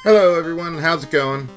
Hello everyone, how's it going?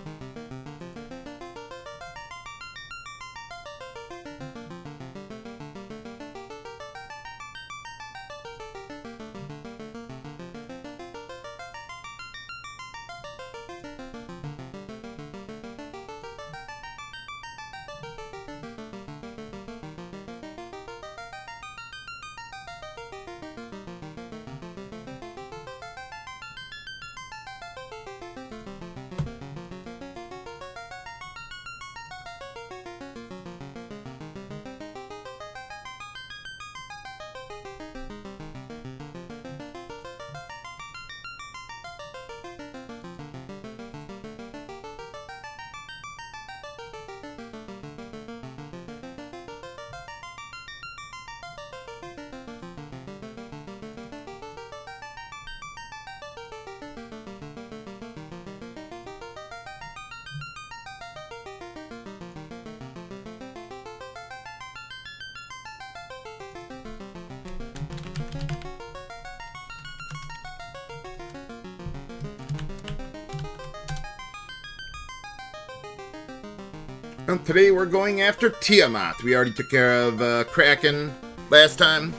Well, today we're going after Tiamat. We already took care of Kraken last time.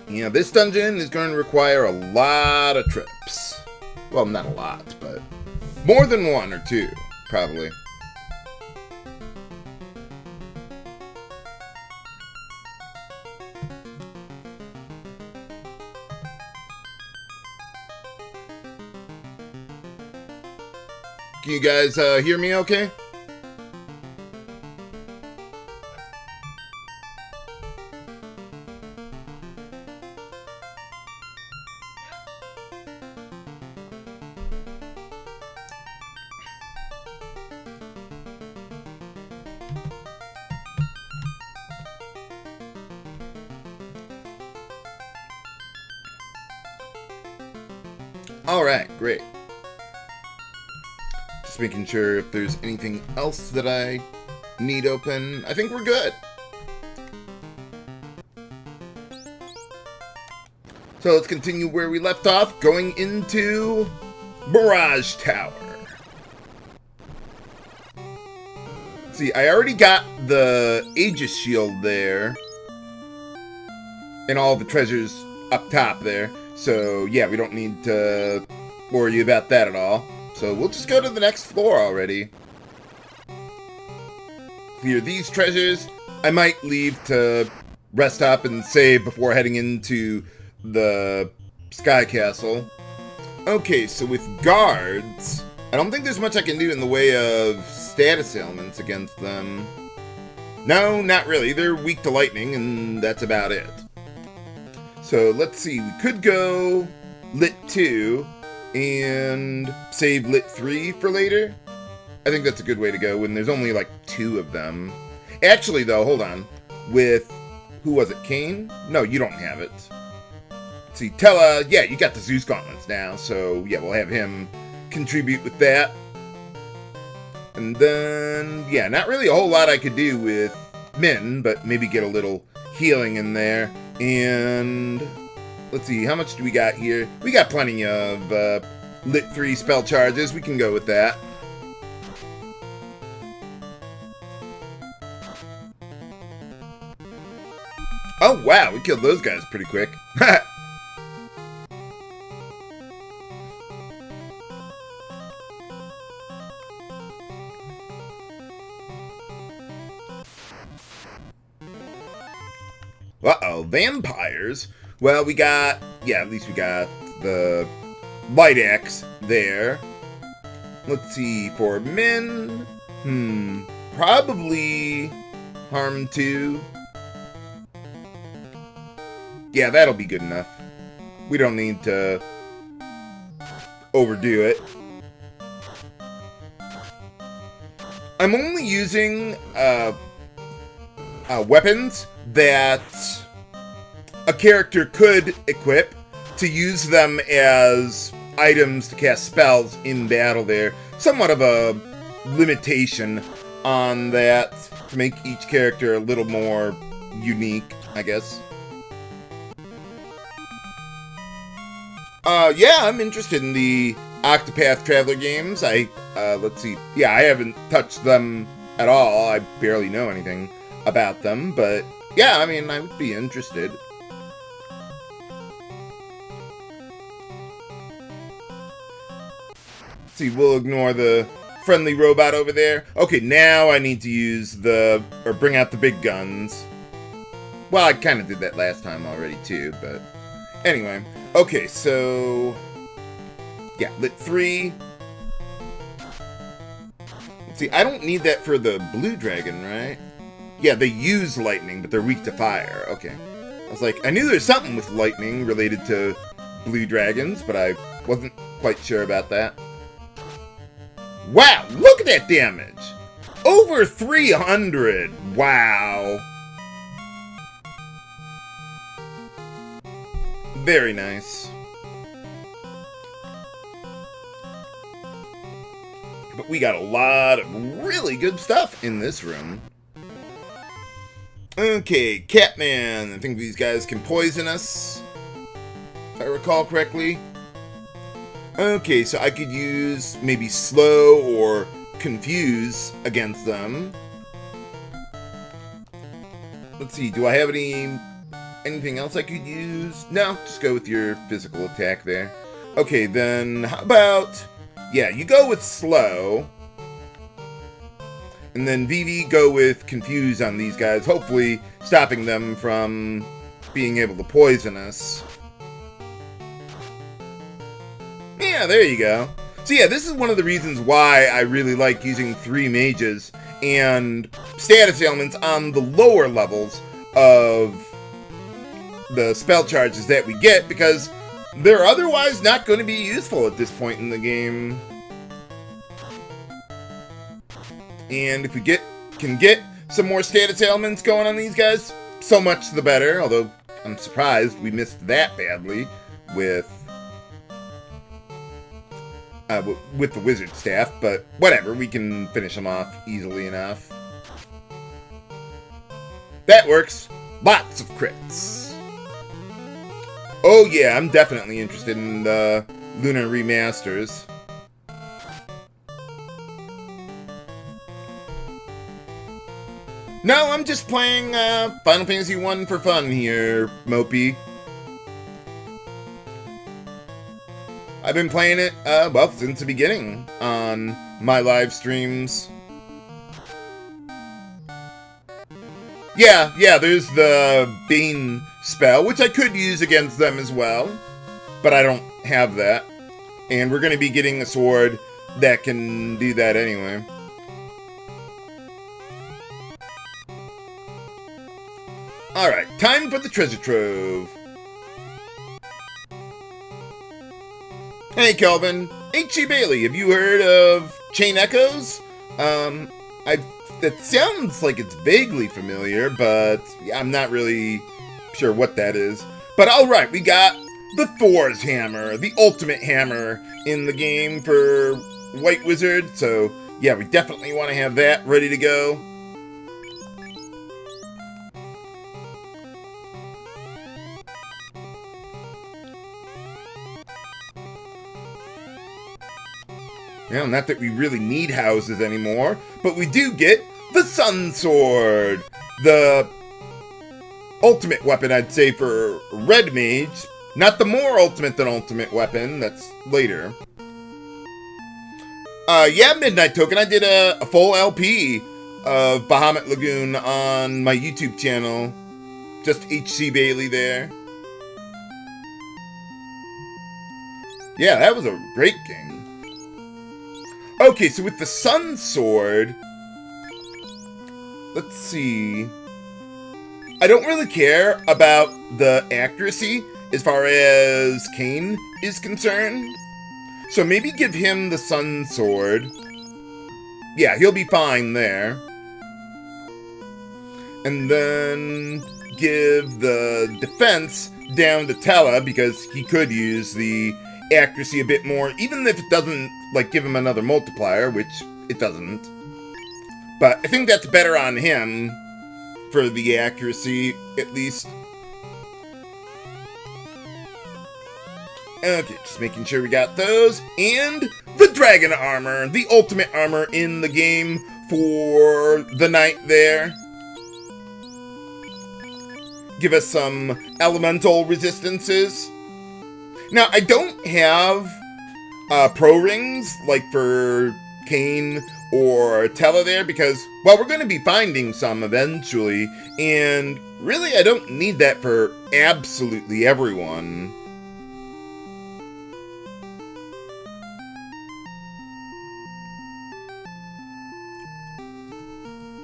Yeah, this dungeon is going to require a lot of trips. Well, not a lot, but more than one or two, probably. Can you guys hear me okay? Alright, great. Just making sure if there's anything else that I need open. I think we're good. So let's continue where we left off, going into Mirage Tower. See, I already got the Aegis shield there, and all the treasures up top there. So yeah, we don't need to worry about that at all. So we'll just go to the next floor already. Clear these treasures. I might leave to rest up and save before heading into the Sky Castle. Okay, so with guards, I don't think there's much I can do in the way of status ailments against them. No, not really. They're weak to lightning, and that's about it. So let's see. We could go Lit 2 and save Lit 3 for later. I think that's a good way to go when there's only like 2 of them. Actually, though, hold on. With, who was it, Kane? No, you don't have it. Let's see, Tella, yeah, you got the Zeus gauntlets now, so yeah, we'll have him contribute with that. And then, yeah, not really a whole lot I could do with Min, but maybe get a little healing in there. And let's see, how much do we got here? We got plenty of Lit 3 spell charges. We can go with that. Oh, wow, we killed those guys pretty quick. Uh-oh, vampires? Well, we got, yeah, at least we got the light axe there. Let's see, for Min, probably harm 2. Yeah, that'll be good enough. We don't need to overdo it. I'm only using weapons that a character could equip to use them as items to cast spells in battle there. Somewhat of a limitation on that to make each character a little more unique, I guess. Yeah, I'm interested in the Octopath Traveler games. Let's see. Yeah, I haven't touched them at all. I barely know anything about them, but yeah, I mean, I would be interested. Let's see, we'll ignore the friendly robot over there. Okay, now I need to use bring out the big guns. Well, I kind of did that last time already too, but anyway. Okay, so yeah, lit 3. Let's see, I don't need that for the blue dragon, right? Yeah, they use lightning, but they're weak to fire. Okay. I was like, I knew there was something with lightning related to blue dragons, but I wasn't quite sure about that. Wow, look at that damage! Over 300! Wow! Very nice. But we got a lot of really good stuff in this room. Okay, Catman. I think these guys can poison us, if I recall correctly. Okay, so I could use maybe slow or confuse against them. Let's see, do I have anything else I could use? No, just go with your physical attack there. Okay, then how about, yeah, you go with slow. And then Vivi go with confuse on these guys, hopefully stopping them from being able to poison us. Yeah, there you go. So yeah, this is one of the reasons why I really like using 3 mages and status ailments on the lower levels of the spell charges that we get, because they're otherwise not going to be useful at this point in the game. And if we can get some more status ailments going on these guys, so much the better, although I'm surprised we missed that badly with the wizard staff, but whatever, we can finish them off easily enough. That works. Lots of crits. Oh yeah, I'm definitely interested in the Lunar remasters. No, I'm just playing Final Fantasy 1 for fun here, Mopey. I've been playing it, well, since the beginning on my live streams. Yeah, there's the Bane spell, which I could use against them as well, but I don't have that. And we're going to be getting a sword that can do that anyway. Alright, time for the treasure trove. Hey, Kelvin. H.C. Bailey, have you heard of Chain Echoes? That sounds like it's vaguely familiar, but I'm not really sure what that is. But alright, we got the Thor's Hammer, the ultimate hammer in the game for White Wizard. So, yeah, we definitely want to have that ready to go. Well, not that we really need houses anymore, but we do get the Sun Sword, the ultimate weapon, I'd say, for Red Mage. Not the more ultimate than ultimate weapon, that's later. Yeah, Midnight Token, I did a full LP of Bahamut Lagoon on my YouTube channel. Just H.C. Bailey there. Yeah, that was a great game. Okay, so with the Sun Sword, let's see. I don't really care about the accuracy as far as Cain is concerned. So maybe give him the Sun Sword. Yeah, he'll be fine there. And then give the defense down to Tella, because he could use the accuracy a bit more, even if it doesn't, like, give him another multiplier, which it doesn't. But I think that's better on him for the accuracy, at least. Okay, just making sure we got those. And the dragon armor, the ultimate armor in the game for the knight there. Give us some elemental resistances. Now, I don't have pro rings like for Kane or Tella there because, well, we're going to be finding some eventually. And really, I don't need that for absolutely everyone.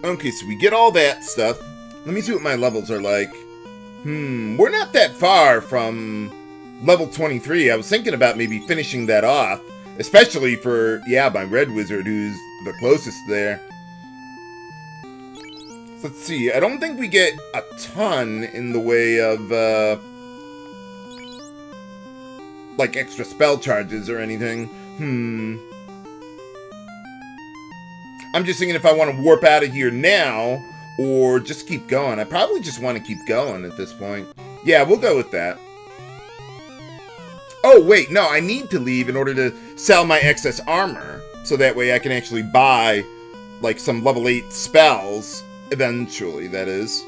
Okay, so we get all that stuff. Let me see what my levels are like. We're not that far from level 23. I was thinking about maybe finishing that off. Especially for, yeah, my red wizard, who's the closest there. So let's see. I don't think we get a ton in the way of, like, extra spell charges or anything. I'm just thinking if I want to warp out of here now, or just keep going. I probably just want to keep going at this point. Yeah, we'll go with that. Oh, wait, no, I need to leave in order to sell my excess armor. So that way I can actually buy, like, some level 8 spells. Eventually, that is.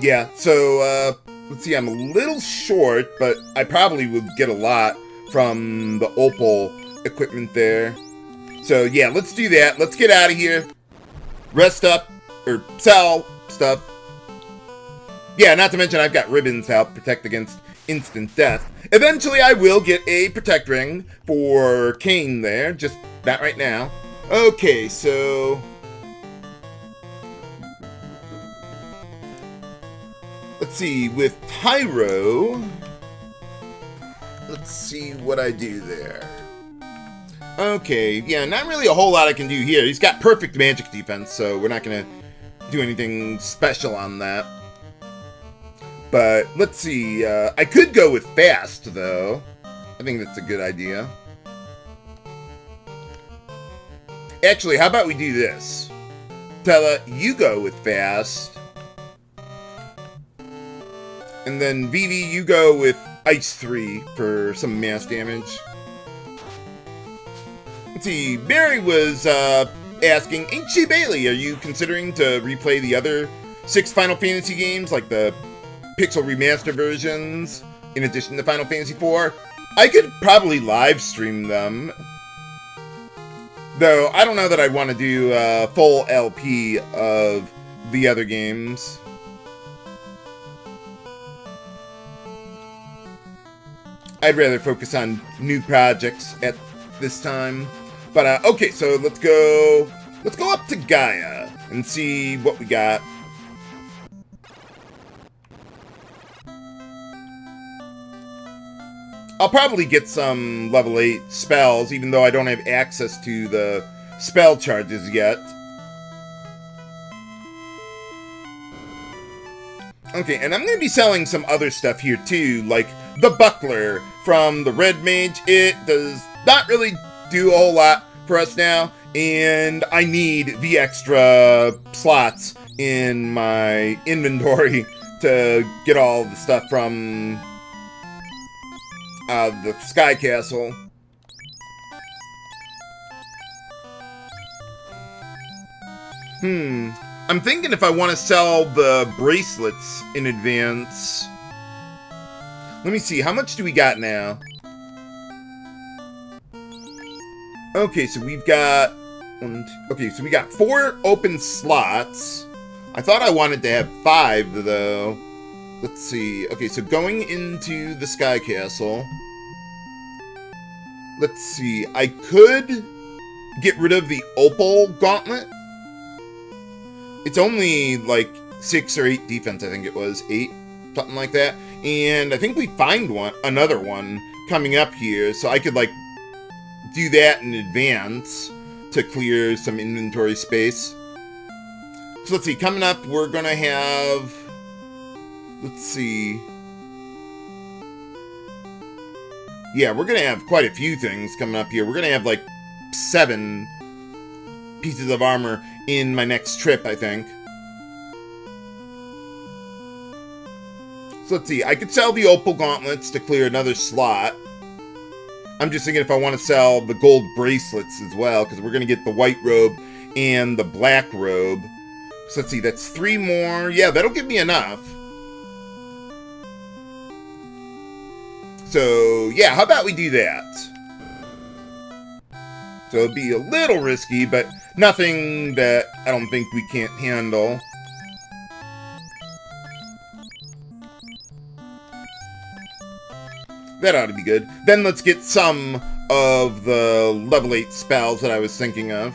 Yeah, so, let's see, I'm a little short, but I probably would get a lot from the opal equipment there. So yeah, let's do that. Let's get out of here. Rest up, or sell stuff. Yeah, not to mention I've got ribbons to help protect against instant death. Eventually I will get a protect ring for Kane there, just not right now. Okay, so let's see, with Tyro, let's see what I do there. Okay, yeah, not really a whole lot I can do here. He's got perfect magic defense, so we're not going to do anything special on that. But, let's see, I could go with fast, though. I think that's a good idea. Actually, how about we do this? Tella, you go with fast. And then Vivi, you go with Ice 3 for some mass damage. Let's see, Barry was asking, ain't she Bailey, are you considering to replay the other 6 Final Fantasy games, like the Pixel Remaster versions, in addition to Final Fantasy IV? I could probably live stream them. Though, I don't know that I want to do a full LP of the other games. I'd rather focus on new projects at this time. But, okay, so let's go up to Gaia and see what we got. I'll probably get some level 8 spells, even though I don't have access to the spell charges yet. Okay, and I'm going to be selling some other stuff here too, like the buckler from the red mage. It does not really do a whole lot for us now, and I need the extra slots in my inventory to get all the stuff from the Sky Castle. I'm thinking if I want to sell the bracelets in advance. Let me see, how much do we got now? Okay, so we've got... Okay, so we got 4 open slots. I thought I wanted to have 5, though. Let's see. Okay, so going into the Sky Castle. Let's see. I could get rid of the Opal Gauntlet. It's only, like, 6 or 8 defense, I think it was. 8? Something like that. And I think we find another one coming up here, so I could, like, do that in advance to clear some inventory space. So let's see, coming up, we're gonna have... Let's see... Yeah, we're gonna have quite a few things coming up here. We're gonna have like 7 pieces of armor in my next trip, I think. So let's see, I could sell the opal gauntlets to clear another slot. I'm just thinking if I want to sell the gold bracelets as well, because we're going to get the white robe and the black robe. So let's see, that's 3 more. Yeah, that'll give me enough. So, yeah, how about we do that? So it'll be a little risky, but nothing that I don't think we can't handle. That ought to be good. Then let's get some of the level 8 spells that I was thinking of.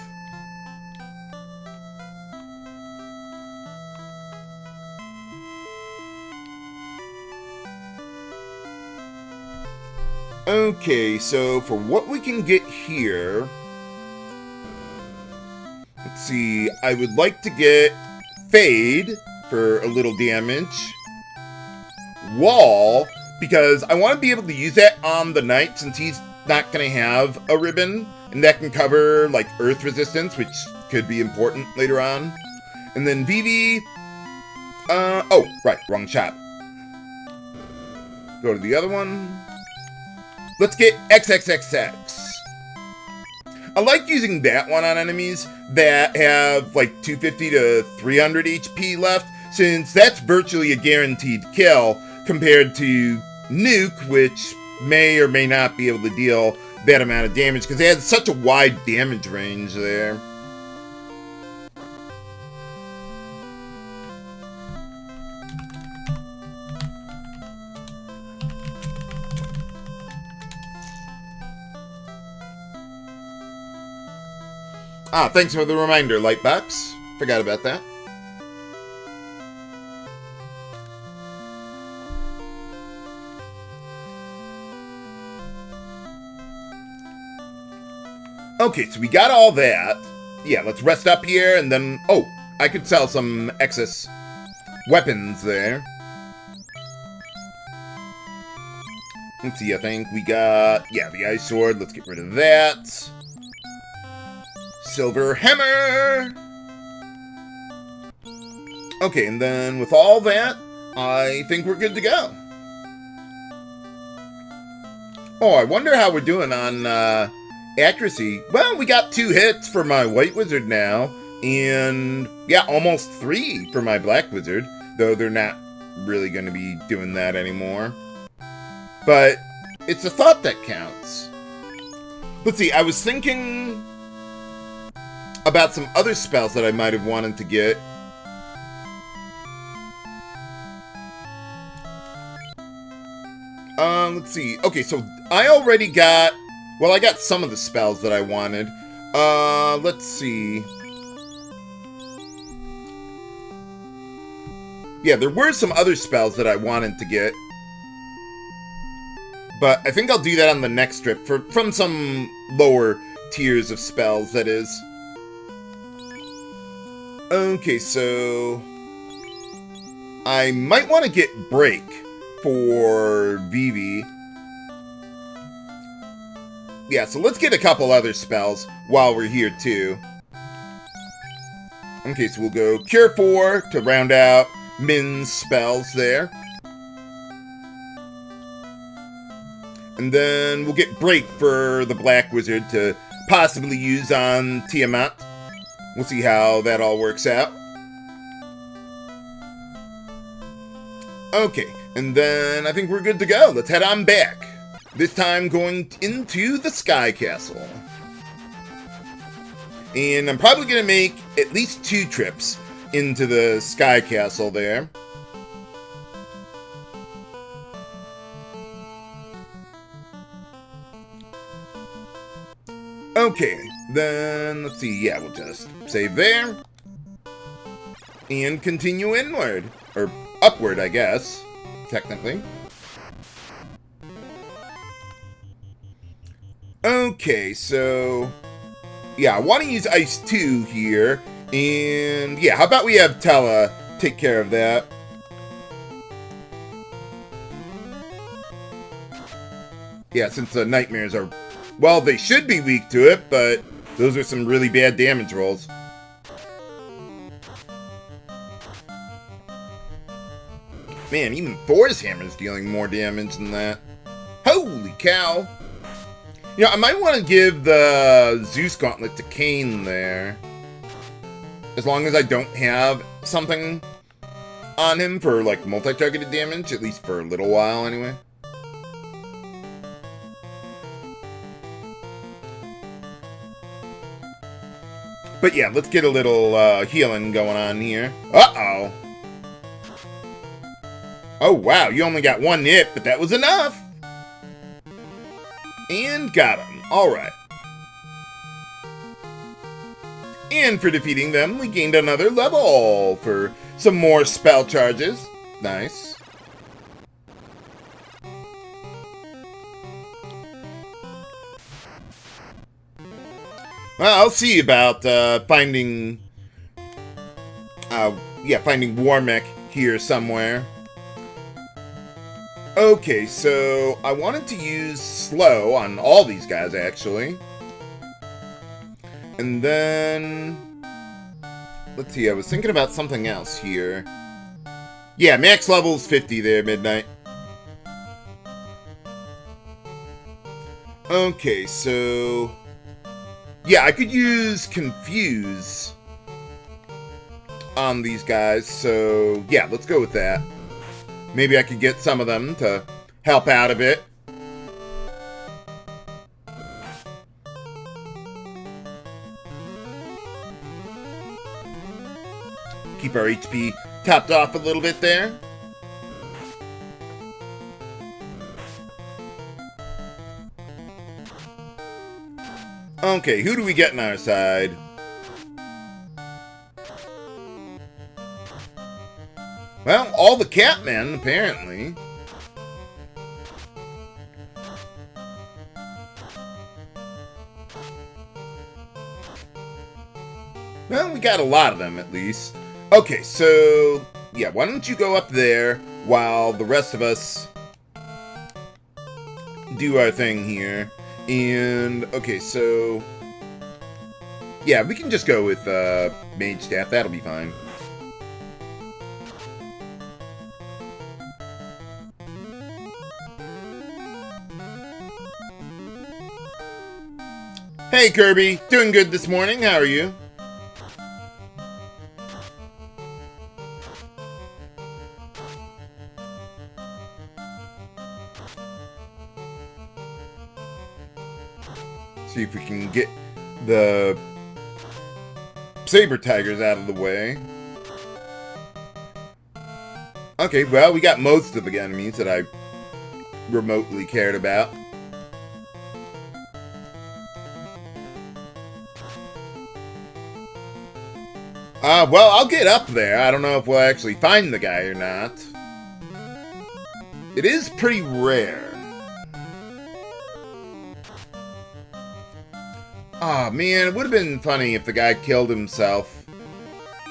Okay, so for what we can get here... Let's see, I would like to get Fade for a little damage. Wall... because I want to be able to use that on the knight since he's not going to have a ribbon. And that can cover, like, earth resistance, which could be important later on. And then Vivi... oh, right, wrong shot. Go to the other one. Let's get XXXX. I like using that one on enemies that have, like, 250 to 300 HP left, since that's virtually a guaranteed kill, compared to Nuke, which may or may not be able to deal that amount of damage, because it has such a wide damage range there. Ah, thanks for the reminder, Lightbox. Forgot about that. Okay, so we got all that. Yeah, let's rest up here, and then... oh, I could sell some excess weapons there. Let's see, I think we got... yeah, the ice sword. Let's get rid of that. Silver hammer! Okay, and then with all that, I think we're good to go. Oh, I wonder how we're doing on accuracy. Well, we got 2 hits for my white wizard now, and yeah, almost 3 for my black wizard, though they're not really going to be doing that anymore. But it's a thought that counts. Let's see, I was thinking about some other spells that I might have wanted to get. Let's see. Okay, so I already got... well, I got some of the spells that I wanted. Let's see. Yeah, there were some other spells that I wanted to get. But I think I'll do that on the next trip, from some lower tiers of spells, that is. Okay, so... I might want to get Break for Vivi. Yeah, so let's get a couple other spells while we're here, too. Okay, so we'll go Cure 4 to round out Min's spells there. And then we'll get Break for the Black Wizard to possibly use on Tiamat. We'll see how that all works out. Okay, and then I think we're good to go. Let's head on back. This time going into the Sky Castle. And I'm probably going to make at least 2 trips into the Sky Castle there. Okay, then let's see. Yeah, we'll just save there. And continue inward. Or upward, I guess, technically. Okay, so... yeah, I want to use Ice 2 here. And yeah, how about we have Tella take care of that? Yeah, since the nightmares are... Well, they should be weak to it, but those are some really bad damage rolls. Man, even Thor's hammer's dealing more damage than that. Holy cow! You know, I might want to give the Zeus Gauntlet to Cain there. As long as I don't have something on him for, like, multi-targeted damage, at least for a little while, anyway. But yeah, let's get a little healing going on here. Uh-oh! Oh, wow, you only got one hit, but that was enough! And got him. Alright. And for defeating them, we gained another level for some more spell charges. Nice. Well, I'll see about finding Warmech here somewhere. Okay, so I wanted to use slow on all these guys, actually. And then... let's see, I was thinking about something else here. Yeah, max level's 50 there, Midnight. Okay, so... yeah, I could use Confuse on these guys, so yeah, let's go with that. Maybe I could get some of them to help out a bit. Keep our HP topped off a little bit there. Okay, who do we get on our side? Well, all the Catmen, apparently. Well, we got a lot of them, at least. Okay, so... yeah, why don't you go up there while the rest of us do our thing here. And, okay, so... yeah, we can just go with Mage Staff. That'll be fine. Hey, Kirby. Doing good this morning. How are you? See if we can get the Saber Tigers out of the way. Okay, well, we got most of the enemies that I remotely cared about. Well, I'll get up there. I don't know if we'll actually find the guy or not. It is pretty rare. Aw, man, it would have been funny if the guy killed himself.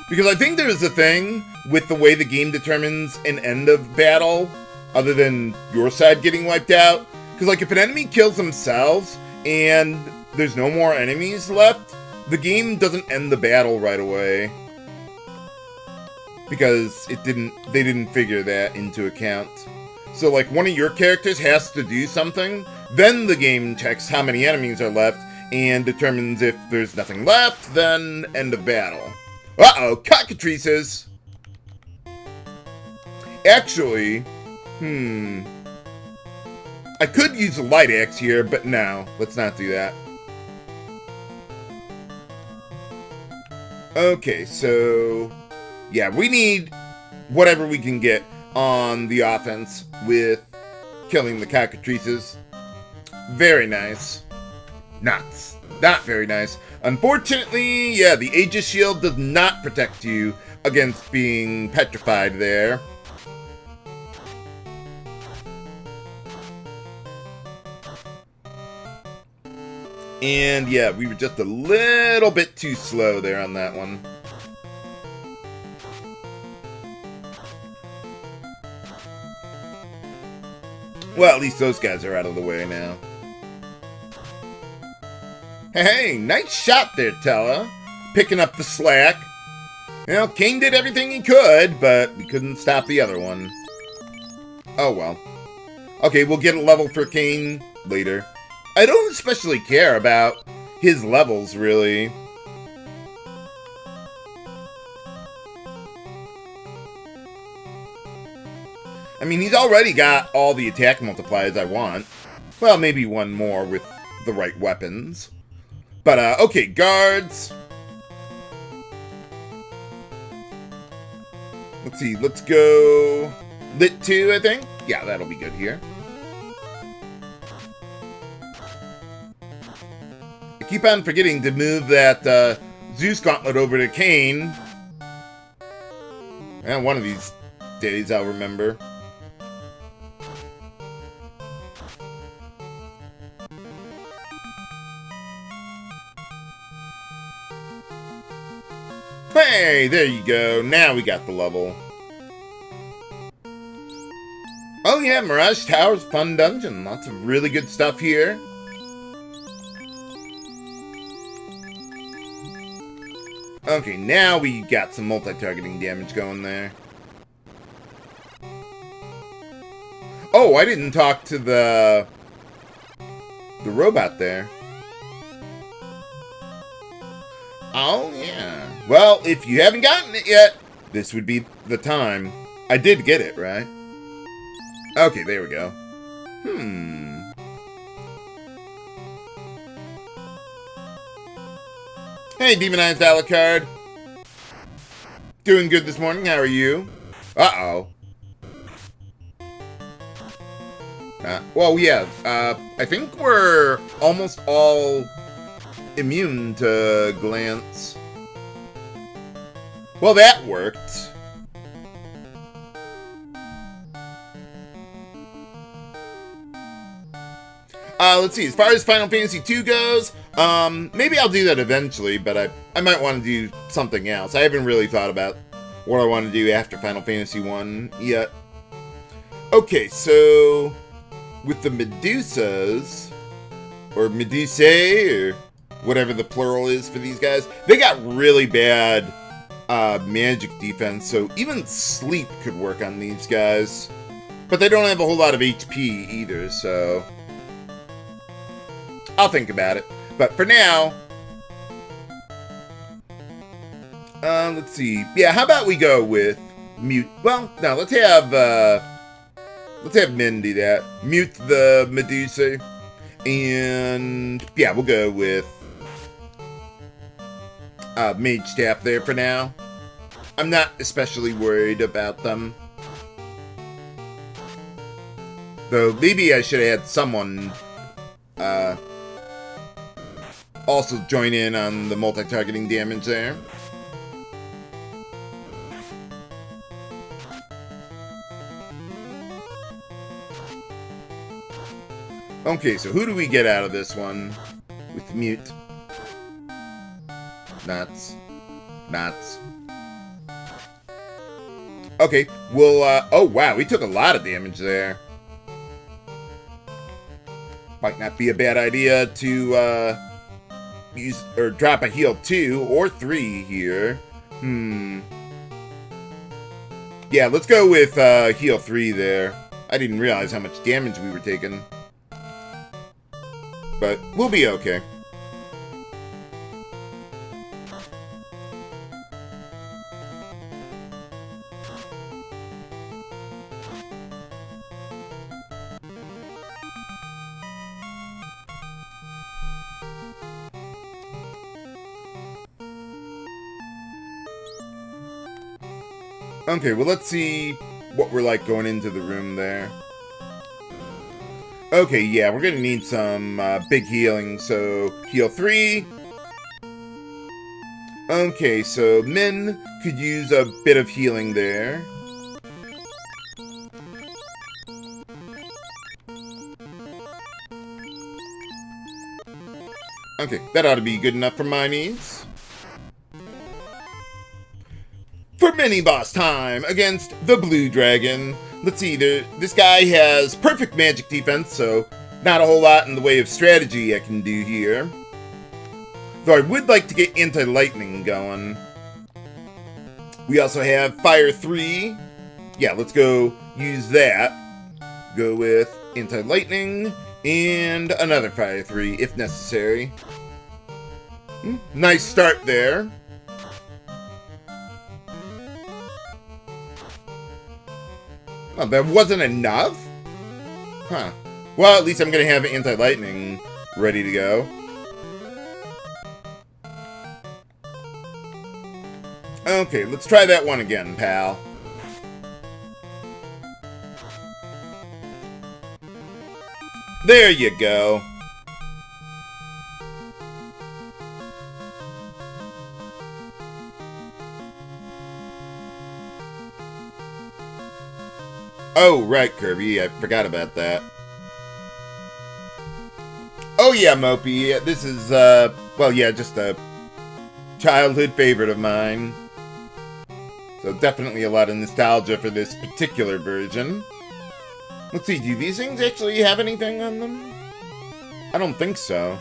Because I think there's a thing with the way the game determines an end of battle, other than your side getting wiped out. Because, like, if an enemy kills themselves and there's no more enemies left, the game doesn't end the battle right away. Because they didn't figure that into account. So, like, one of your characters has to do something, then the game checks how many enemies are left, and determines if there's nothing left, then end of battle. Uh-oh, cockatrices! Actually, I could use a light axe here, but no, let's not do that. Okay, so... yeah, we need whatever we can get on the offense with killing the cockatrices. Very nice. Not very nice. Unfortunately, yeah, the Aegis Shield does not protect you against being petrified there. And yeah, we were just a little bit too slow there on that one. Well, at least those guys are out of the way now. Hey, nice shot there, Tella. Picking up the slack. Well, King did everything he could, but we couldn't stop the other one. Oh well. Okay, we'll get a level for Kane later. I don't especially care about his levels, really. I mean, he's already got all the attack multipliers I want. Well, maybe one more with the right weapons. But, okay, guards. Let's see, let's go Lit 2, I think. Yeah, that'll be good here. I keep on forgetting to move that Zeus Gauntlet over to Kane. And one of these days I'll remember. Hey, there you go. Now we got the level. Oh yeah, Mirage Tower's fun dungeon. Lots of really good stuff here. Okay, now we got some multi-targeting damage going there. Oh, I didn't talk to the robot there. Oh, yeah. Well, if you haven't gotten it yet, this would be the time. I did get it, right? Okay, there we go. Hey, Demonized Alucard. Doing good this morning. How are you? Uh-oh. Well, yeah. I think we're almost all immune to glance. Well, that worked. Let's see. As far as Final Fantasy II goes, maybe I'll do that eventually, but I might want to do something else. I haven't really thought about what I want to do after Final Fantasy I yet. Okay, so with the Medusas, or Medusae, or whatever the plural is for these guys, they got really bad magic defense, so even sleep could work on these guys. But they don't have a whole lot of HP either, so I'll think about it. But for now, let's see. Yeah, how about we go with mute? Well, no, let's have Min do that. Mute the Medusa, and yeah, we'll go with Mage Staff there for now. I'm not especially worried about them. Though maybe I should have had someone also join in on the multi-targeting damage there. Okay, so who do we get out of this one with mute? Nuts. Okay, we'll, oh wow, we took a lot of damage there. Might not be a bad idea to, use, or drop a heal 2 or 3 here. Yeah, let's go with, heal 3 there. I didn't realize how much damage we were taking. But we'll be okay. Okay, well, let's see what we're like going into the room there. Okay, yeah, we're gonna need some big healing, so heal 3. Okay, so Min could use a bit of healing there. Okay, that ought to be good enough for my needs. For mini-boss time against the Blue Dragon. Let's see, this guy has perfect magic defense, so not a whole lot in the way of strategy I can do here. Though I would like to get anti-lightning going. We also have Fire 3. Yeah, let's go use that. Go with anti-lightning and another Fire 3 if necessary. Nice start there. Oh, that wasn't enough? Huh. Well, at least I'm going to have anti-lightning ready to go. Okay, let's try that one again, pal. There you go. Oh, right, Kirby. I forgot about that. Oh, yeah, Mopey. This is, well, yeah, just a childhood favorite of mine. So definitely a lot of nostalgia for this particular version. Let's see, do these things actually have anything on them? I don't think so.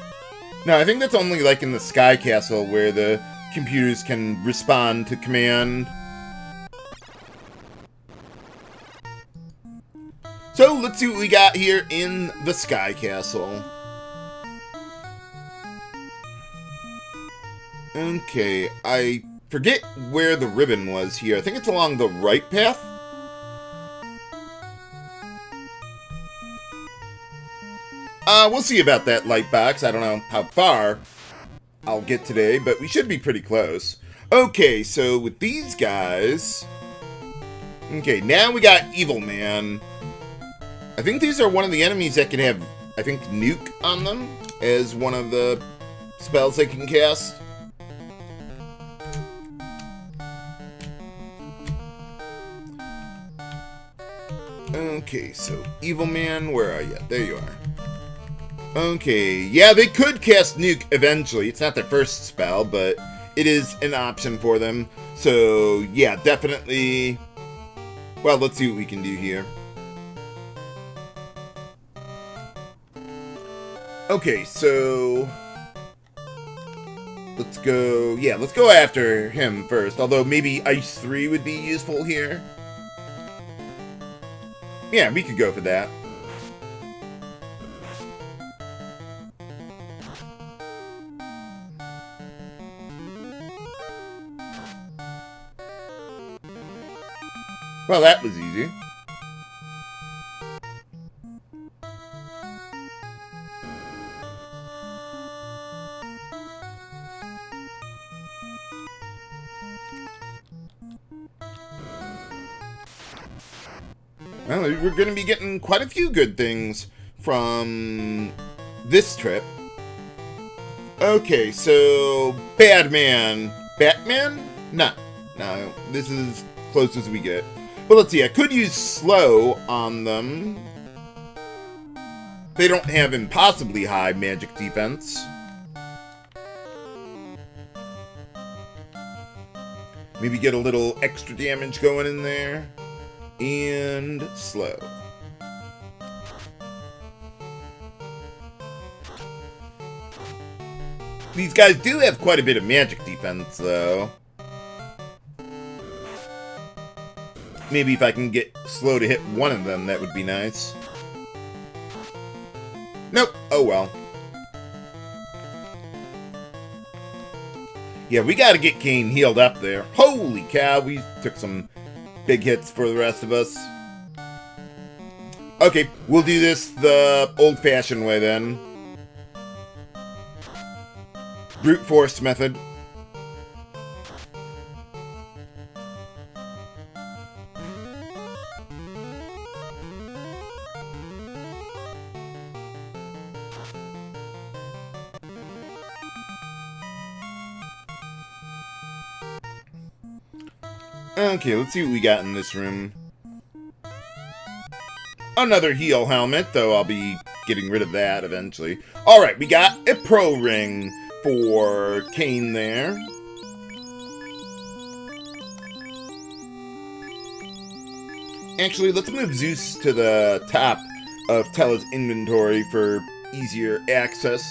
No, I think that's only like in the Sky Castle where the computers can respond to command. So, let's see what we got here in the Sky Castle. Okay, I forget where the ribbon was here. I think it's along the right path. We'll see about that light box. I don't know how far I'll get today, but we should be pretty close. Okay, so with these guys... Okay, now we got Evil Man. I think these are one of the enemies that can have, I think, Nuke on them as one of the spells they can cast. Okay, so Evil Man, where are you? There you are. Okay, yeah, they could cast Nuke eventually. It's not their first spell, but it is an option for them. So, yeah, definitely... Well, let's see what we can do here. Okay, so... Let's go... Yeah, let's go after him first. Although maybe Ice 3 would be useful here. Yeah, we could go for that. Well, that was easy. Well, we're going to be getting quite a few good things from this trip. Okay, so... Batman. Batman? No, this is close as we get. Well, let's see, I could use slow on them. They don't have impossibly high magic defense. Maybe get a little extra damage going in there. And slow. These guys do have quite a bit of magic defense, though. Maybe if I can get slow to hit one of them, that would be nice. Nope. Oh well. Yeah, we gotta get Kane healed up there. Holy cow, we took some big hits for the rest of us. Okay, we'll do this the old-fashioned way then. Brute force method. Okay, let's see what we got in this room. Another heal helmet, though I'll be getting rid of that eventually. Alright, we got a pro ring for Kane there. Actually, let's move Zeus to the top of Tella's inventory for easier access.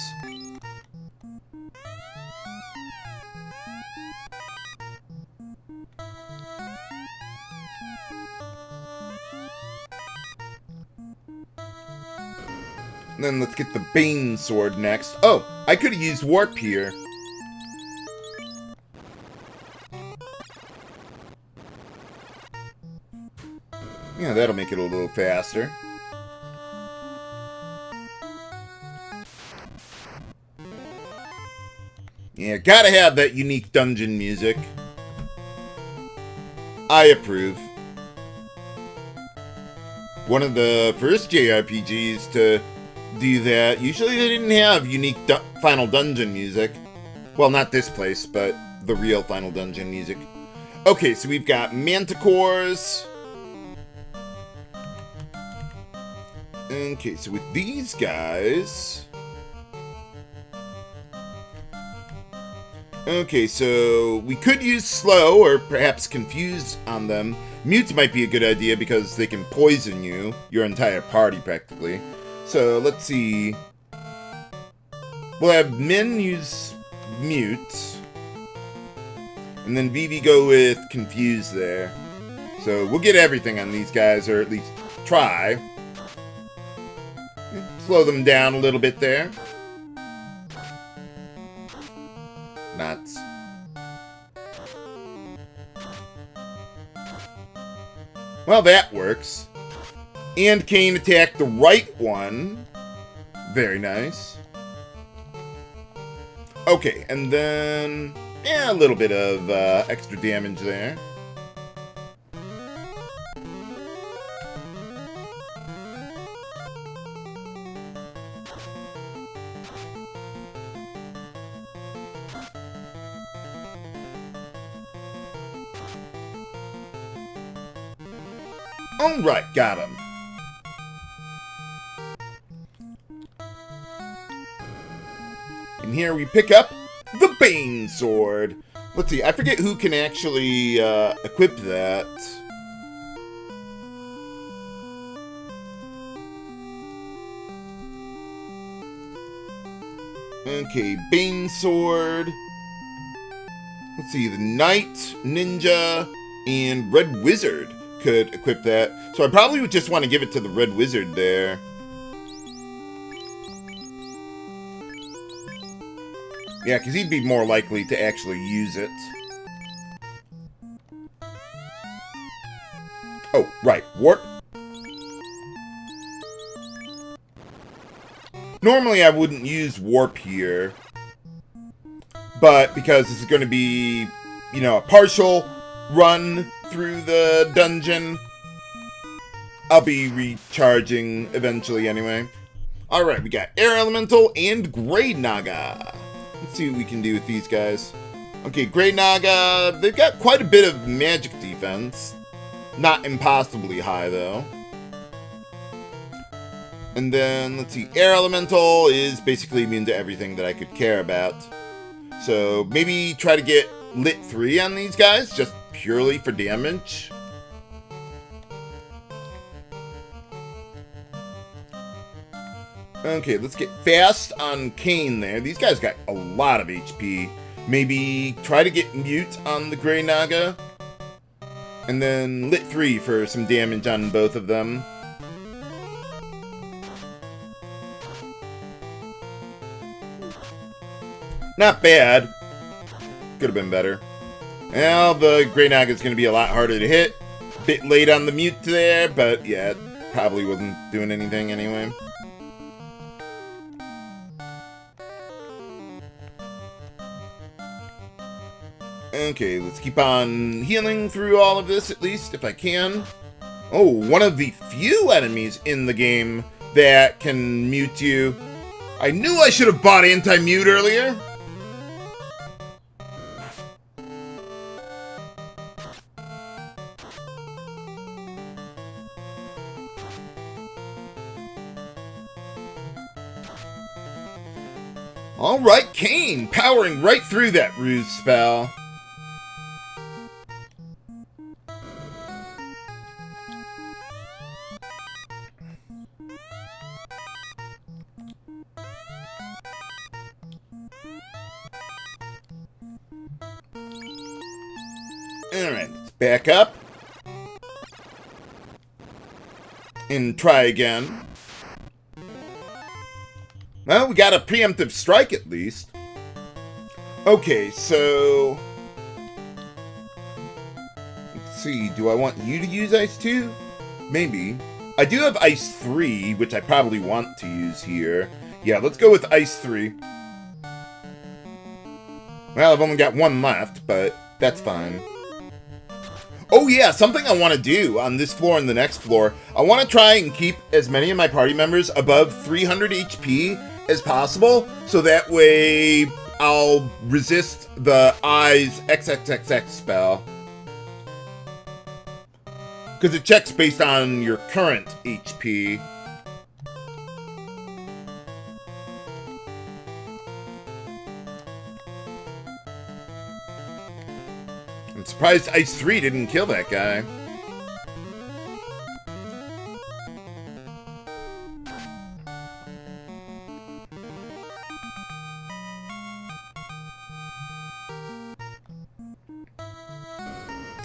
And then let's get the Bane Sword next. Oh, I could have used Warp here. Yeah, that'll make it a little faster. Yeah, gotta have that unique dungeon music. I approve. One of the first JRPGs to do that. Usually they didn't have unique Final Dungeon music. Well, not this place, but the real Final Dungeon music. Okay, so we've got Manticores. Okay, so with these guys... Okay, so we could use Slow or perhaps Confuse on them. Mutes might be a good idea because they can poison you, your entire party practically. So let's see. We'll have Min use Mute. And then Vivi go with Confuse there. So we'll get everything on these guys, or at least try. Slow them down a little bit there. Nuts. Well, that works. And Kane attacked the right one. Very nice. Okay, and then... yeah, a little bit of extra damage there. Alright, got him. And here we pick up the Bane Sword. Let's see, I forget who can actually equip that. Okay, Bane Sword. Let's see, the Knight, Ninja, and Red Wizard could equip that. So I probably would just want to give it to the Red Wizard there. Yeah, because he'd be more likely to actually use it. Oh, right. Warp. Normally I wouldn't use Warp here. But because this is going to be, you know, a partial run through the dungeon, I'll be recharging eventually anyway. Alright, we got Air Elemental and Grey Naga. Let's see what we can do with these guys. Okay, Grey Naga, they've got quite a bit of magic defense. Not impossibly high, though. And then, let's see, Air Elemental is basically immune to everything that I could care about. So, maybe try to get Lit 3 on these guys, just purely for damage. Okay, let's get fast on Kane there. These guys got a lot of HP. Maybe try to get Mute on the Grey Naga. And then Lit 3 for some damage on both of them. Not bad. Could have been better. Well, the Grey Naga is going to be a lot harder to hit. Bit late on the Mute there, but yeah, it probably wasn't doing anything anyway. Okay, let's keep on healing through all of this, at least, if I can. Oh, one of the few enemies in the game that can mute you. I knew I should have bought anti-mute earlier. Alright, Kane, powering right through that ruse spell. Alright, let's back up. And try again. Well, we got a preemptive strike at least. Okay, so... let's see, do I want you to use Ice 2? Maybe. I do have Ice 3, which I probably want to use here. Yeah, let's go with Ice 3. Well, I've only got one left, but that's fine. Oh yeah, something I want to do on this floor and the next floor. I want to try and keep as many of my party members above 300 HP as possible, so that way I'll resist the Eyes XXXX spell. Because it checks based on your current HP. I'm surprised Ice 3 didn't kill that guy.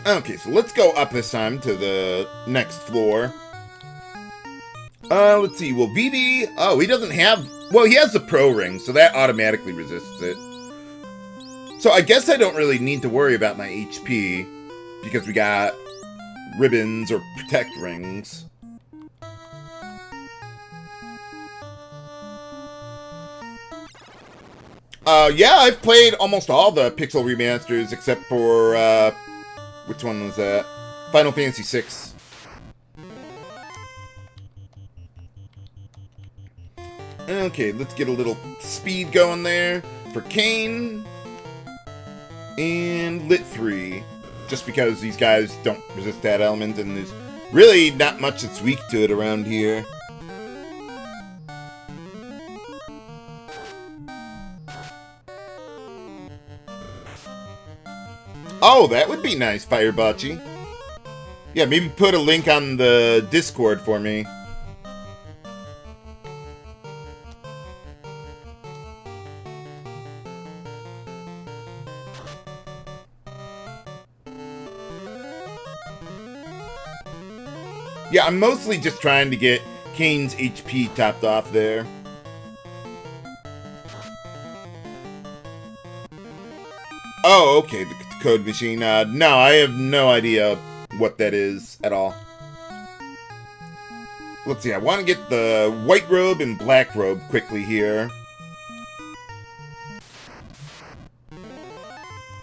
Okay, so let's go up this time to the next floor. Let's see. Well, VB... oh, he doesn't have... well, he has the Pro Ring, so that automatically resists it. So I guess I don't really need to worry about my HP, because we got ribbons or protect rings. Yeah, I've played almost all the Pixel remasters except for, which one was that? Final Fantasy VI. Okay, let's get a little speed going there for Kane. And Lit 3, just because these guys don't resist that element, and there's really not much that's weak to it around here. Oh, that would be nice, Firebachi. Yeah, maybe put a link on the Discord for me. Yeah, I'm mostly just trying to get Kane's HP topped off there. Oh, okay, the code machine. No, I have no idea what that is at all. Let's see, I want to get the white robe and black robe quickly here.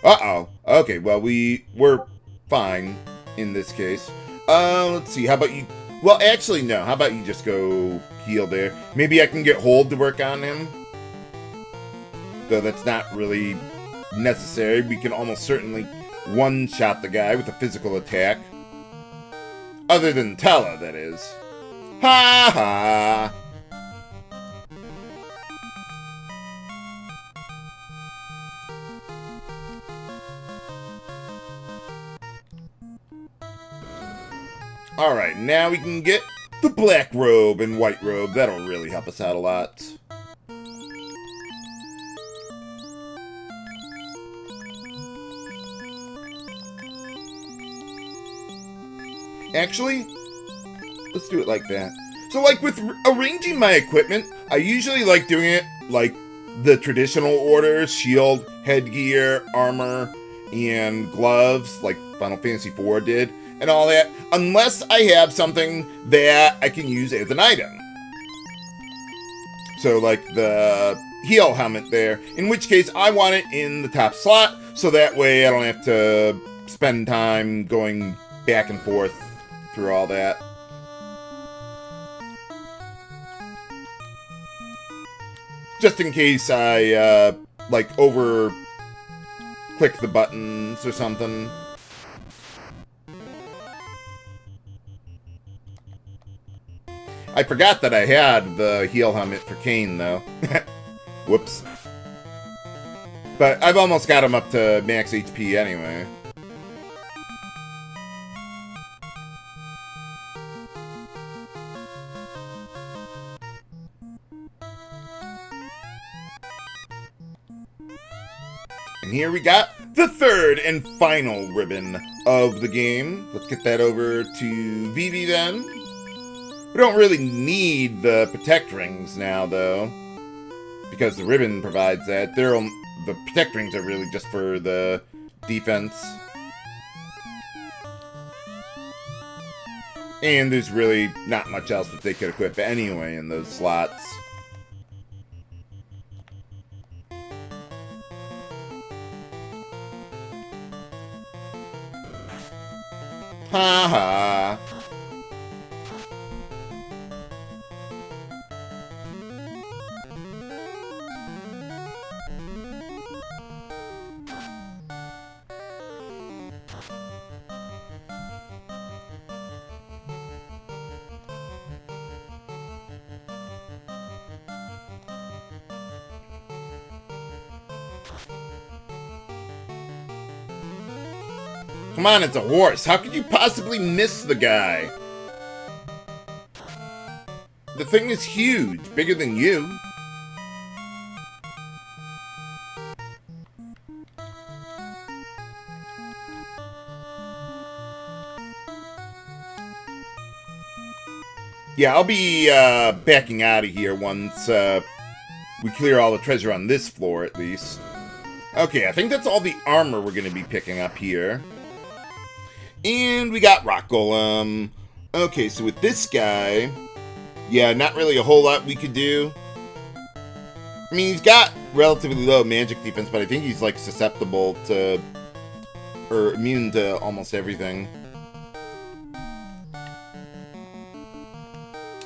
Uh-oh. Okay, well, we're fine in this case. Let's see, how about you... well, actually, no. How about you just go heal there? Maybe I can get Hold to work on him. Though that's not really necessary. We can almost certainly one-shot the guy with a physical attack. Other than Tella, that is. Ha ha! Alright, now we can get the black robe and white robe. That'll really help us out a lot. Actually, let's do it like that. So, like, with arranging my equipment, I usually like doing it like the traditional order: shield, headgear, armor, and gloves, like Final Fantasy IV did, and all that, unless I have something that I can use as an item. So, like the heal helmet there, in which case I want it in the top slot, so that way I don't have to spend time going back and forth through all that. Just in case I, like, over-click the buttons or something. I forgot that I had the heal helmet for Kane, though. Whoops. But I've almost got him up to max HP anyway. And here we got the third and final ribbon of the game. Let's get that over to Vivi then. We don't really need the protect rings now, though, because the ribbon provides that. The protect rings are really just for the defense. And there's really not much else that they could equip anyway in those slots. Ha ha. Come on, it's a horse. How could you possibly miss the guy? The thing is huge, bigger than you. Yeah, I'll be backing out of here once we clear all the treasure on this floor, at least. Okay, I think that's all the armor we're going to be picking up here. And we got Rock Golem. Okay, so with this guy, yeah, not really a whole lot we could do. I mean, he's got relatively low magic defense, but I think he's, like, susceptible to, or immune to almost everything.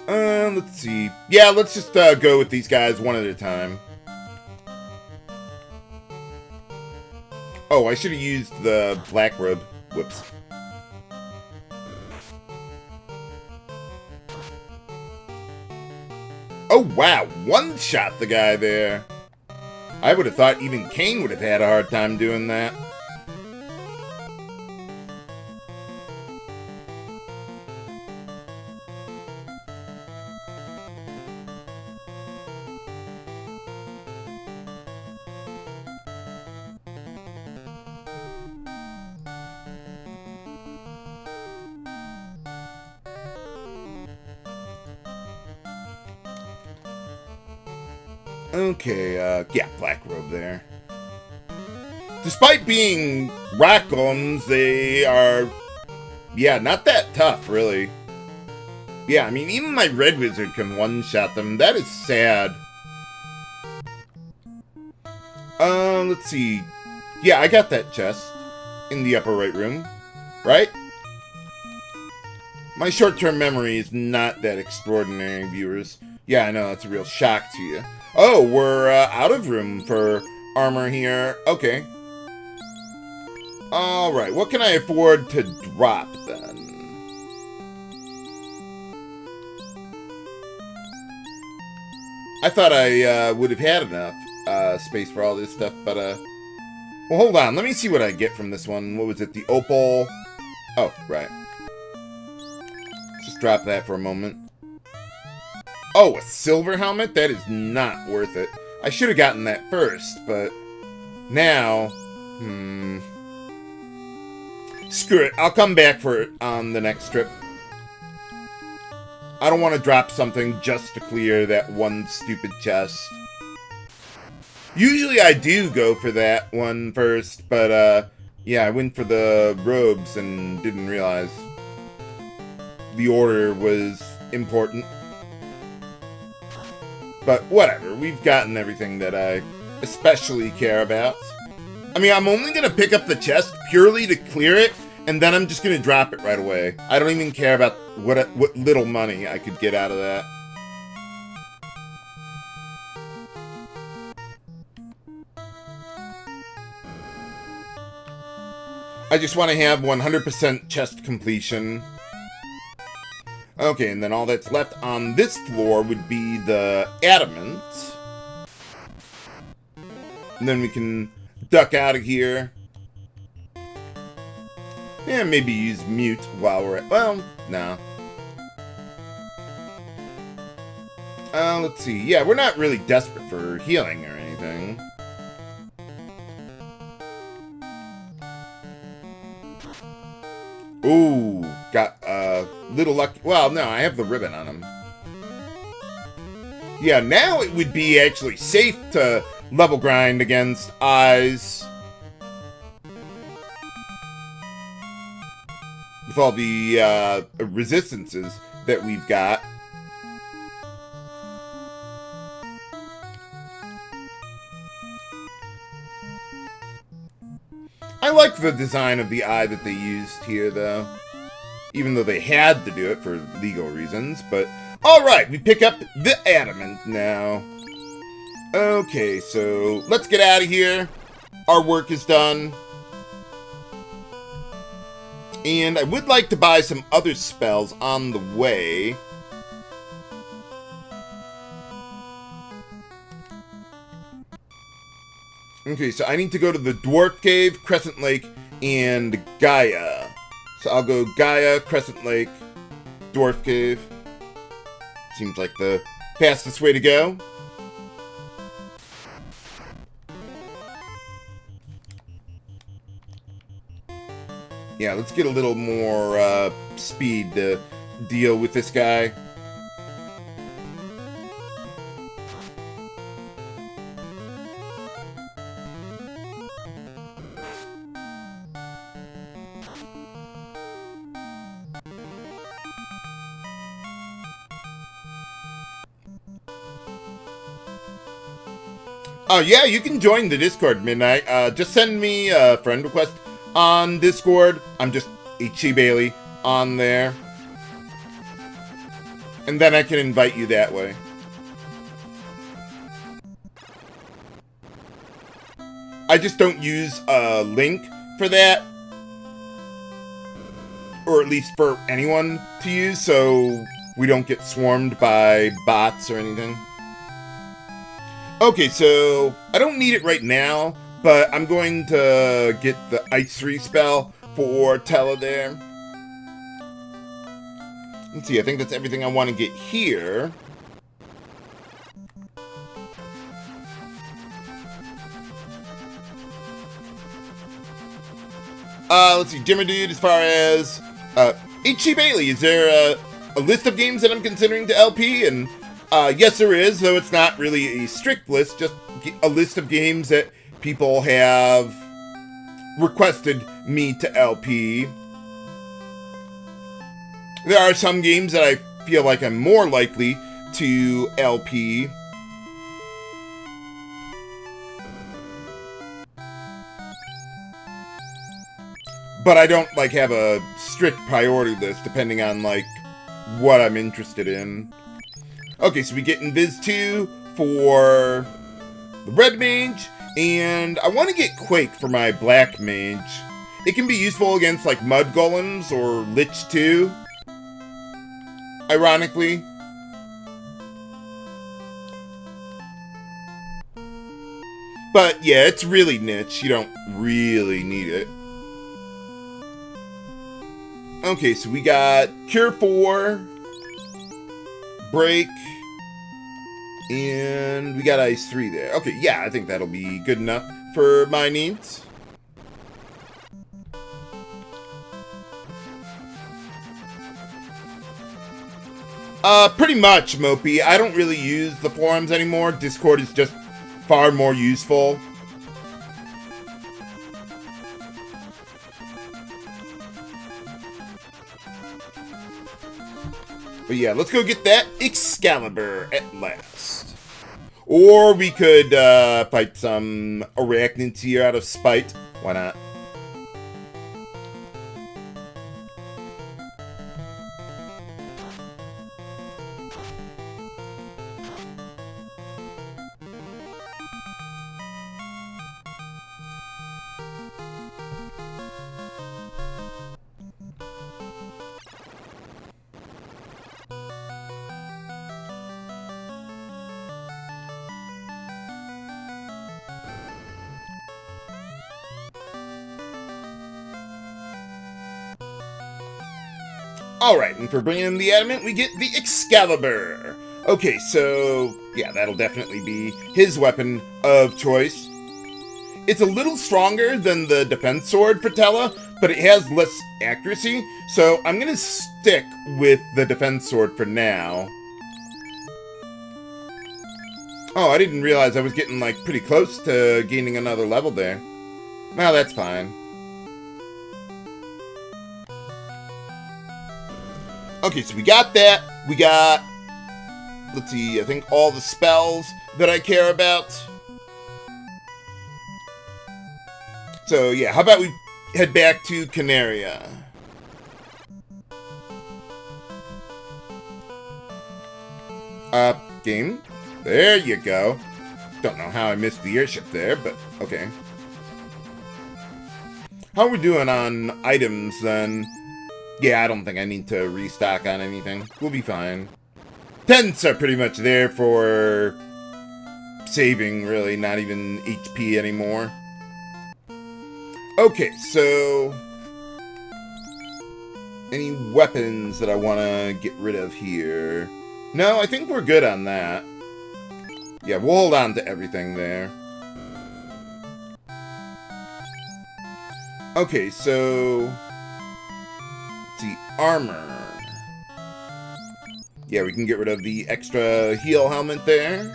Let's see. Yeah, let's just go with these guys one at a time. Oh, I should have used the black robe. Whoops. Oh, wow. One-shot the guy there. I would have thought even Kane would have had a hard time doing that. Okay, yeah, black robe there. Despite being rock golems, they are, yeah, not that tough, really. Yeah, I mean, even my red wizard can one-shot them. That is sad. Let's see. Yeah, I got that chest in the upper right room, right? My short-term memory is not that extraordinary, viewers. Yeah, I know, that's a real shock to you. Oh, we're out of room for armor here. Okay. Alright, what can I afford to drop, then? I thought I would have had enough space for all this stuff, but, well, hold on. Let me see what I get from this one. What was it? The opal? Oh, right. Just drop that for a moment. Oh, a silver helmet? That is not worth it. I should have gotten that first, but now, screw it. I'll come back for it on the next trip. I don't want to drop something just to clear that one stupid chest. Usually I do go for that one first, but, yeah, I went for the robes and didn't realize the order was important. But whatever, we've gotten everything that I especially care about. I mean, I'm only going to pick up the chest purely to clear it, and then I'm just going to drop it right away. I don't even care about what little money I could get out of that. I just want to have 100% chest completion. Okay, and then all that's left on this floor would be the adamant. And then we can duck out of here. And maybe use mute while we're at... Well, no. Let's see. Yeah, we're not really desperate for healing or anything. Ooh, got a little lucky. Well, no, I have the ribbon on him. Yeah, now it would be actually safe to level grind against eyes. With all the resistances that we've got. I like the design of the eye that they used here, though. Even though they had to do it for legal reasons, but... Alright, we pick up the adamant now. Okay, so let's get out of here. Our work is done. And I would like to buy some other spells on the way. Okay, so I need to go to the Dwarf Cave, Crescent Lake, and Gaia. So I'll go Gaia, Crescent Lake, Dwarf Cave. Seems like the fastest way to go. Yeah, let's get a little more speed to deal with this guy. Oh, yeah, you can join the Discord, Midnight. Just send me a friend request on Discord. I'm just H.C. Bailey on there. And then I can invite you that way. I just don't use a link for that. Or at least for anyone to use, so we don't get swarmed by bots or anything. Okay, so I don't need it right now, but I'm going to get the Ice 3 spell for Tella there. Let's see, I think that's everything I want to get here. Let's see, Jimmer Dude, as far as H.C. Bailey, is there a list of games that I'm considering to LP? And yes, there is, though it's not really a strict list, just a list of games that people have requested me to LP. There are some games that I feel like I'm more likely to LP. But I don't, like, have a strict priority list depending on, like, what I'm interested in. Okay, so we get Invis 2 for the Red Mage, and I want to get Quake for my Black Mage. It can be useful against, like, Mud Golems or Lich 2, ironically. But, yeah, it's really niche. You don't really need it. Okay, so we got Cure 4, Break, and we got Ice 3 there. Okay, yeah, I think that'll be good enough for my needs. Pretty much, Mopey. I don't really use the forums anymore. Discord is just far more useful. But yeah, let's go get that Excalibur at last. Or we could fight some arachnids here out of spite. Why not? Alright, and for bringing in the adamant, we get the Excalibur. Okay, so, yeah, that'll definitely be his weapon of choice. It's a little stronger than the defense sword for Tella, but it has less accuracy, so I'm gonna stick with the defense sword for now. Oh, I didn't realize I was getting, like, pretty close to gaining another level there. No, that's fine. Okay, so we got that. We got, let's see, I think all the spells that I care about. So, yeah, how about we head back to Canaria? Game. There you go. Don't know how I missed the airship there, but okay. How are we doing on items, then? Yeah, I don't think I need to restock on anything. We'll be fine. Tents are pretty much there for saving, really, not even HP anymore. Okay, so any weapons that I want to get rid of here? No, I think we're good on that. Yeah, we'll hold on to everything there. Okay, so let's see, armor. Yeah, we can get rid of the extra heal helmet there.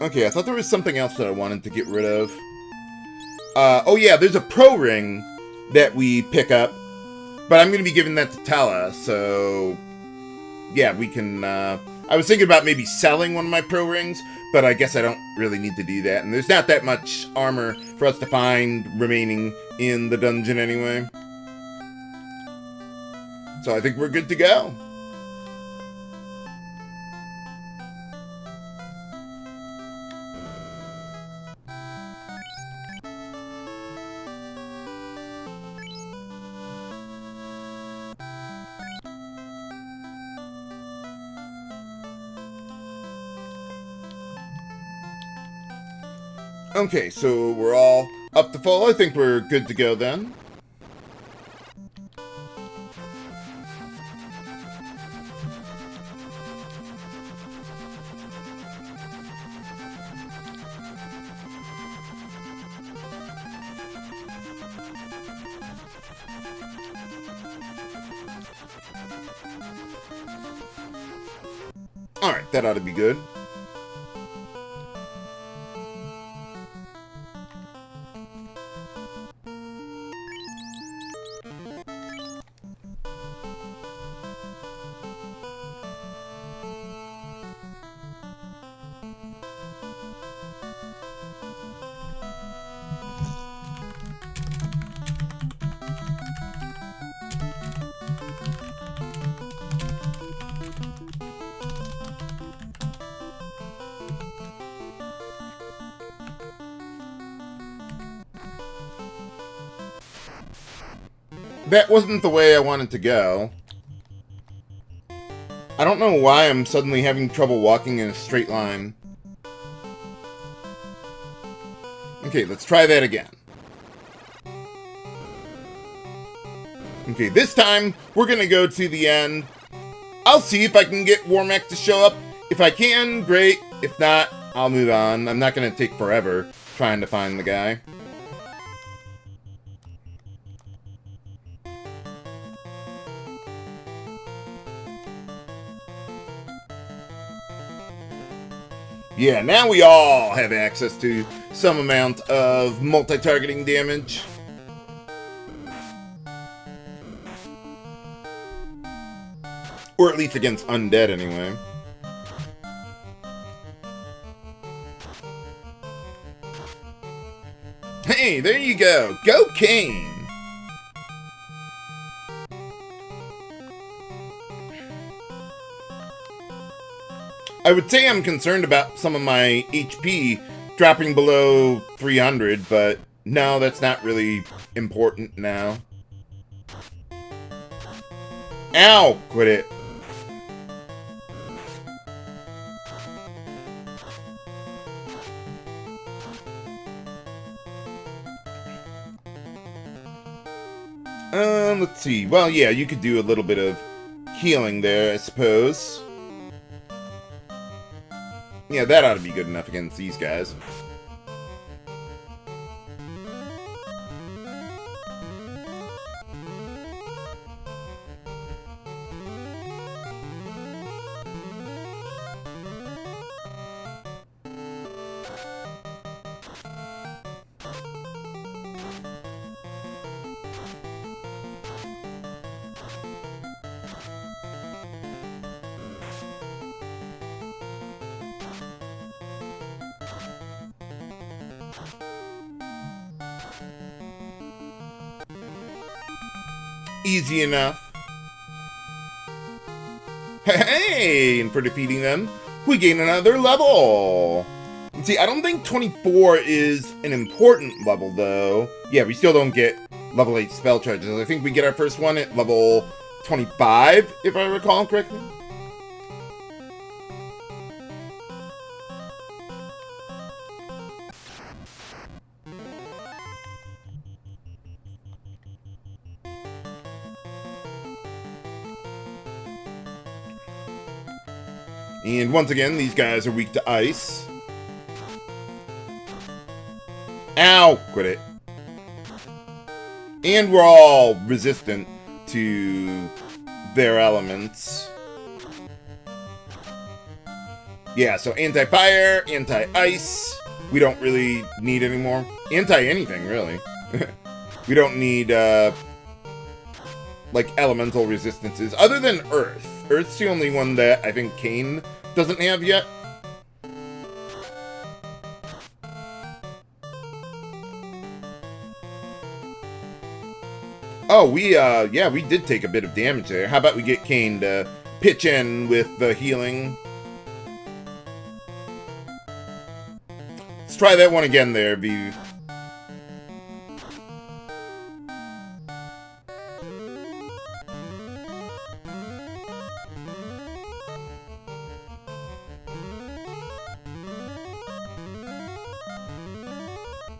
Okay, I thought there was something else that I wanted to get rid of. Oh yeah, there's a pro ring that we pick up, but I'm going to be giving that to Tella, so yeah, we can, I was thinking about maybe selling one of my pro rings, but I guess I don't really need to do that, and there's not that much armor for us to find remaining in the dungeon anyway. So I think we're good to go. Okay, so we're all up to full. I think we're good to go then. Alright, that ought to be good. That wasn't the way I wanted to go. I don't know why I'm suddenly having trouble walking in a straight line. Okay, let's try that again. Okay, this time, we're gonna go to the end. I'll see if I can get Warmech to show up. If I can, great. If not, I'll move on. I'm not gonna take forever trying to find the guy. Yeah, now we all have access to some amount of multi-targeting damage. Or at least against undead, anyway. Hey, there you go. Go Kane! I would say I'm concerned about some of my HP dropping below 300, but no, that's not really important now. Ow! Quit it. Let's see. Well, yeah, you could do a little bit of healing there, I suppose. Yeah, that ought to be good enough against these guys. Easy enough. Hey, and for defeating them, we gain another level. See, I don't think 24 is an important level, though. Yeah, we still don't get level 8 spell charges. I think we get our first one at level 25, if I recall correctly. And once again, these guys are weak to ice. Ow! Quit it. And we're all resistant to their elements. Yeah, so anti-fire, anti-ice. We don't really need anymore. Anti-anything, really. We don't need, like, elemental resistances. Other than Earth. Earth's the only one that I think Kane doesn't have yet. Oh, yeah, we did take a bit of damage there. How about we get Kane to pitch in with the healing? Let's try that one again there, V.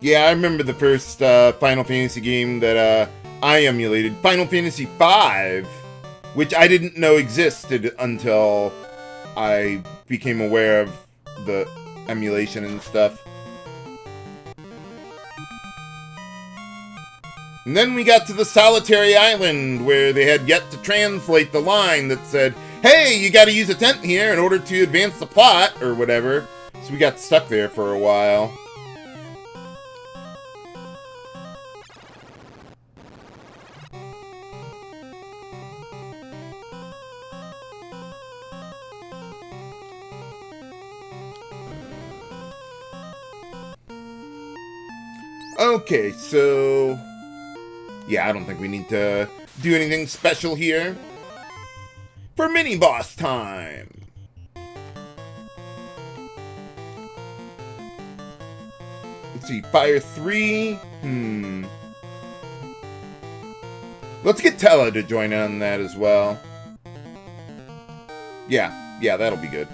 Yeah, I remember the first Final Fantasy game that I emulated, Final Fantasy V, which I didn't know existed until I became aware of the emulation and stuff. And then we got to the Solitary Island, where they had yet to translate the line that said, hey, you gotta use a tent here in order to advance the plot, or whatever. So we got stuck there for a while. Okay, so... yeah, I don't think we need to do anything special here. For mini-boss time! Let's see, Fire 3? Let's get Tella to join in on that as well. Yeah, that'll be good.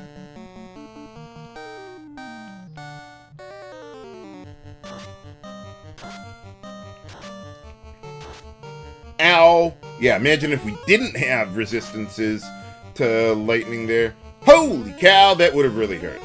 Ow! Yeah, imagine if we didn't have resistances to lightning there. Holy cow, that would have really hurt.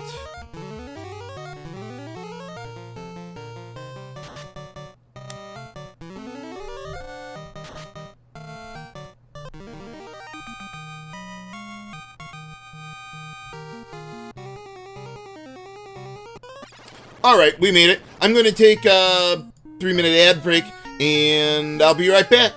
Alright, we made it. I'm going to take a 3-minute ad break, and I'll be right back.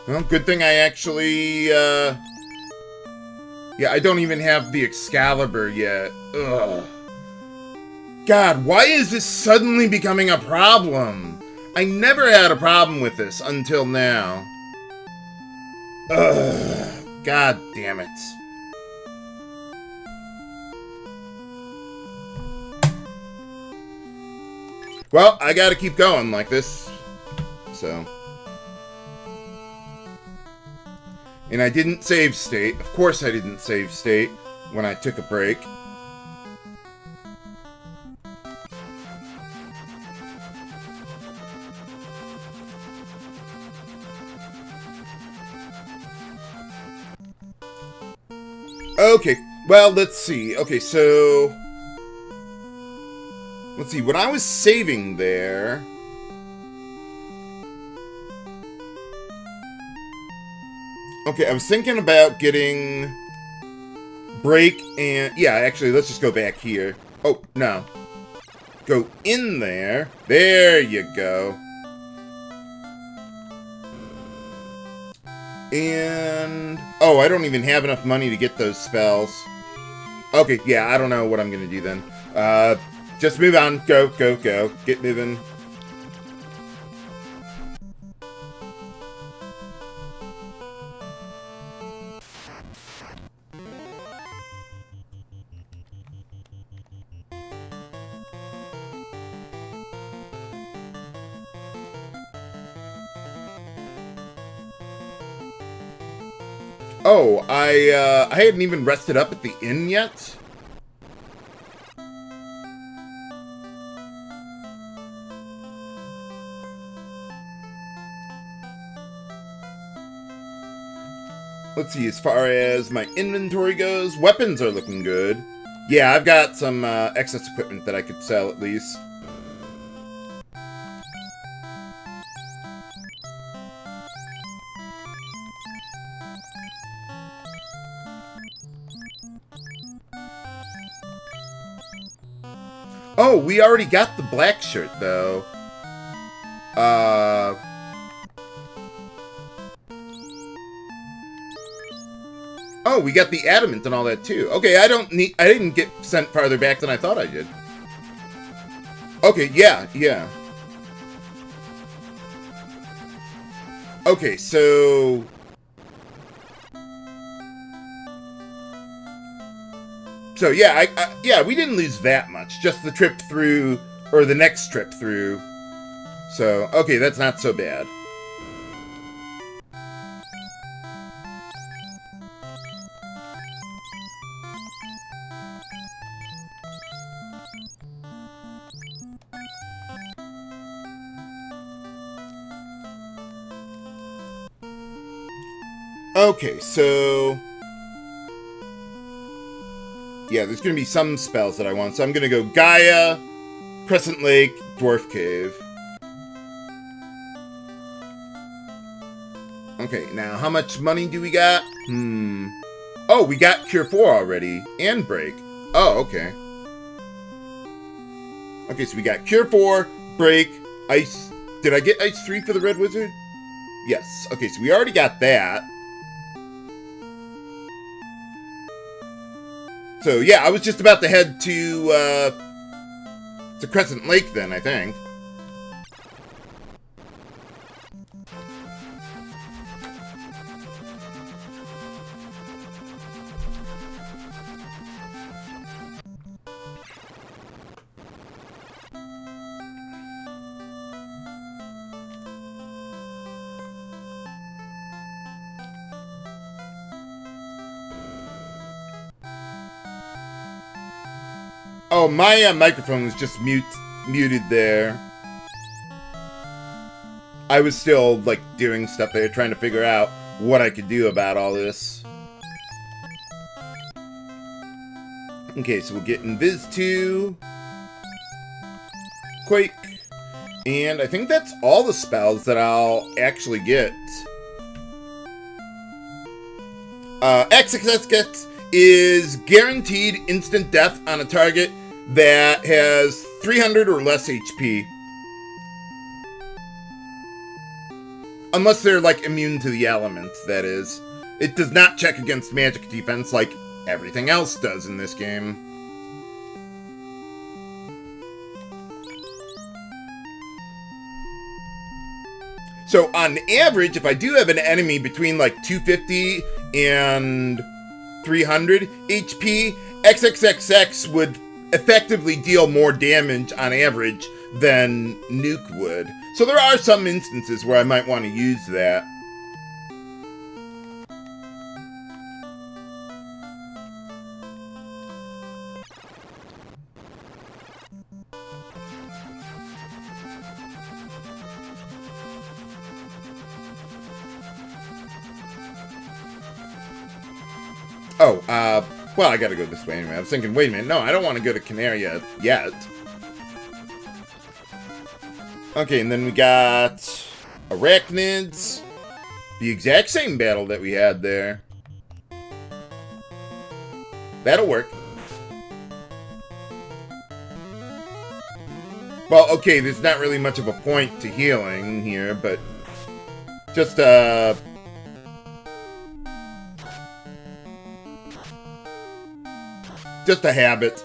Well, good thing I actually, yeah, I don't even have the Excalibur yet. Ugh. God, why is this suddenly becoming a problem? I never had a problem with this until now. Ugh. God damn it. Well, I gotta keep going like this, so. And I didn't save state. Of course I didn't save state when I took a break. Okay, well, let's see. Okay, so... Let's see, when I was saving there... Okay, I was thinking about getting break and... Yeah, actually, let's just go back here. Oh, no. Go in there. There you go. And... Oh, I don't even have enough money to get those spells. Okay, yeah, I don't know what I'm going to do then. Just move on. Go, go, go. Get moving. Oh, I hadn't even rested up at the inn yet? Let's see, as far as my inventory goes, weapons are looking good. Yeah, I've got some excess equipment that I could sell at least. Oh, we already got the black shirt, though. Oh, we got the adamant and all that, too. Okay, I didn't get sent farther back than I thought I did. Okay, yeah, yeah. Okay, so... So yeah, yeah, we didn't lose that much. Just the trip through, or the next trip through. So, okay, that's not so bad. Okay, so... Yeah, there's going to be some spells that I want. So I'm going to go Gaia, Crescent Lake, Dwarf Cave. Okay, now how much money do we got? Oh, we got Cure 4 already. And Break. Oh, okay. Okay, so we got Cure 4, Break, Ice... Did I get Ice 3 for the Red Wizard? Yes. Okay, so we already got that. So, yeah, I was just about to head to Crescent Lake then, I think. Oh, my microphone was just muted there. I was still, like, doing stuff there, trying to figure out what I could do about all this. Okay, so we'll get Invis 2. Quake. And I think that's all the spells that I'll actually get. XXX is guaranteed instant death on a target that has 300 or less HP. Unless they're, like, immune to the elements, that is. It does not check against magic defense like everything else does in this game. So, on average, if I do have an enemy between, like, 250 and 300 HP, XXXX would effectively deal more damage on average than Nuke would. So there are some instances where I might want to use that. Oh, well, I gotta go this way anyway. I was thinking, wait a minute, no, I don't want to go to Canaria yet. Okay, and then we got Arachnids. The exact same battle that we had there. That'll work. Well, okay, there's not really much of a point to healing here, but just a habit.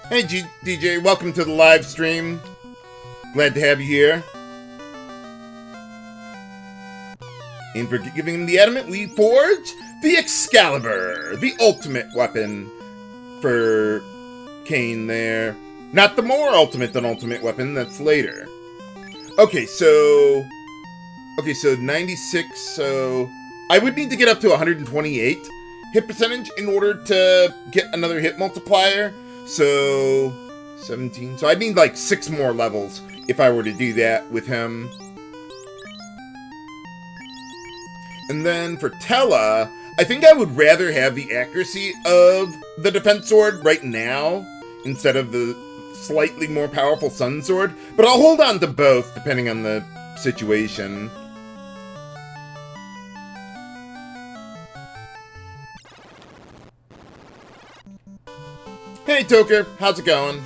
Hey, DJ, welcome to the live stream. Glad to have you here. And for giving him the adamant, we forge the Excalibur, the ultimate weapon for Kane there. Not the more ultimate than ultimate weapon, that's later. Okay, so 96, so I would need to get up to 128 hit percentage in order to get another hit multiplier. So 17. So I'd need like 6 more levels if I were to do that with him. And then for Tella, I think I would rather have the accuracy of the defense sword right now instead of the slightly more powerful sun sword. But I'll hold on to both depending on the situation. Hey Toker, how's it going?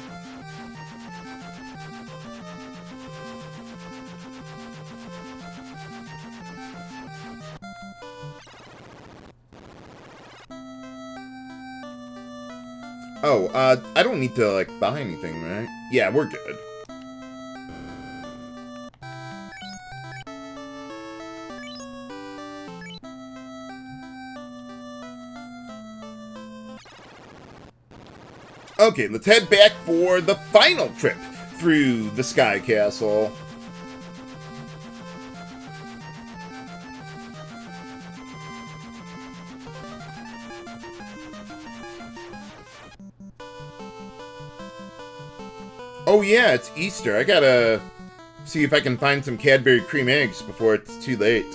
Oh, I don't need to, like, buy anything, right? Yeah, we're good. Okay, let's head back for the final trip through the Sky Castle. Oh yeah, it's Easter. I gotta see if I can find some Cadbury cream eggs before it's too late.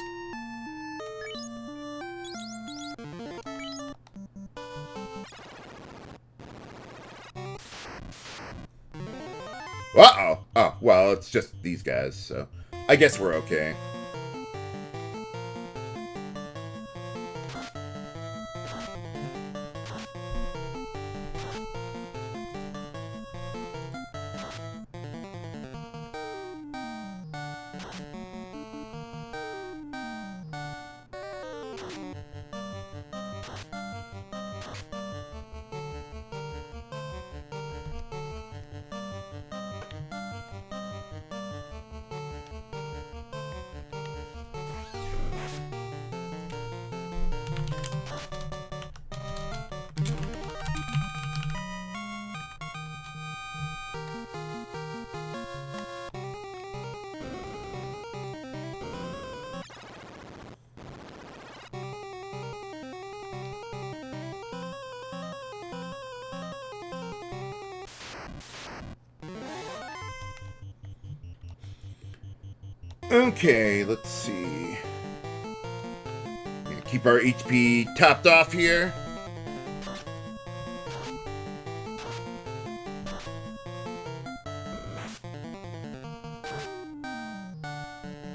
Uh-oh. Oh, well, it's just these guys, so I guess we're okay. Okay, let's see. Gonna keep our HP topped off here.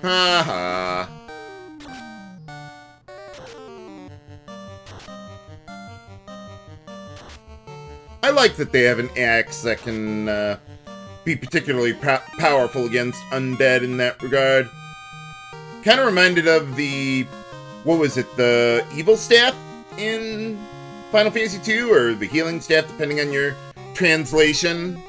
Haha. I like that they have an axe that can be particularly powerful against undead in that regard. Kind of reminded of the, what was it, the evil staff in Final Fantasy II, or the healing staff, depending on your translation.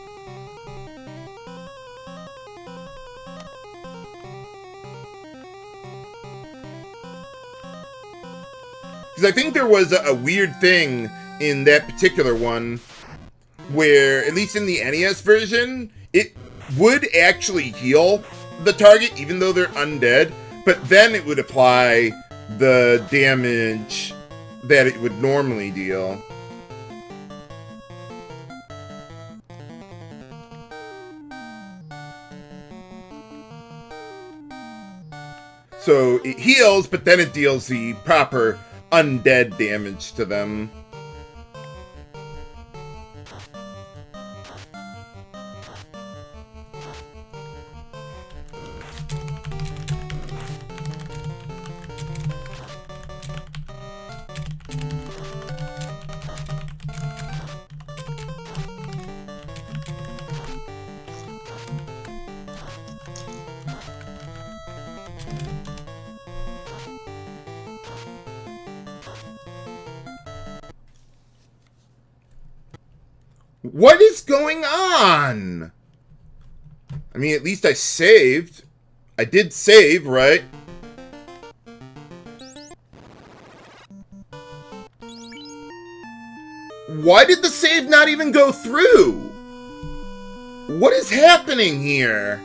Because I think there was a weird thing in that particular one where, at least in the NES version, it would actually heal the target even though they're undead, but then it would apply the damage that it would normally deal. So it heals, but then it deals the proper undead damage to them. What is going on? I mean, at least I saved. I did save, right? Why did the save not even go through? What is happening here?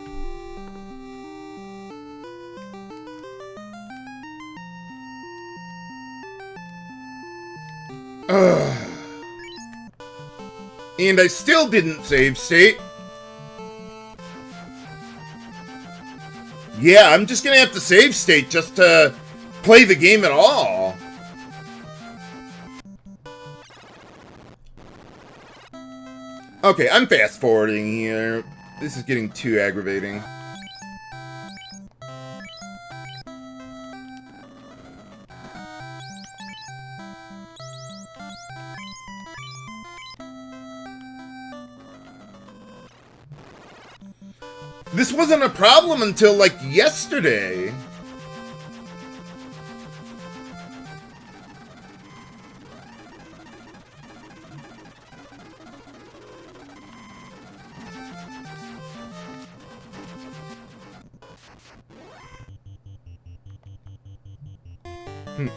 Ugh. And I still didn't save state. Yeah, I'm just gonna have to save state just to play the game at all. Okay, I'm fast forwarding here. This is getting too aggravating. This wasn't a problem until, like, yesterday.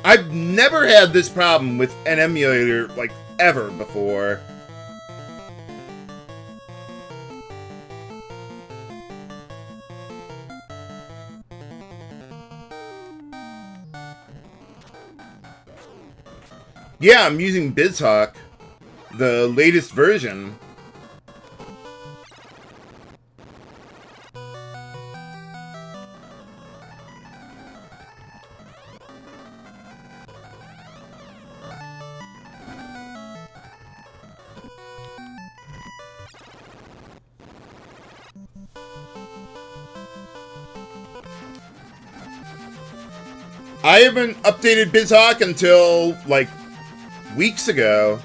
I've never had this problem with an emulator, like, ever before. Yeah, I'm using BizHawk, the latest version. I haven't updated BizHawk until, like, weeks ago,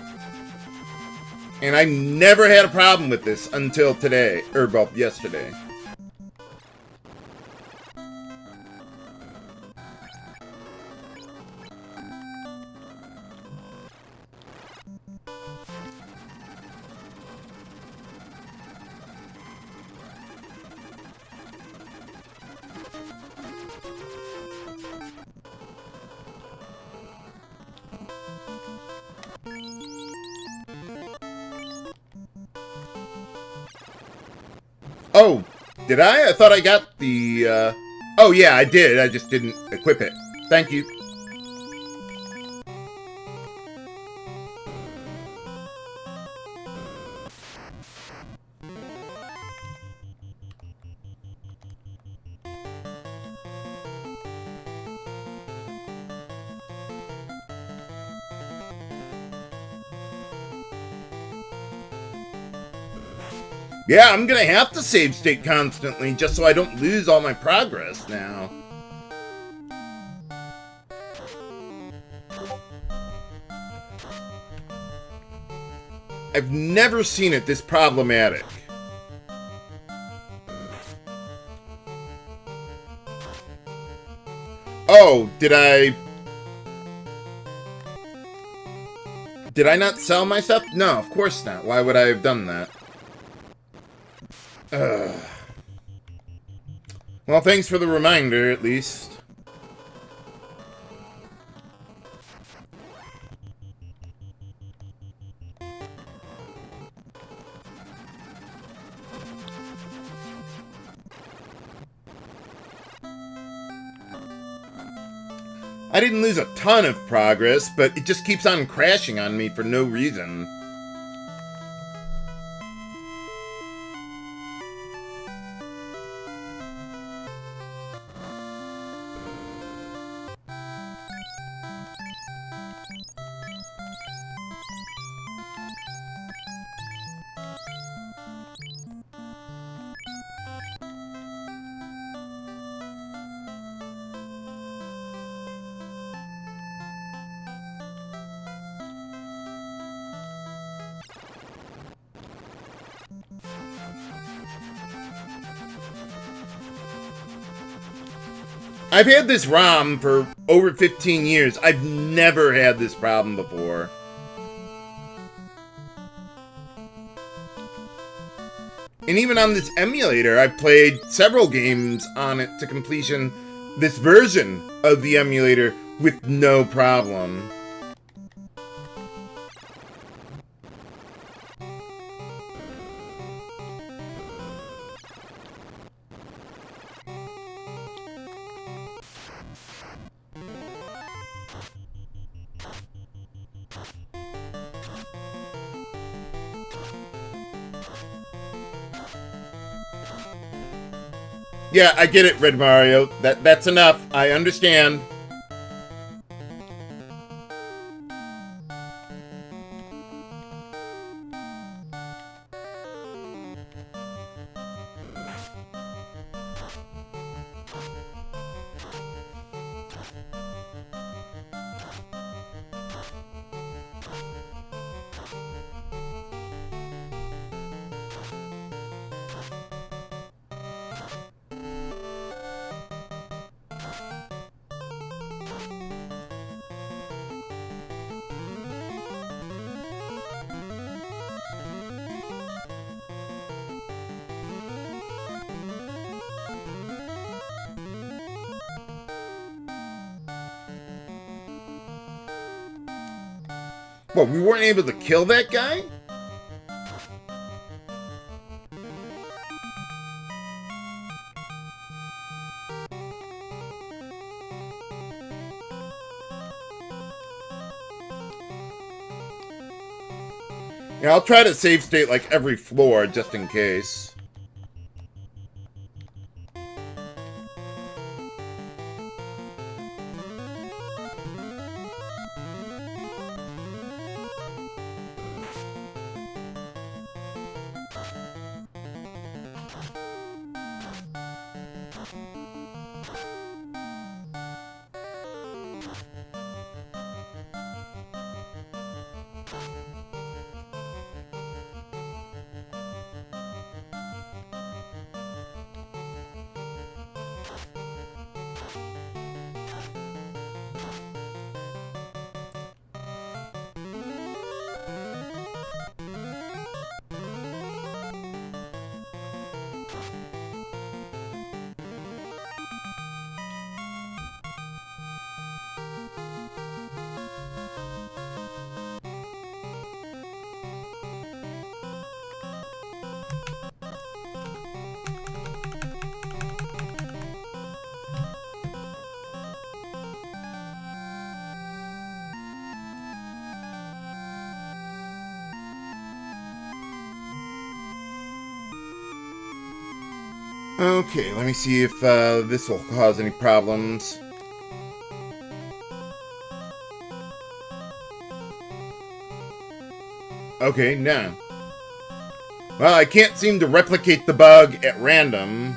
and I never had a problem with this until today, or, well, yesterday. Oh, did I? I thought I got the, Oh, yeah, I did. I just didn't equip it. Thank you. Yeah, I'm gonna have to save state constantly just so I don't lose all my progress now. I've never seen it this problematic. Oh, did I not sell my stuff? No, of course not. Why would I have done that? Well, thanks for the reminder, at least. I didn't lose a ton of progress, but it just keeps on crashing on me for no reason. I've had this ROM for over 15 years. I've never had this problem before. And even on this emulator, I've played several games on it to completion, this version of the emulator, with no problem. Yeah, I get it, Red Mario. That's enough. I understand. What, we weren't able to kill that guy? Yeah, I'll try to save state like every floor just in case. Okay, let me see if this will cause any problems. Okay, no. Well, I can't seem to replicate the bug at random.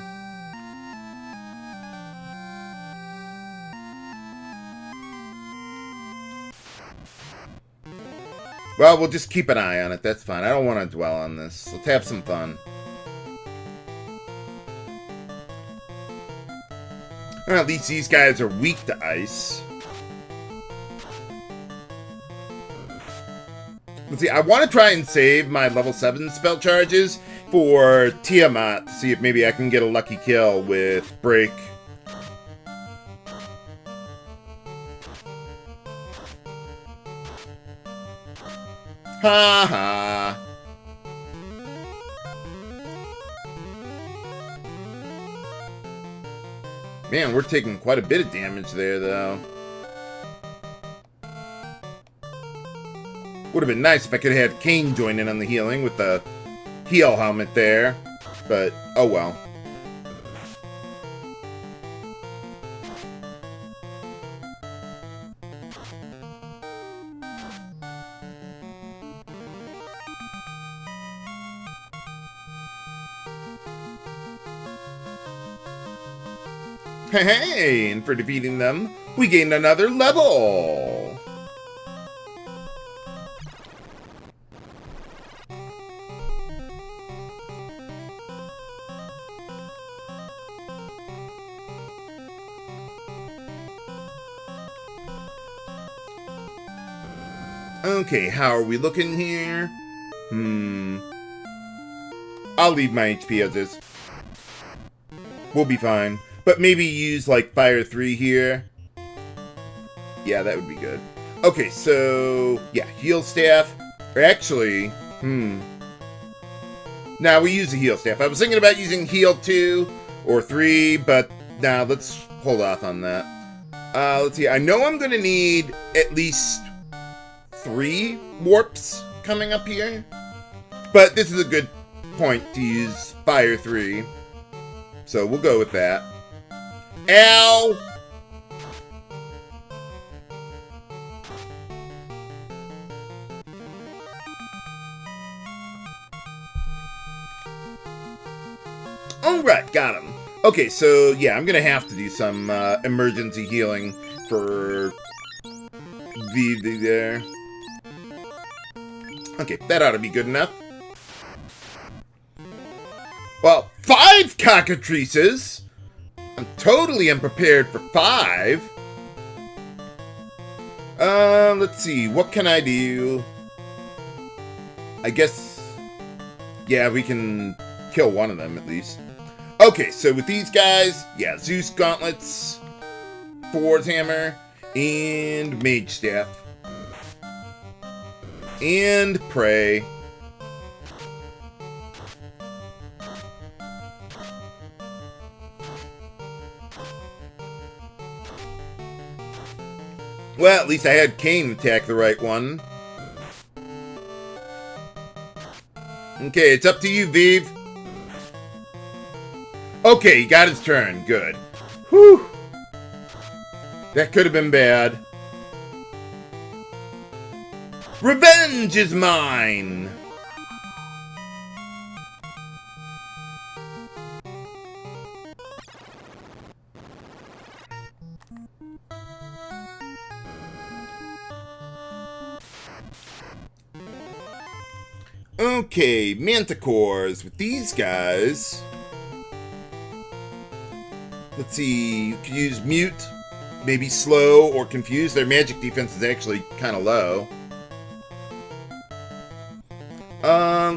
Well, we'll just keep an eye on it. That's fine. I don't want to dwell on this. Let's have some fun. Well, at least these guys are weak to ice. Let's see. I want to try and save my level 7 spell charges for Tiamat to see if maybe I can get a lucky kill with Break. Ha ha. Man, we're taking quite a bit of damage there, though. Would have been nice if I could have had Kane join in on the healing with the heal helmet there. But, oh well. Hey, and for defeating them, we gained another level! Okay, how are we looking here? I'll leave my HP as is. We'll be fine. But maybe use, like, Fire 3 here. Yeah, that would be good. Okay, so... yeah, Heal Staff. Or actually... Nah, we use the Heal Staff. I was thinking about using Heal 2 or 3, but... nah, let's hold off on that. Let's see. I know I'm going to need at least 3 warps coming up here. But this is a good point to use Fire 3. So we'll go with that. Ow! Alright, got him. Okay, so yeah, I'm gonna have to do some emergency healing for the there. Okay, that ought to be good enough. Well, 5 cockatrices! I'm totally unprepared for 5. Let's see. What can I do? I guess... yeah, we can kill one of them at least. Okay, so with these guys, yeah, Zeus Gauntlets, Thor's Hammer, and Mage Staff. And Prey. Well, at least I had Kane attack the right one. Okay, it's up to you, Vive. Okay, he got his turn. Good. Whew. That could have been bad. Revenge is mine! Okay, Manticores. With these guys... let's see, you can use Mute, maybe Slow, or Confuse. Their magic defense is actually kind of low.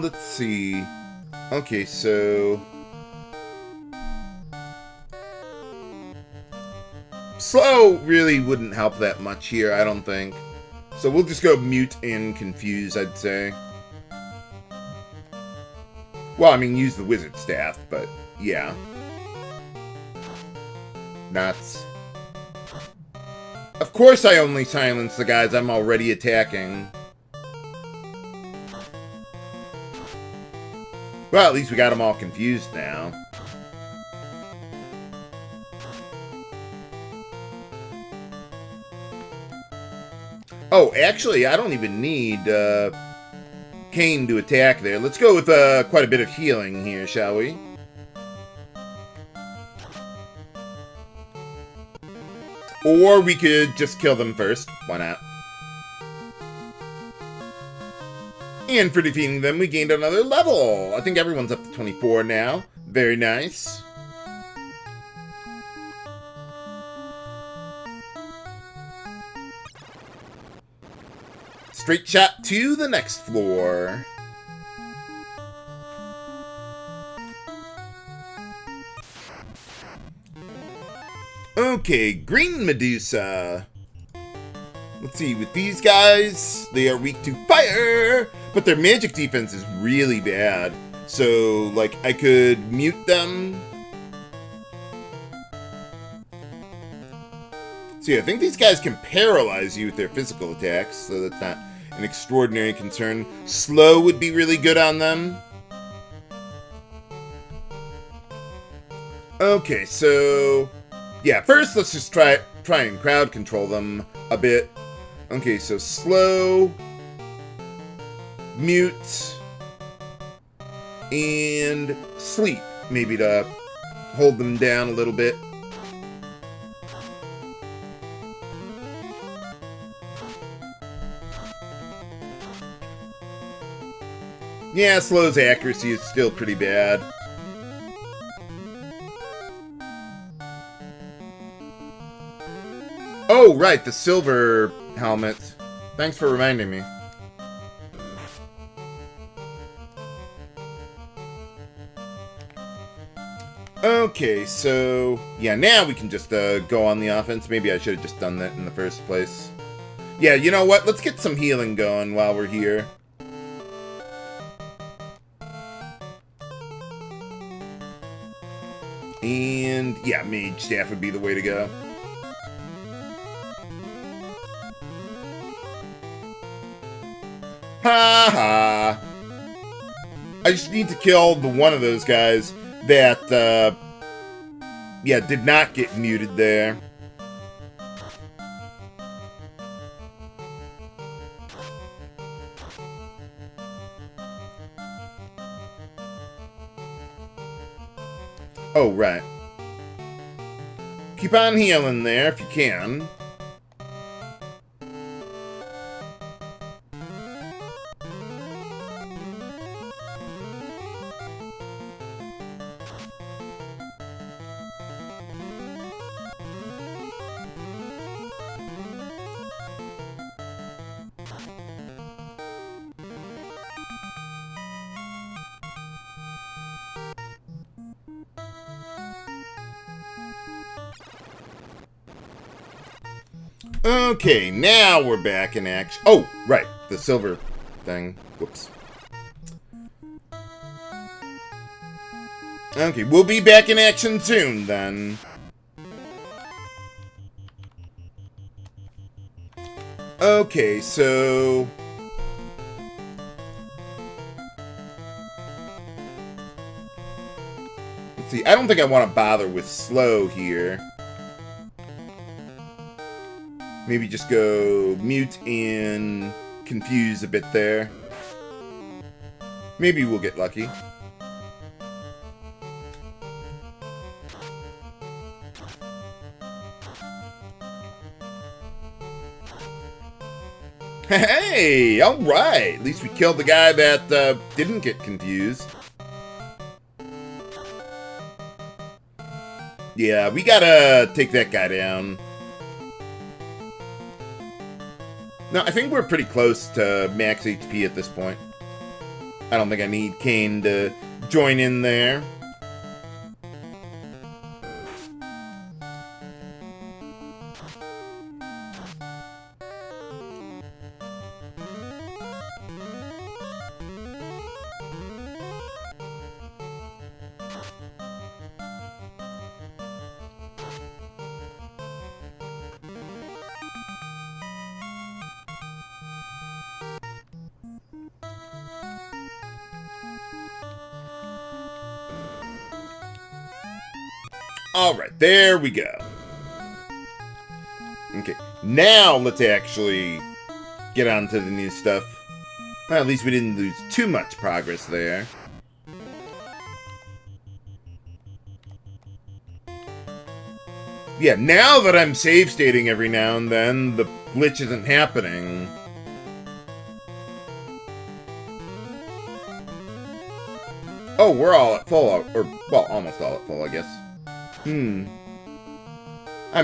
Let's see. Okay, so... Slow really wouldn't help that much here, I don't think. So we'll just go Mute and Confuse, I'd say. Well, I mean, use the Wizard Staff, but yeah. Nuts. Of course I only silence the guys I'm already attacking. Well, at least we got them all confused now. Oh, actually, I don't even need Kane Kane to attack there. Let's go with quite a bit of healing here, shall we? Or we could just kill them first. Why not? And for defeating them, we gained another level. I think everyone's up to 24 now. Very nice. Straight shot to the next floor. Okay, Green Medusa. Let's see, with these guys, they are weak to fire, but their magic defense is really bad. So, like, I could mute them. See, I think these guys can paralyze you with their physical attacks, so that's not an extraordinary concern. Slow would be really good on them. Okay, so yeah, first let's just try and crowd control them a bit. Okay, so slow, mute, and sleep, maybe to hold them down a little bit. Yeah, slow's accuracy is still pretty bad. Oh, right, the silver helmet. Thanks for reminding me. Okay, so yeah, now we can just go on the offense. Maybe I should have just done that in the first place. Yeah, you know what? Let's get some healing going while we're here. And yeah, Mage Staff would be the way to go. Ha ha! I just need to kill the one of those guys that, yeah, did not get muted there. Oh, right. Keep on healing there if you can. Okay, now we're back in action. Oh, right, the silver thing. Whoops. Okay, we'll be back in action soon, then. Okay, so let's see. I don't think I want to bother with slow here. Maybe just go mute and confuse a bit there. Maybe we'll get lucky. Hey, all right. At least we killed the guy that didn't get confused. Yeah, we gotta take that guy down. No, I think we're pretty close to max HP at this point. I don't think I need Kane to join in there. Alright, there we go. Okay, now let's actually get on to the new stuff. Well, at least we didn't lose too much progress there. Yeah, now that I'm save stating every now and then, the glitch isn't happening. Oh, we're all at full, or, well, almost all at full, I guess. I'm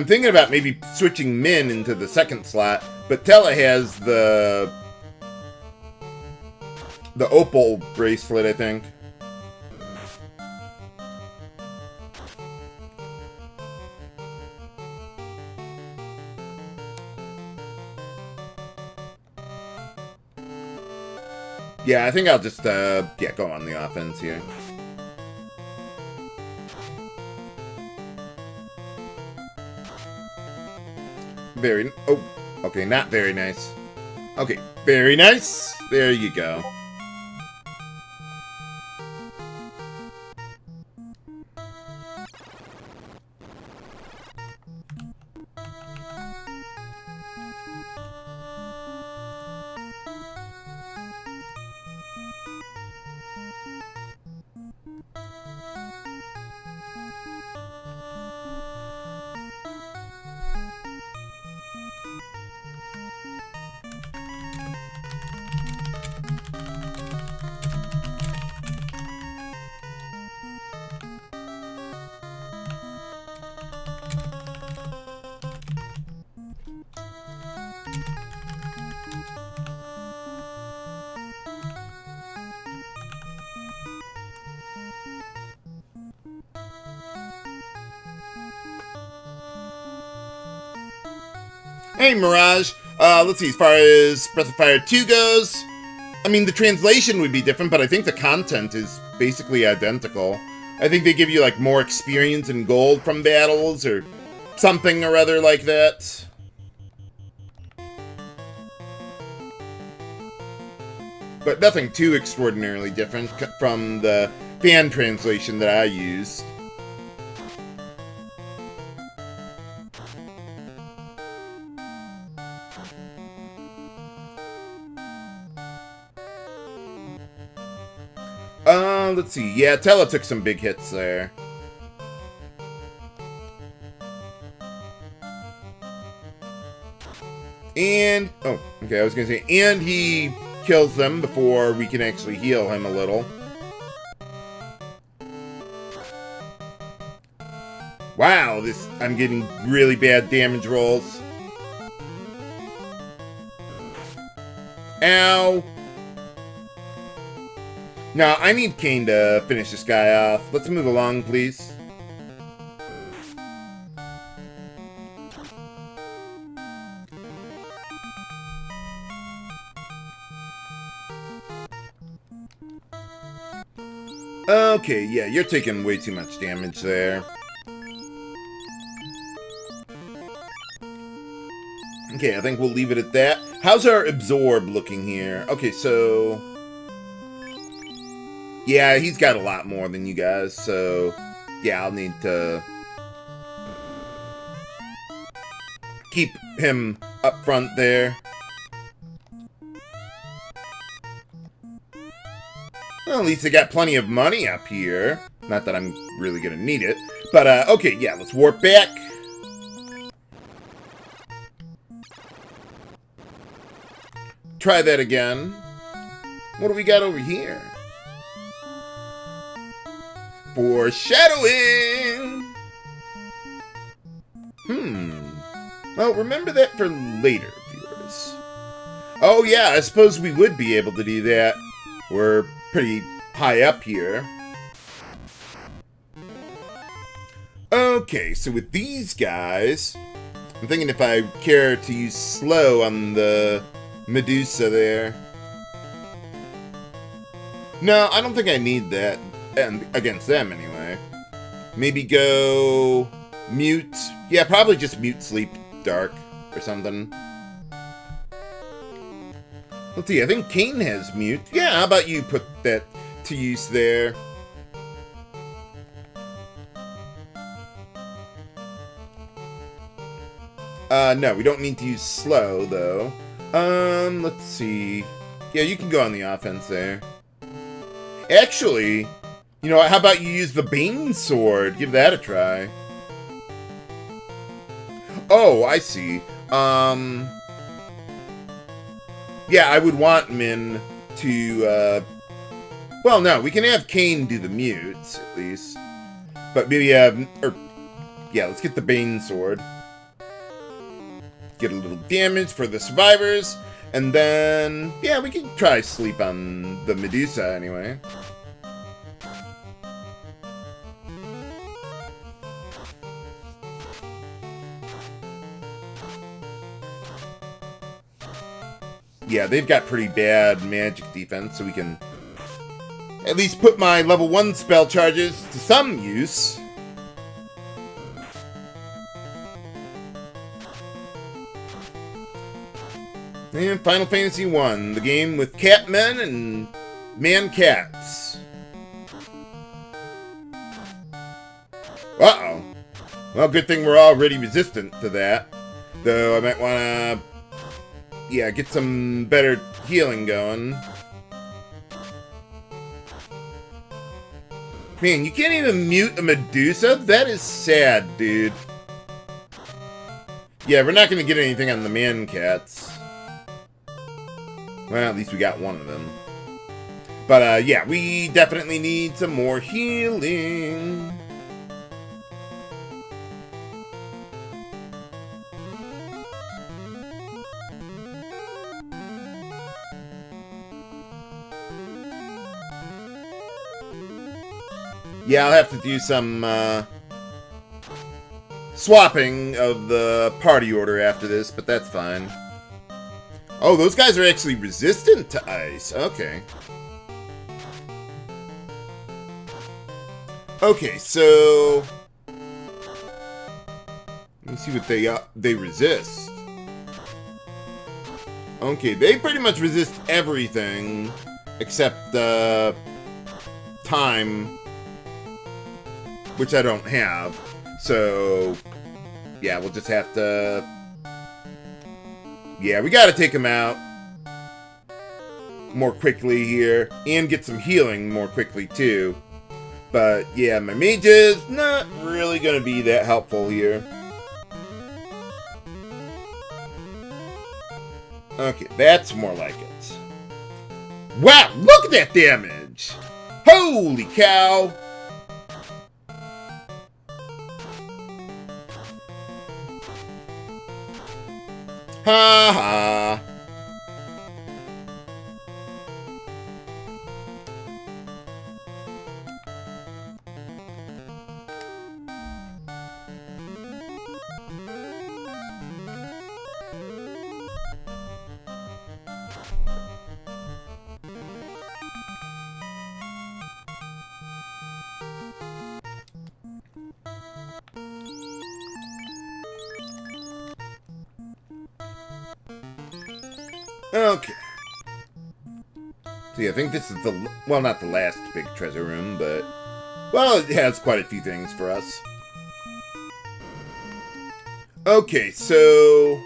thinking about maybe switching Min into the second slot, but Tella has the opal bracelet, I think. Yeah, I think I'll just, go on the offense here. Oh, okay, not very nice. Okay, very nice. There you go. Hey, Mirage. Let's see, as far as Breath of Fire 2 goes, I mean, the translation would be different, but I think the content is basically identical. I think they give you, like, more experience and gold from battles, or something or other like that. But nothing too extraordinarily different from the fan translation that I used. Let's see. Yeah, Tella took some big hits there. And, oh, okay, I was gonna say, and he kills them before we can actually heal him a little. Wow, I'm getting really bad damage rolls. Ow. Now, I need Kane to finish this guy off. Let's move along, please. Okay, yeah, you're taking way too much damage there. Okay, I think we'll leave it at that. How's our absorb looking here? Okay, so... yeah, he's got a lot more than you guys, so... yeah, I'll need to... keep him up front there. Well, at least I got plenty of money up here. Not that I'm really gonna need it. But, okay, yeah, let's warp back. Try that again. What do we got over here? Foreshadowing! Well, remember that for later, viewers. Oh, yeah, I suppose we would be able to do that. We're pretty high up here. Okay, so with these guys, I'm thinking if I care to use slow on the Medusa there. No, I don't think I need that. And against them, anyway. Maybe go... mute. Yeah, probably just mute sleep dark or something. Let's see, I think Kane has mute. Yeah, how about you put that to use there? No, we don't need to use slow, though. Let's see. Yeah, you can go on the offense there. Actually, you know what? How about you use the Bane Sword? Give that a try. Oh, I see. Yeah, I would want Min to, well, no, we can have Kane do the mutes, at least. But maybe, yeah, let's get the Bane Sword. Get a little damage for the survivors. And then, yeah, we can try sleep on the Medusa anyway. Yeah, they've got pretty bad magic defense, so we can at least put my level 1 spell charges to some use. And Final Fantasy 1, the game with cat men and man cats. Uh-oh. Well, good thing we're already resistant to that. Though I might want to, yeah, get some better healing going. Man, you can't even mute a Medusa? That is sad, dude. Yeah, we're not going to get anything on the man cats. Well, at least we got one of them. But, yeah, we definitely need some more healing. Yeah, I'll have to do some, swapping of the party order after this, but that's fine. Oh, those guys are actually resistant to ice. Okay. Okay, so let me see what they resist. Okay, they pretty much resist everything except time, which I don't have. So yeah, we'll just have to. Yeah, we gotta take him out more quickly here, and get some healing more quickly, too. But, yeah, my mage is not really gonna be that helpful here. Okay, that's more like it. Wow, look at that damage! Holy cow! Ha ha. Okay. See, I think this is the, well, not the last big treasure room, but, well, it has quite a few things for us. Okay, so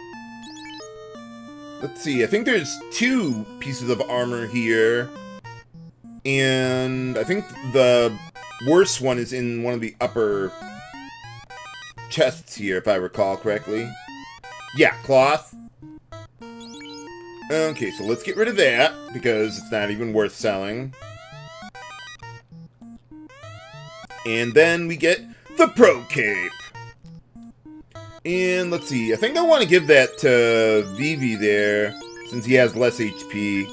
let's see. I think there's 2 pieces of armor here, and I think the worst one is in one of the upper chests here, if I recall correctly. Yeah, cloth. Okay, so let's get rid of that, because it's not even worth selling. And then we get the Pro Cape. And let's see, I think I want to give that to Vivi there, since he has less HP.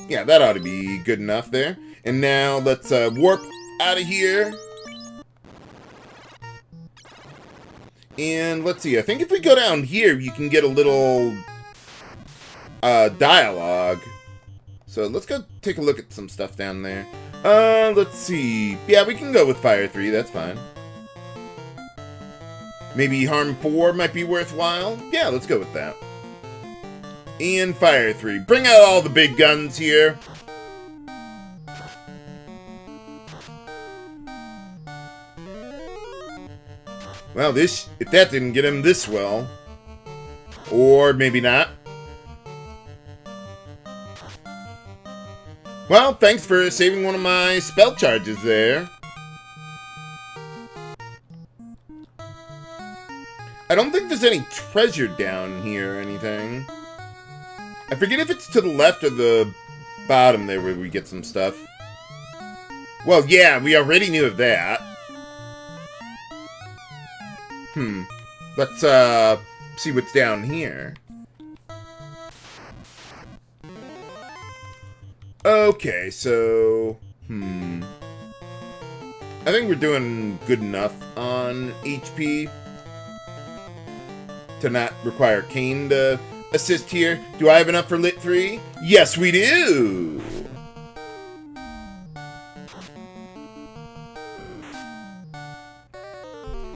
Yeah, that ought to be good enough there. And now let's warp out of here. And let's see, I think if we go down here, you can get a little dialogue. So let's go take a look at some stuff down there. Let's see. Yeah, we can go with Fire 3, that's fine. Maybe Harm 4 might be worthwhile. Yeah, let's go with that. And Fire 3. Bring out all the big guns here. Well, if that didn't get him this well. Or maybe not. Well, thanks for saving one of my spell charges there. I don't think there's any treasure down here or anything. I forget if it's to the left or the bottom there where we get some stuff. Well, yeah, we already knew of that. Let's, see what's down here. Okay, so... I think we're doing good enough on HP to not require Kane to assist here. Do I have enough for Lit 3? Yes, we do!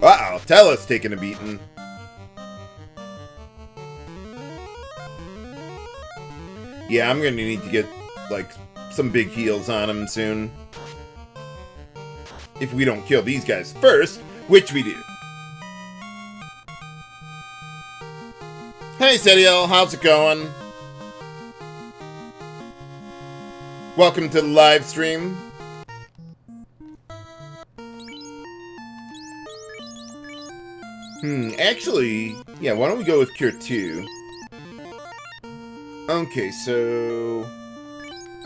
Uh-oh, Tella's taking a beating. Yeah, I'm gonna need to get, like, some big heals on him soon. If we don't kill these guys first, which we do. Hey, Setiel, how's it going? Welcome to the live stream. Actually, yeah, why don't we go with Cure 2? Okay, so...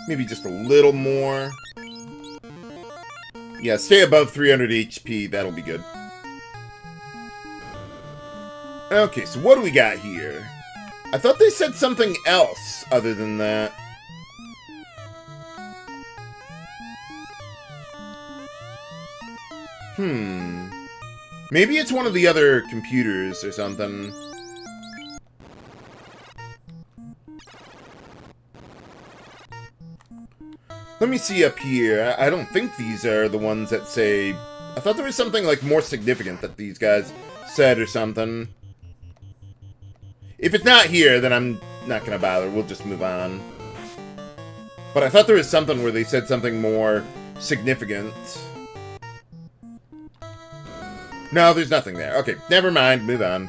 maybe just a little more. Yeah, stay above 300 HP, that'll be good. Okay, so what do we got here? I thought they said something else other than that. Maybe it's one of the other computers or something. Let me see up here. I don't think these are the ones that say... I thought there was something, like, more significant that these guys said or something. If it's not here, then I'm not gonna bother. We'll just move on. But I thought there was something where they said something more significant. No, there's nothing there. Okay, never mind. Move on.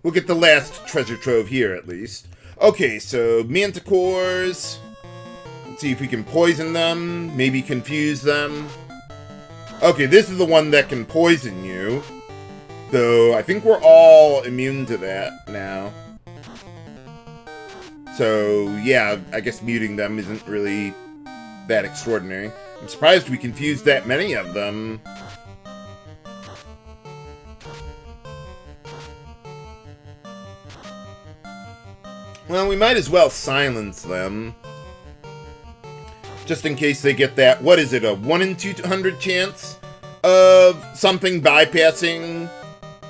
We'll get the last treasure trove here, at least. Okay, so manticores. Let's see if we can poison them. Maybe confuse them. Okay, this is the one that can poison you. Though, I think we're all immune to that now. So, yeah, I guess muting them isn't really that extraordinary. I'm surprised we confused that many of them. Well, we might as well silence them. Just in case they get that, what is it, a 1 in 200 chance of something bypassing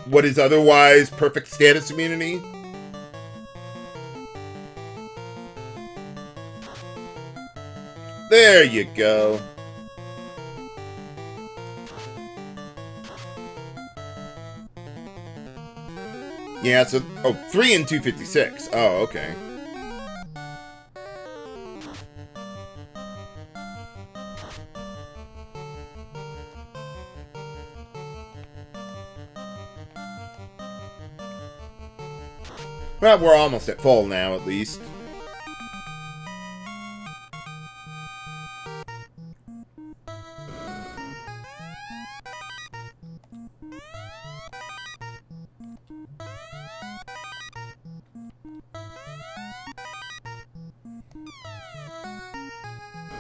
what is otherwise perfect status immunity? There you go. Yeah, so... oh, 3 in 256. Oh, okay. Well, we're almost at full now, at least.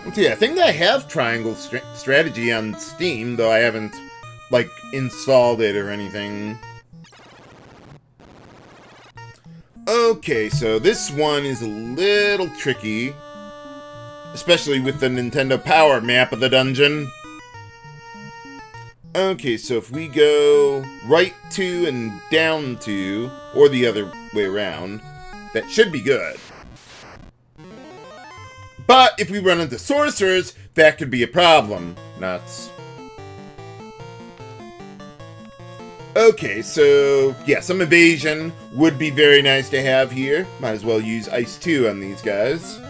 Let's see, I think I have Triangle Strategy on Steam, though I haven't, like, installed it or anything. Okay, so this one is a little tricky. Especially with the Nintendo Power map of the dungeon. Okay, so if we go right 2 and down 2, or the other way around, that should be good. But if we run into sorcerers, that could be a problem. Nuts. Okay, so, yeah, some evasion would be very nice to have here. Might as well use Ice 2 on these guys.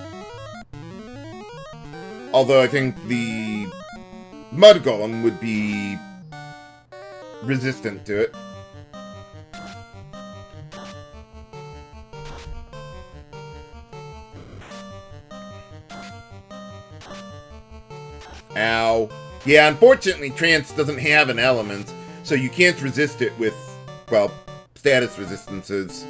Although I think the Mud Golem would be resistant to it. Ow. Yeah, unfortunately, trance doesn't have an element, so you can't resist it with, well, status resistances.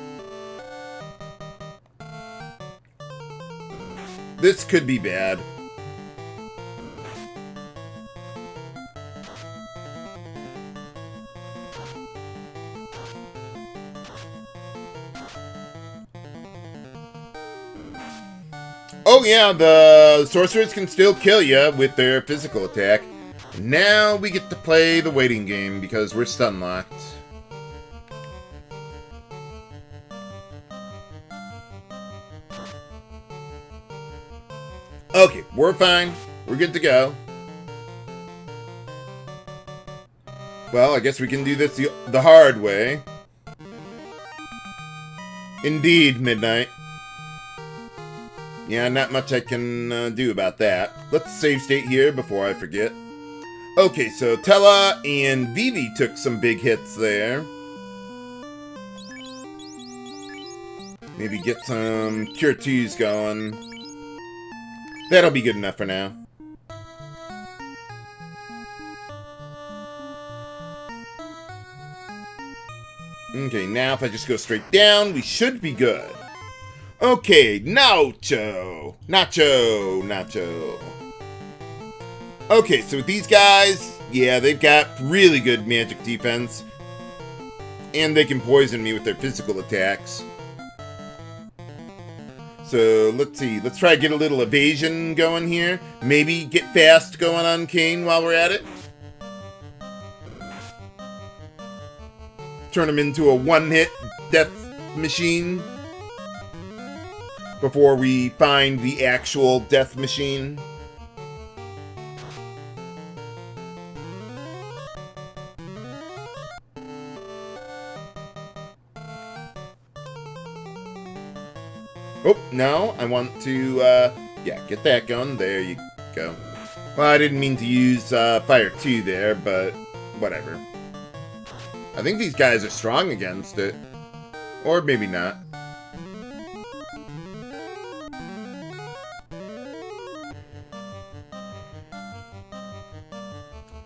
This could be bad. Oh yeah, the sorcerers can still kill you with their physical attack. Now we get to play the waiting game because we're stun locked. Okay, we're fine. We're good to go. Well, I guess we can do this the hard way. Indeed, Midnight. Yeah, not much I can do about that. Let's save state here before I forget. Okay, so Tella and Vivi took some big hits there. Maybe get some Cure 2s going. That'll be good enough for now. Okay, now if I just go straight down, we should be good. Okay, Nacho! Nacho! Okay, so with these guys, yeah, they've got really good magic defense. And they can poison me with their physical attacks. So, let's see. Let's try to get a little evasion going here. Maybe get fast going on Kane while we're at it. Turn him into a one-hit death machine. Before we find the actual death machine. Oh, no, I want to, yeah, get that going. There you go. Well, I didn't mean to use Fire 2 there, but whatever. I think these guys are strong against it. Or maybe not.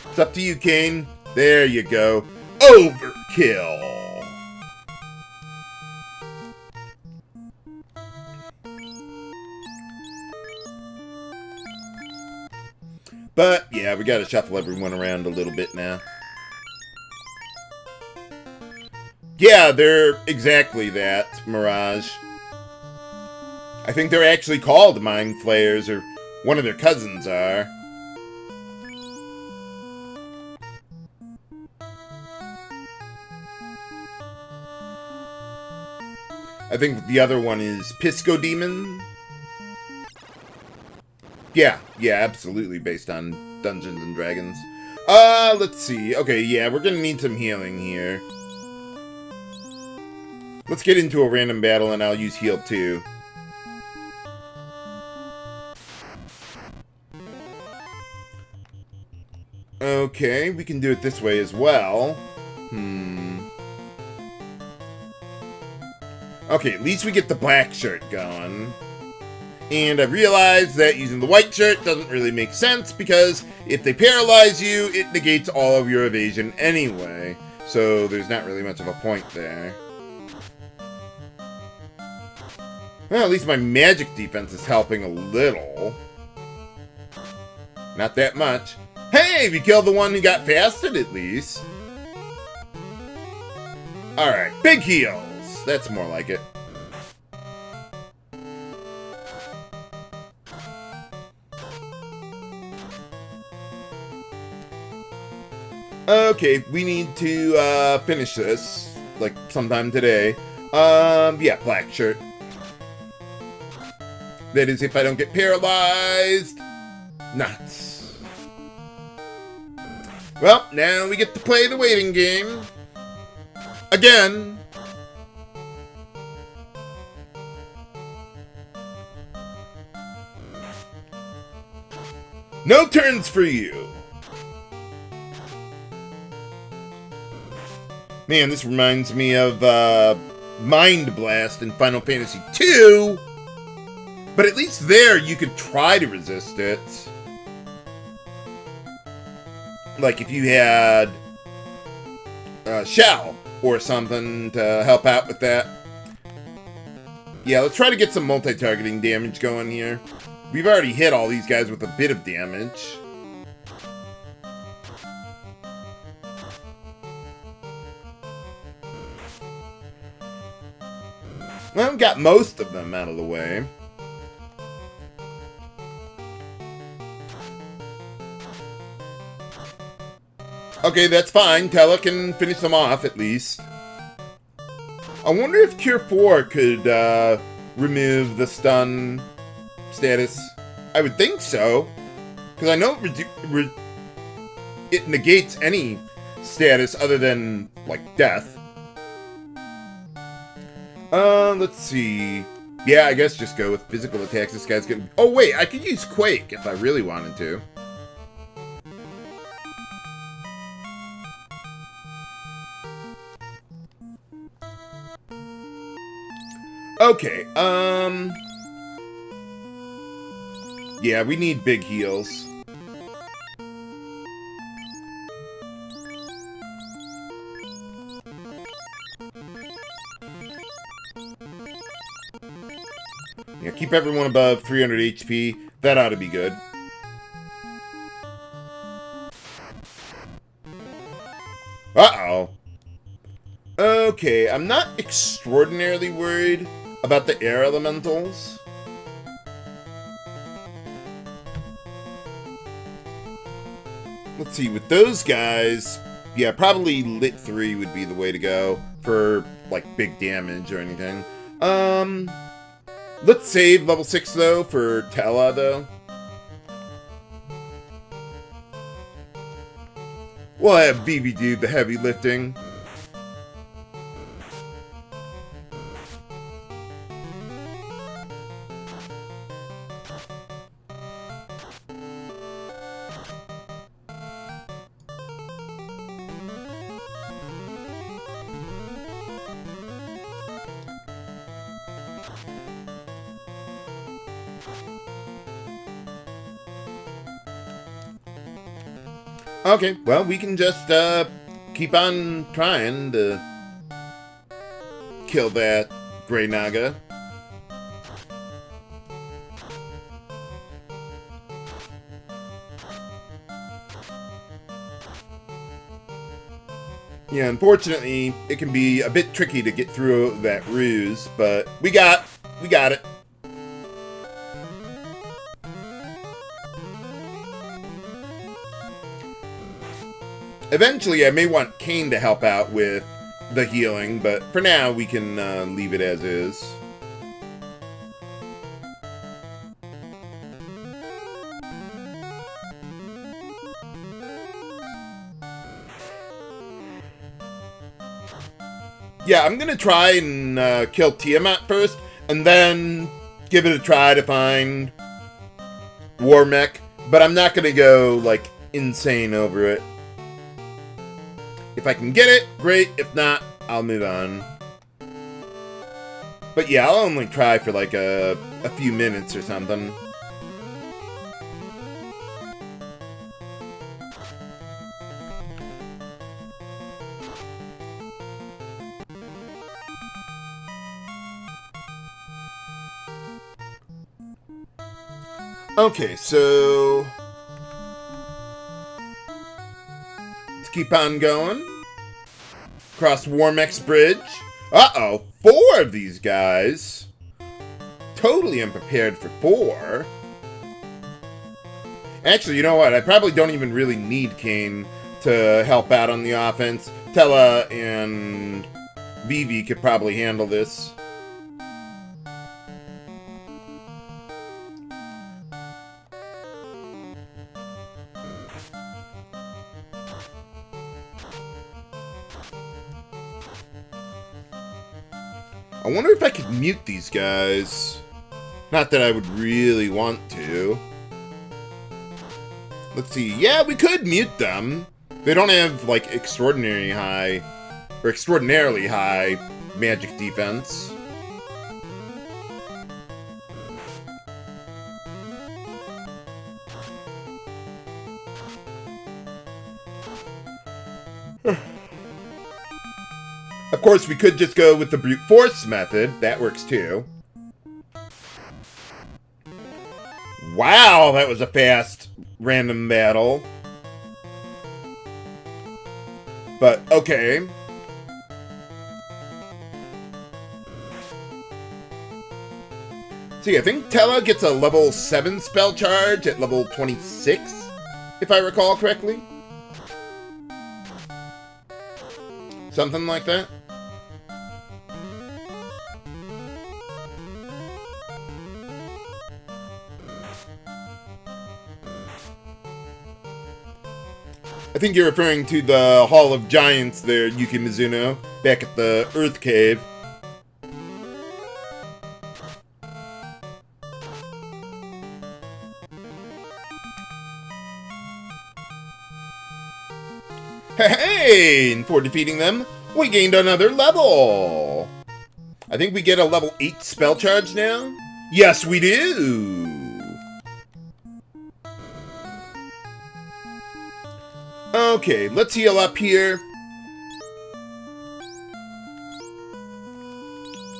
It's up to you, Kane. There you go. Overkill! But, yeah, we gotta shuffle everyone around a little bit now. Yeah, they're exactly that, Mirage. I think they're actually called Mind Flayers, or one of their cousins are. I think the other one is Pisco Demon. Yeah, absolutely based on Dungeons and Dragons. Let's see. Okay, yeah, we're gonna need some healing here. Let's get into a random battle and I'll use heal 2. Okay, we can do it this way as well. Okay, at least we get the black shirt going. And I realized that using the white shirt doesn't really make sense because if they paralyze you, it negates all of your evasion anyway. So there's not really much of a point there. Well, at least my magic defense is helping a little. Not that much. Hey, we killed the one who got fasted at least. Alright, big heals. That's more like it. Okay, we need to finish this, like, sometime today. Yeah, black shirt. That is if I don't get paralyzed. Nuts. Well, now we get to play the waiting game. Again. No turns for you. Man, this reminds me of Mind Blast in Final Fantasy II. But at least there, you could try to resist it. Like if you had Shell or something to help out with that. Yeah, let's try to get some multi-targeting damage going here. We've already hit all these guys with a bit of damage. Well, got most of them out of the way. Okay, that's fine. Tella can finish them off, at least. I wonder if Cure 4 could remove the stun status. I would think so. Because I know it negates any status other than, like, death. Let's see. Yeah, I guess just go with physical attacks. This guy's gonna... Oh, wait, I could use Quake if I really wanted to. Okay, yeah, we need big heals. Yeah, keep everyone above 300 HP. That ought to be good. Uh-oh. Okay, I'm not extraordinarily worried about the air elementals. Let's see, with those guys, yeah, probably Lit 3 would be the way to go for, like, big damage or anything. Let's save level 6, though, for Tella, though. We'll have Vivi do the heavy lifting. Okay, well, we can just keep on trying to kill that Grey Naga. Yeah, unfortunately, it can be a bit tricky to get through that ruse, but we got it. Eventually, I may want Kane to help out with the healing, but for now, we can leave it as is. Yeah, I'm gonna try and kill Tiamat first, and then give it a try to find Warmech, but I'm not gonna go, like, insane over it. If I can get it, great. If not, I'll move on. But yeah, I'll only try for like a few minutes or something. Okay, so let's keep on going. Cross Warmech's bridge. Uh-oh, 4 of these guys. Totally unprepared for 4. Actually, you know what? I probably don't even really need Kane to help out on the offense. Tella and Vivi could probably handle this. I wonder if I could mute these guys. Not that I would really want to. Let's see. Yeah, we could mute them. They don't have, like, extraordinary high... or extraordinarily high magic defense. Of course, we could just go with the brute force method. That works too. Wow, that was a fast random battle. But, okay. See, I think Tella gets a level 7 spell charge at level 26, if I recall correctly. Something like that. I think you're referring to the Hall of Giants there, Yuki Mizuno, back at the Earth Cave. Hey! And for defeating them, we gained another level! I think we get a level 8 spell charge now? Yes, we do! Okay, let's heal up here.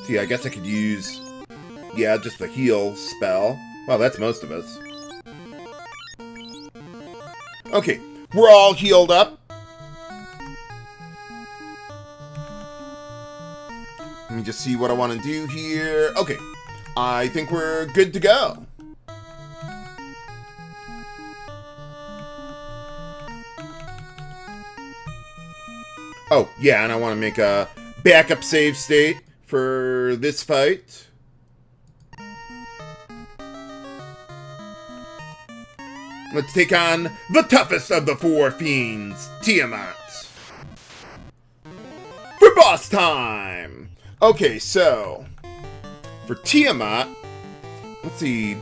See, I guess I could use... yeah, just the heal spell. Well, that's most of us. Okay, we're all healed up. Let me just see what I want to do here. Okay, I think we're good to go. Oh, yeah, and I want to make a backup save state for this fight. Let's take on the toughest of the 4 fiends, Tiamat. For boss time! Okay, so, for Tiamat, let's see.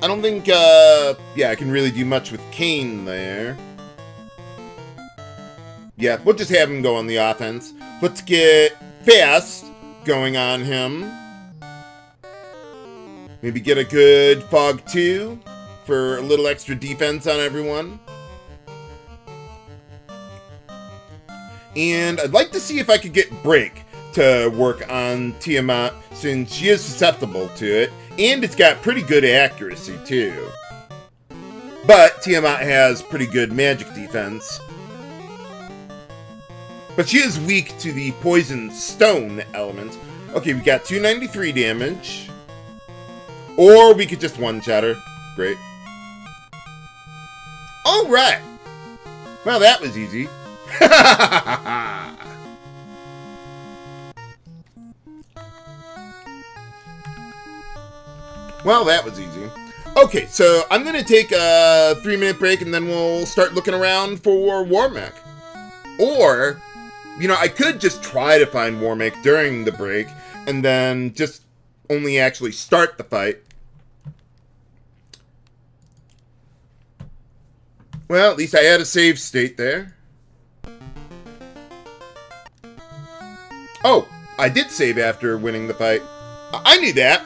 I don't think, yeah, I can really do much with Cain there. Yeah, we'll just have him go on the offense. Let's get fast going on him. Maybe get a good Fog 2 for a little extra defense on everyone. And I'd like to see if I could get Break to work on Tiamat, since she is susceptible to it, and it's got pretty good accuracy too. But Tiamat has pretty good magic defense. But she is weak to the poison stone element. Okay, we got 293 damage. Or we could just one-shot her. Great. Alright! Well, that was easy. Well, that was easy. Okay, so I'm going to take a 3-minute break and then we'll start looking around for Warmech. Or, you know, I could just try to find Warmech during the break and then just only actually start the fight. Well, at least I had a save state there. Oh, I did save after winning the fight. I knew that.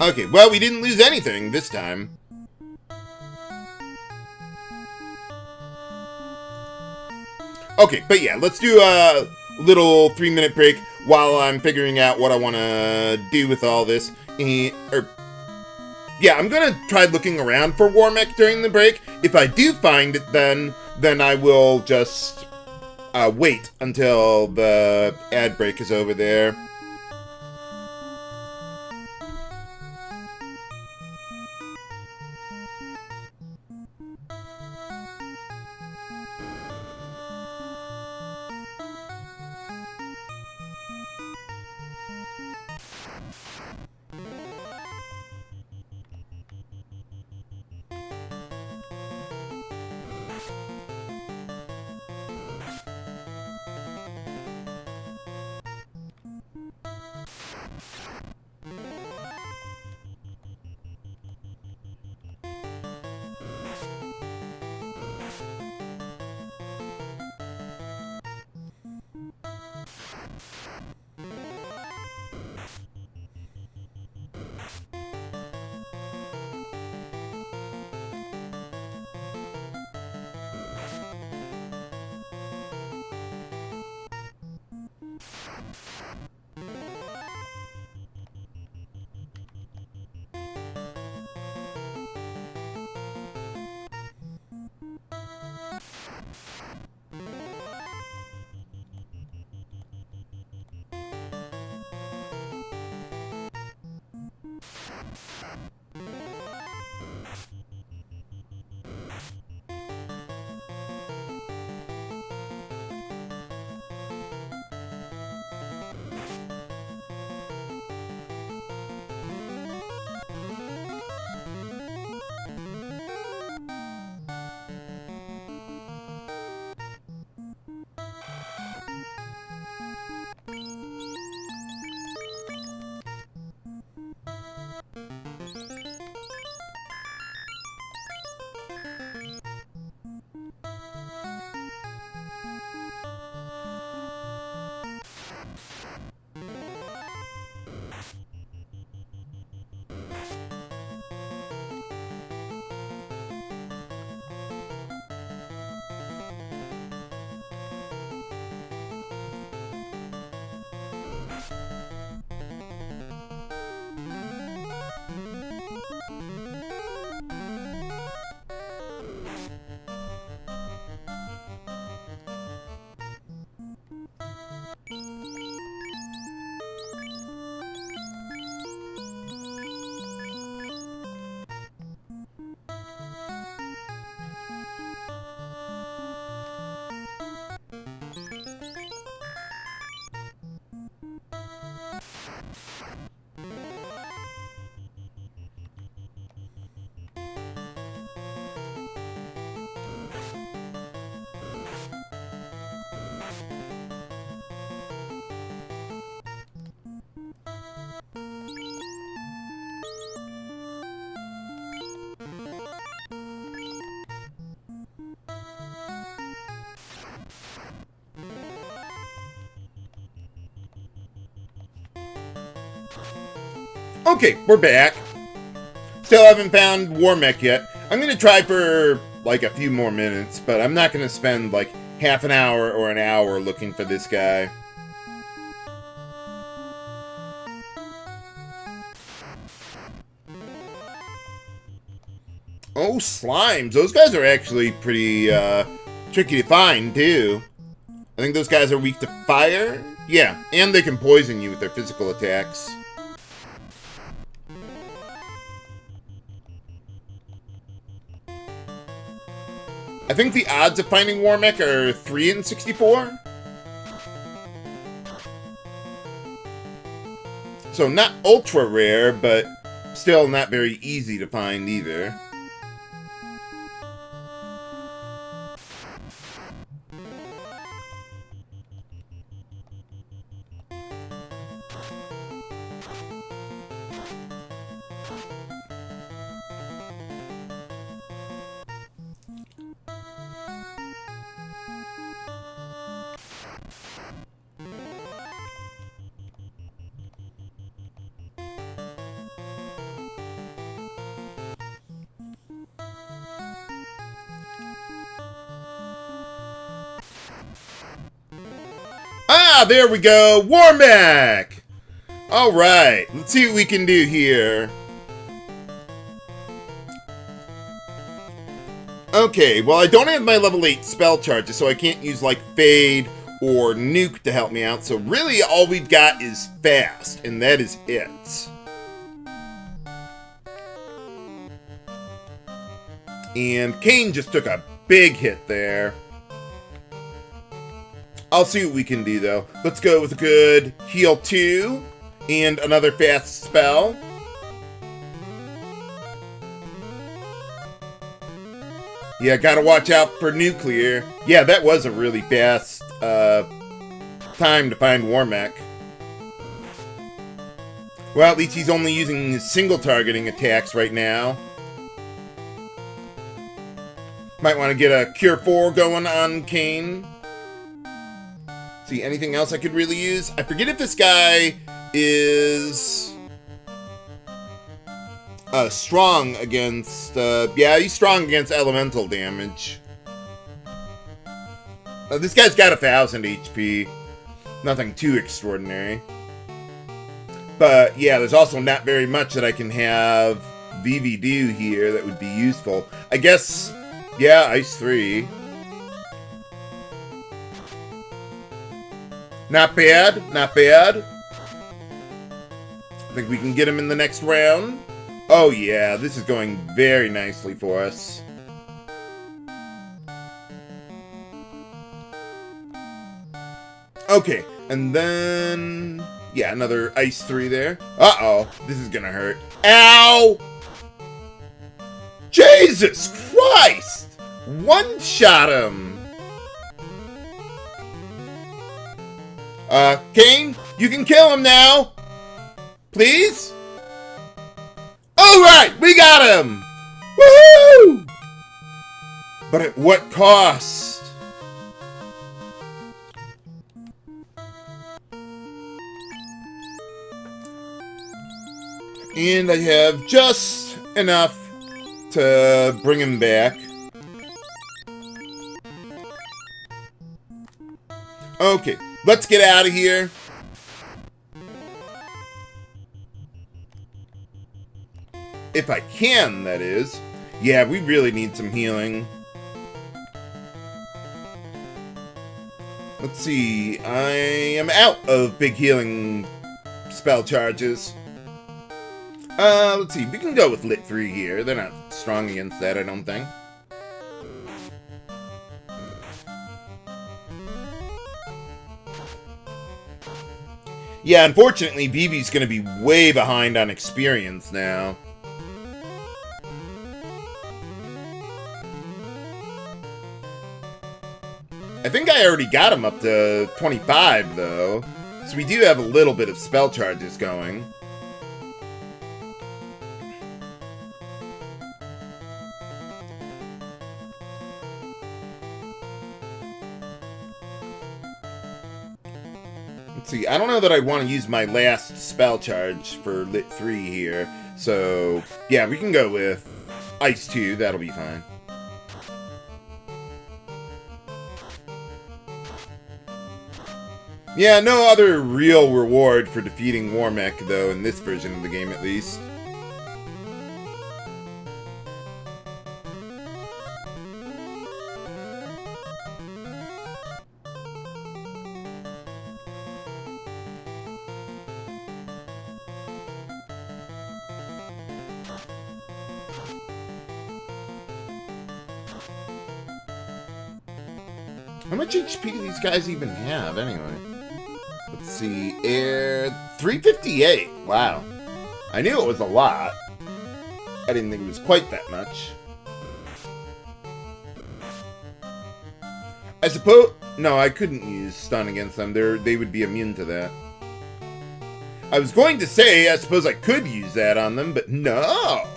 Okay, well, we didn't lose anything this time. Okay, but yeah, let's do a little 3-minute break while I'm figuring out what I want to do with all this. Yeah, I'm going to try looking around for Warmech during the break. If I do find it, then I will just wait until the ad break is over there. Okay, we're back. Still haven't found Warmech yet. I'm going to try for like a few more minutes, but I'm not going to spend like half an hour or an hour looking for this guy. Oh, slimes. Those guys are actually pretty tricky to find, too. I think those guys are weak to fire. Yeah, and they can poison you with their physical attacks. I think the odds of finding Warmech are 3 in 64. So not ultra rare, but still not very easy to find either. Ah, there we go! Warmech! Alright, let's see what we can do here. Okay, well I don't have my level 8 spell charges, so I can't use like Fade or Nuke to help me out, so really all we've got is Fast, and that is it. And Kane just took a big hit there. I'll see what we can do, though. Let's go with a good Heal 2 and another fast spell. Yeah, gotta watch out for nuclear. Yeah, that was a really fast time to find Warmech. Well, at least he's only using his single targeting attacks right now. Might want to get a Cure 4 going on Kane. See, anything else I could really use? I forget if this guy is strong against... yeah, he's strong against elemental damage. This guy's got 1,000 HP. Nothing too extraordinary. But, yeah, there's also not very much that I can have Vivi do here that would be useful. I guess, yeah, Ice 3. Not bad, not bad. I think we can get him in the next round. Oh yeah, this is going very nicely for us. Okay, and then... yeah, another Ice 3 there. Uh-oh, this is gonna hurt. Ow! Jesus Christ! One-shot him! Kane, you can kill him now! Please? Alright, we got him! Woohoo! But at what cost? And I have just enough to bring him back. Okay, let's get out of here. If I can, that is. Yeah, we really need some healing. Let's see. I am out of big healing spell charges. Let's see. We can go with Lit 3 here. They're not strong against that, I don't think. Yeah, unfortunately, Vivi's gonna be way behind on experience now. I think I already got him up to 25, though. So we do have a little bit of spell charges going. Let's see, I don't know that I want to use my last spell charge for Lit 3 here. So, yeah, we can go with Ice 2. That'll be fine. Yeah, no other real reward for defeating Warmech, though, in this version of the game at least. How much HP do these guys even have, anyway? Let's see, air 358. Wow. I knew it was a lot. I didn't think it was quite that much. I suppose... No, I couldn't use stun against them. They would be immune to that. I was going to say, I suppose I could use that on them, but no!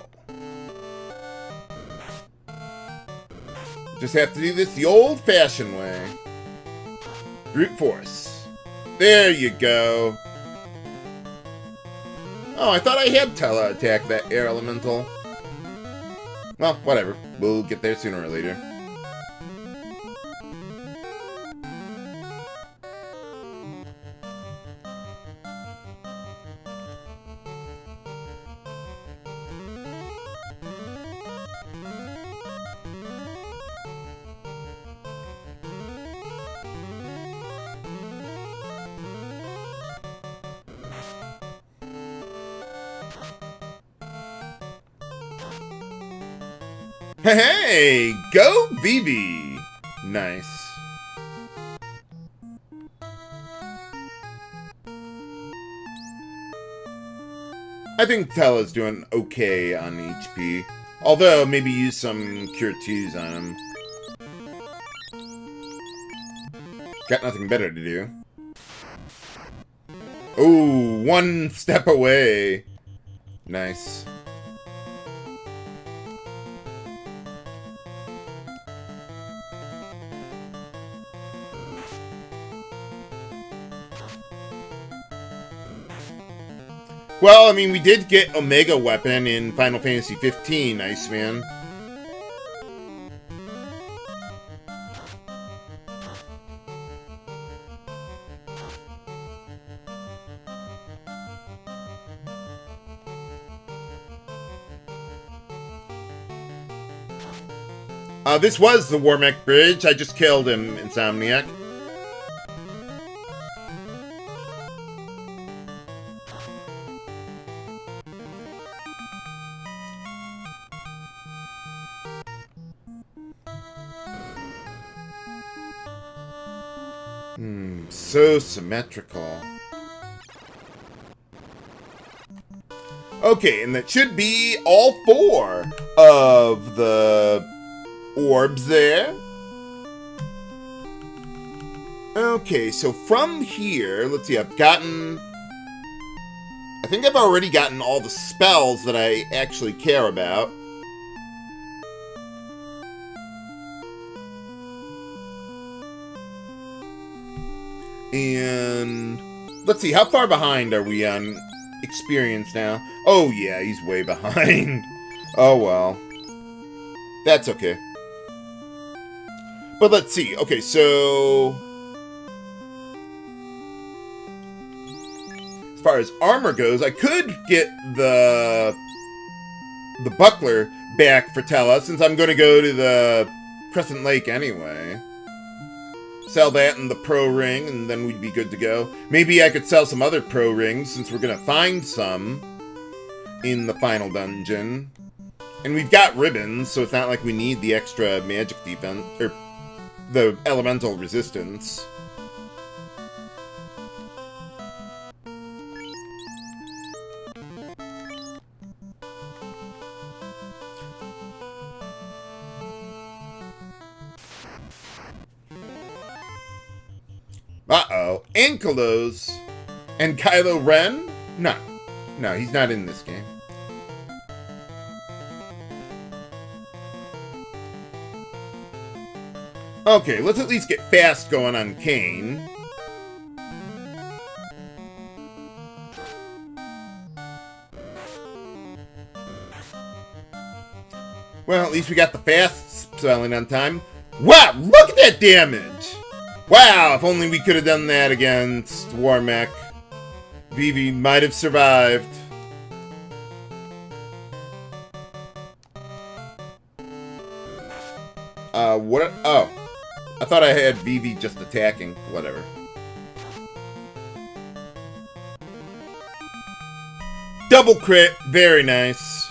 Just have to do this the old-fashioned way. Brute force. There you go. Oh, I thought I had Tela attack that air elemental. Well, whatever. We'll get there sooner or later. Hey, go Vivi! Nice. I think Tela's doing okay on HP. Although, maybe use some Cure 2s on him. Got nothing better to do. Ooh, one step away. Nice. Well, I mean, we did get Omega Weapon in Final Fantasy 15, Iceman. This was the Warmech Bridge. I just killed him, Insomniac. So symmetrical. Okay, and that should be all 4 of the orbs there. Okay, so from here, let's see, I think I've already gotten all the spells that I actually care about. And let's see, how far behind are we on experience now? Oh yeah, he's way behind. Oh well. That's okay. But let's see. Okay, so as far as armor goes, I could get the buckler back for Tela, since I'm going to go to the Crescent Lake anyway. Sell that and the pro ring, and then we'd be good to go. Maybe I could sell some other pro rings, since we're going to find some in the final dungeon. And we've got ribbons, so it's not like we need the extra magic defense, or the elemental resistance. Uh-oh. Ankylos and Kylo Ren? No. No, he's not in this game. Okay, let's at least get fast going on Kane. Well, at least we got the fast spelling on time. Wow, look at that damage! Wow, if only we could have done that against Warmech. Vivi might have survived. What? Oh. I thought I had Vivi just attacking. Whatever. Double crit. Very nice.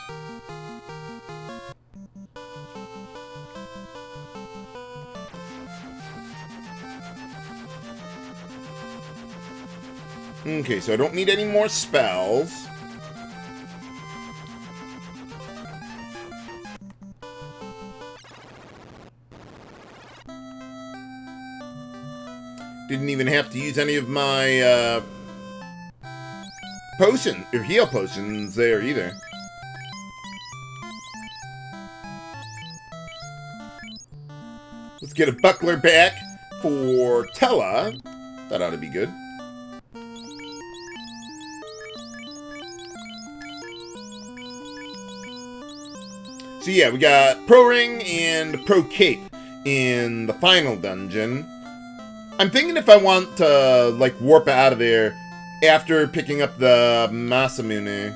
Okay, so I don't need any more spells. Didn't even have to use any of my potion or heal potions there either. Let's get a buckler back for Tella. That ought to be good. So yeah, we got Pro Ring and Pro Cape in the final dungeon. I'm thinking if I want to, like, warp out of there after picking up the Masamune.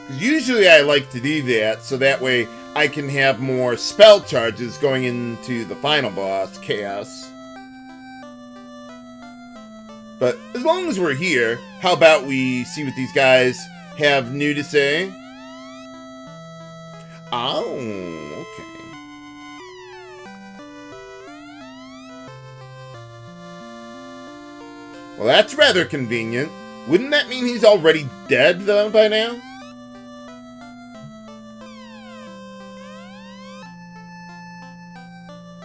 Because usually I like to do that, so that way I can have more spell charges going into the final boss, Chaos. But as long as we're here, how about we see what these guys have new to say? Oh, okay. Well, that's rather convenient. Wouldn't that mean he's already dead, though, by now?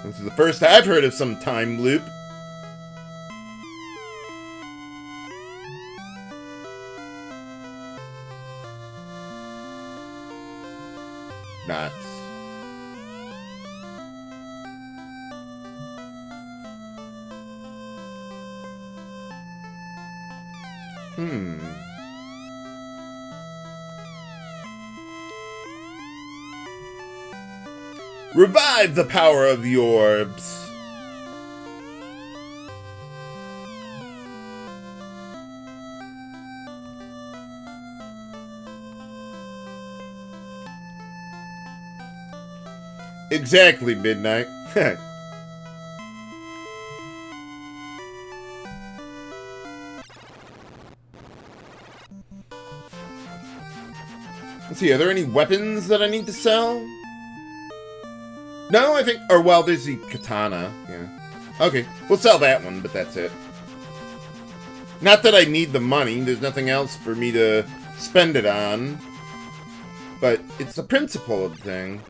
This is the first I've heard of some time loop. Nuts. Revive the power of the orbs. Exactly, Midnight. Let's see, are there any weapons that I need to sell? No, I think... Or, well, there's the katana. Yeah. Okay, we'll sell that one, but that's it. Not that I need the money. There's nothing else for me to spend it on. But it's the principle of the thing.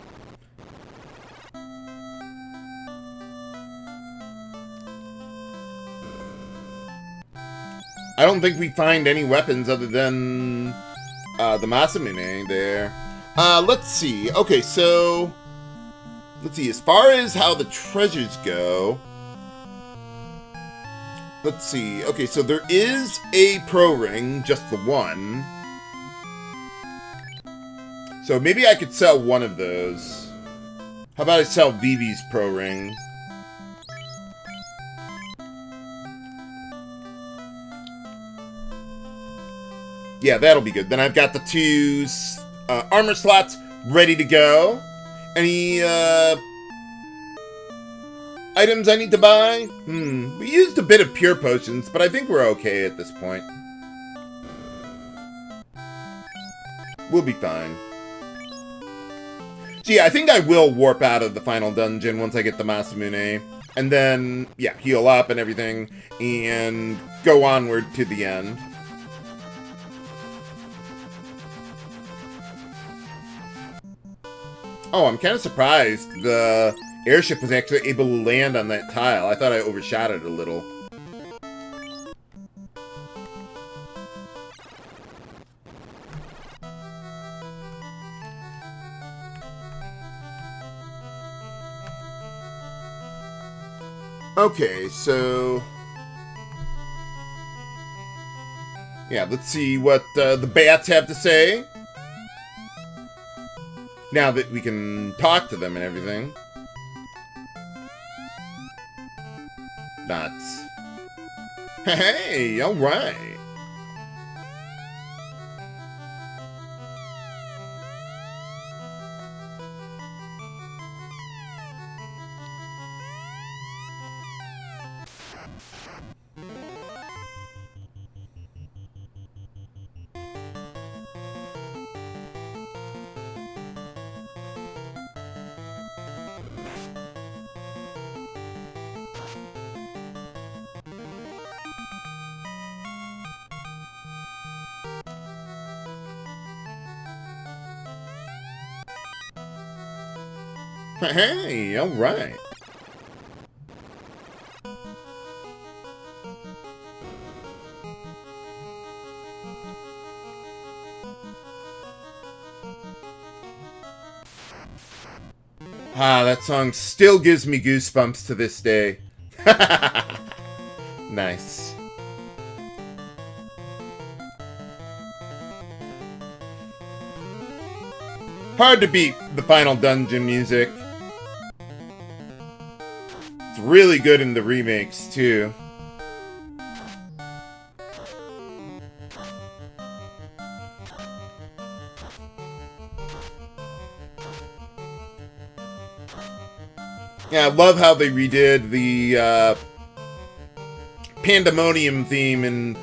I don't think we find any weapons other than the Masamune there. Let's see. Okay, so... Let's see. As far as how the treasures go... Let's see. Okay, so there is a pro ring, just the one. So maybe I could sell one of those. How about I sell Vivi's pro ring? Yeah, that'll be good. Then I've got the two armor slots ready to go. Any items I need to buy? We used a bit of pure potions, but I think we're okay at this point. We'll be fine. So yeah, I think I will warp out of the final dungeon once I get the Masamune. And then, yeah, heal up and everything. And go onward to the end. Oh, I'm kind of surprised the airship was actually able to land on that tile. I thought I overshot it a little. Okay, so... Yeah, let's see what the bats have to say. Now that we can talk to them and everything. Nuts. Hey, alright. Hey, alright. Ah, that song still gives me goosebumps to this day. Nice. Hard to beat the final dungeon music. It's really good in the remakes, too. Yeah, I love how they redid the Pandemonium theme in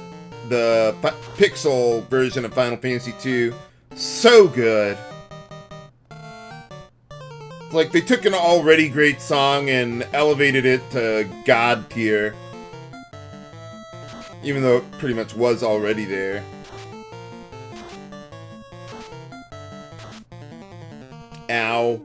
the Pixel version of Final Fantasy II. So good. Like, they took an already great song and elevated it to God tier. Even though it pretty much was already there. Ow.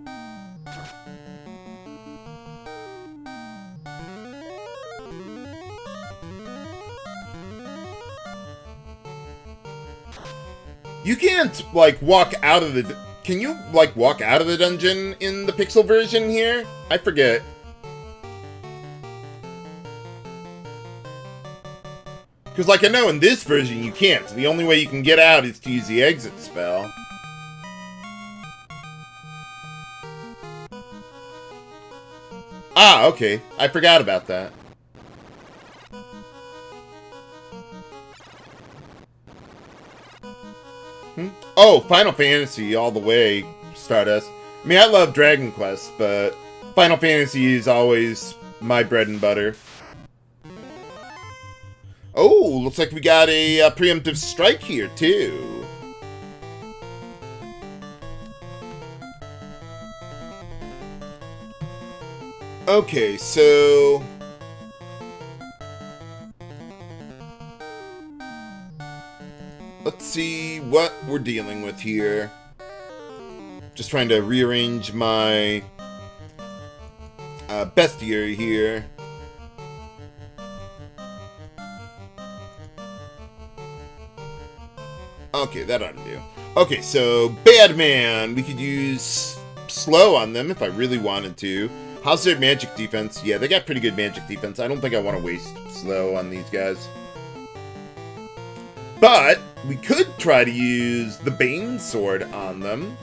You can't, like, walk out of the... Can you, like, walk out of the dungeon in the Pixel version here? I forget. Because, like, I know in this version you can't. The only way you can get out is to use the exit spell. Ah, okay. I forgot about that. Oh, Final Fantasy all the way, Stardust. I mean, I love Dragon Quest, but Final Fantasy is always my bread and butter. Oh, looks like we got a preemptive strike here, too. Okay, so... let's see what we're dealing with here. Just trying to rearrange my bestiary here. Okay, that ought to do. Okay, so Bad Man. We could use slow on them if I really wanted to. How's their magic defense? Yeah, they got pretty good magic defense. I don't think I want to waste slow on these guys. But we could try to use the Bane Sword on them.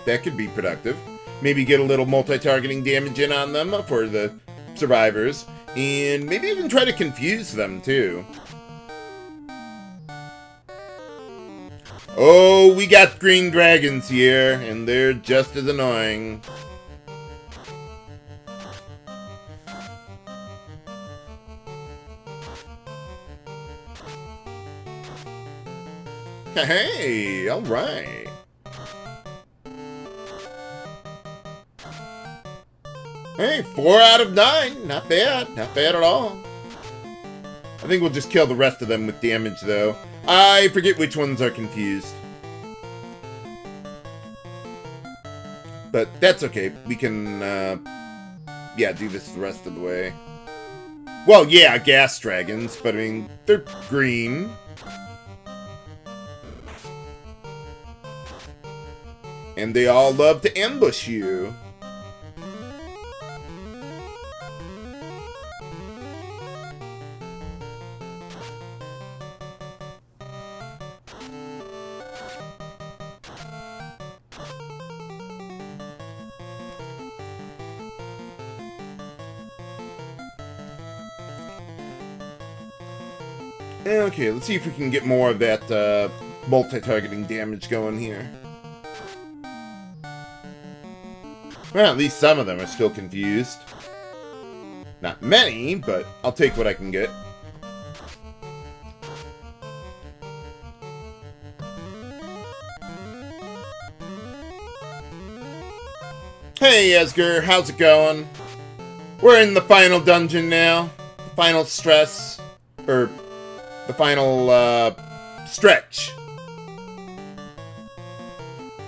That could be productive. Maybe get a little multi-targeting damage in on them for the survivors. And maybe even try to confuse them, too. Oh, we got green dragons here, and they're just as annoying. Hey, alright. Hey, 4 out of 9. Not bad. Not bad at all. I think we'll just kill the rest of them with damage, though. I forget which ones are confused. But that's okay. We can, yeah, do this the rest of the way. Well, yeah, gas dragons, but I mean, they're green. And they all love to ambush you. Okay, let's see if we can get more of that multi-targeting damage going here. Well, at least some of them are still confused. Not many, but I'll take what I can get. Hey, Esger, how's it going? We're in the final dungeon now. The final stress. Or, the final, stretch.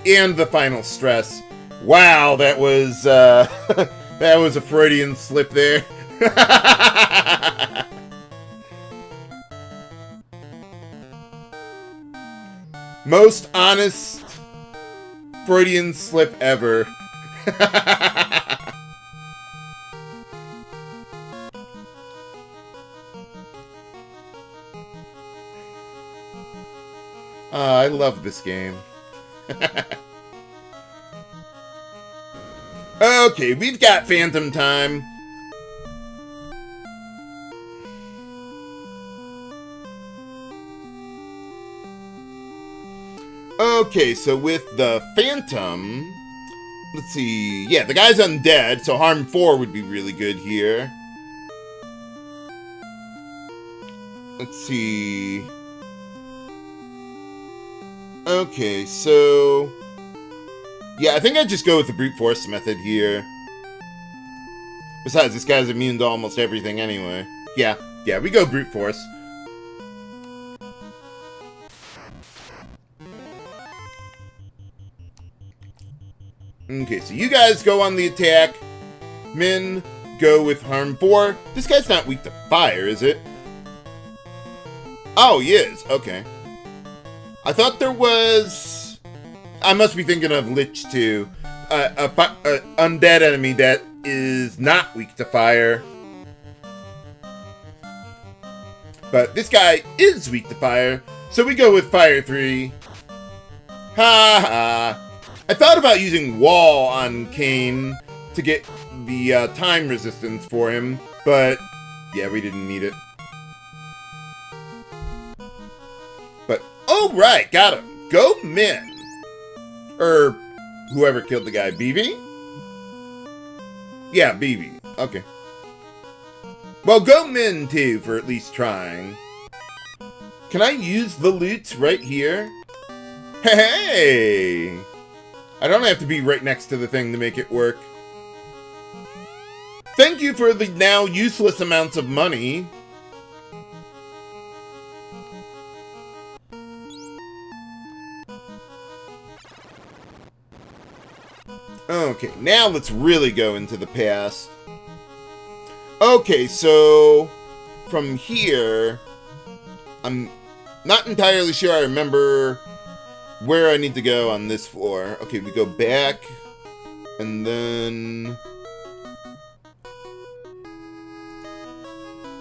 And the final stress. Wow, that was, that was a Freudian slip there. Most honest Freudian slip ever. I love this game. Okay, we've got Phantom time. Okay, so with the Phantom, let's see. Yeah, the guy's undead, so Harm 4 would be really good here. Let's see. Okay, so... yeah, I think I'd just go with the brute force method here. Besides, this guy's immune to almost everything anyway. Yeah, we go brute force. Okay, so you guys go on the attack. Min, go with Harm 4. This guy's not weak to fire, is it? Oh, he is. Okay. I thought there was... I must be thinking of Lich 2. A undead enemy that is not weak to fire. But this guy is weak to fire, so we go with Fire 3. Ha ha. I thought about using Wall on Kane to get the time resistance for him, but yeah, we didn't need it. But, oh right, got him. Go Min. Or whoever killed the guy, BB? Yeah, BB. Okay. Well, go Min too, for at least trying. Can I use the loot right here? Hey! I don't have to be right next to the thing to make it work. Thank you for the now useless amounts of money. Okay, now let's really go into the past. Okay, so from here, I'm not entirely sure I remember where I need to go on this floor. Okay, we go back, and then...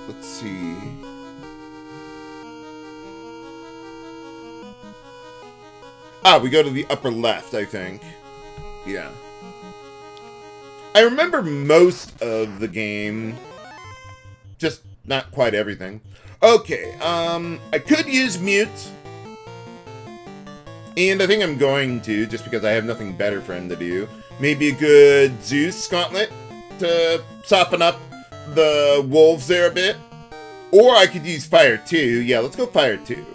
let's see... ah, we go to the upper left, I think. Yeah. I remember most of the game, just not quite everything. Okay, I could use Mute. And I think I'm going to, just because I have nothing better for him to do. Maybe a good Zeus Gauntlet to soften up the wolves there a bit. Or I could use Fire 2. Yeah, let's go Fire 2.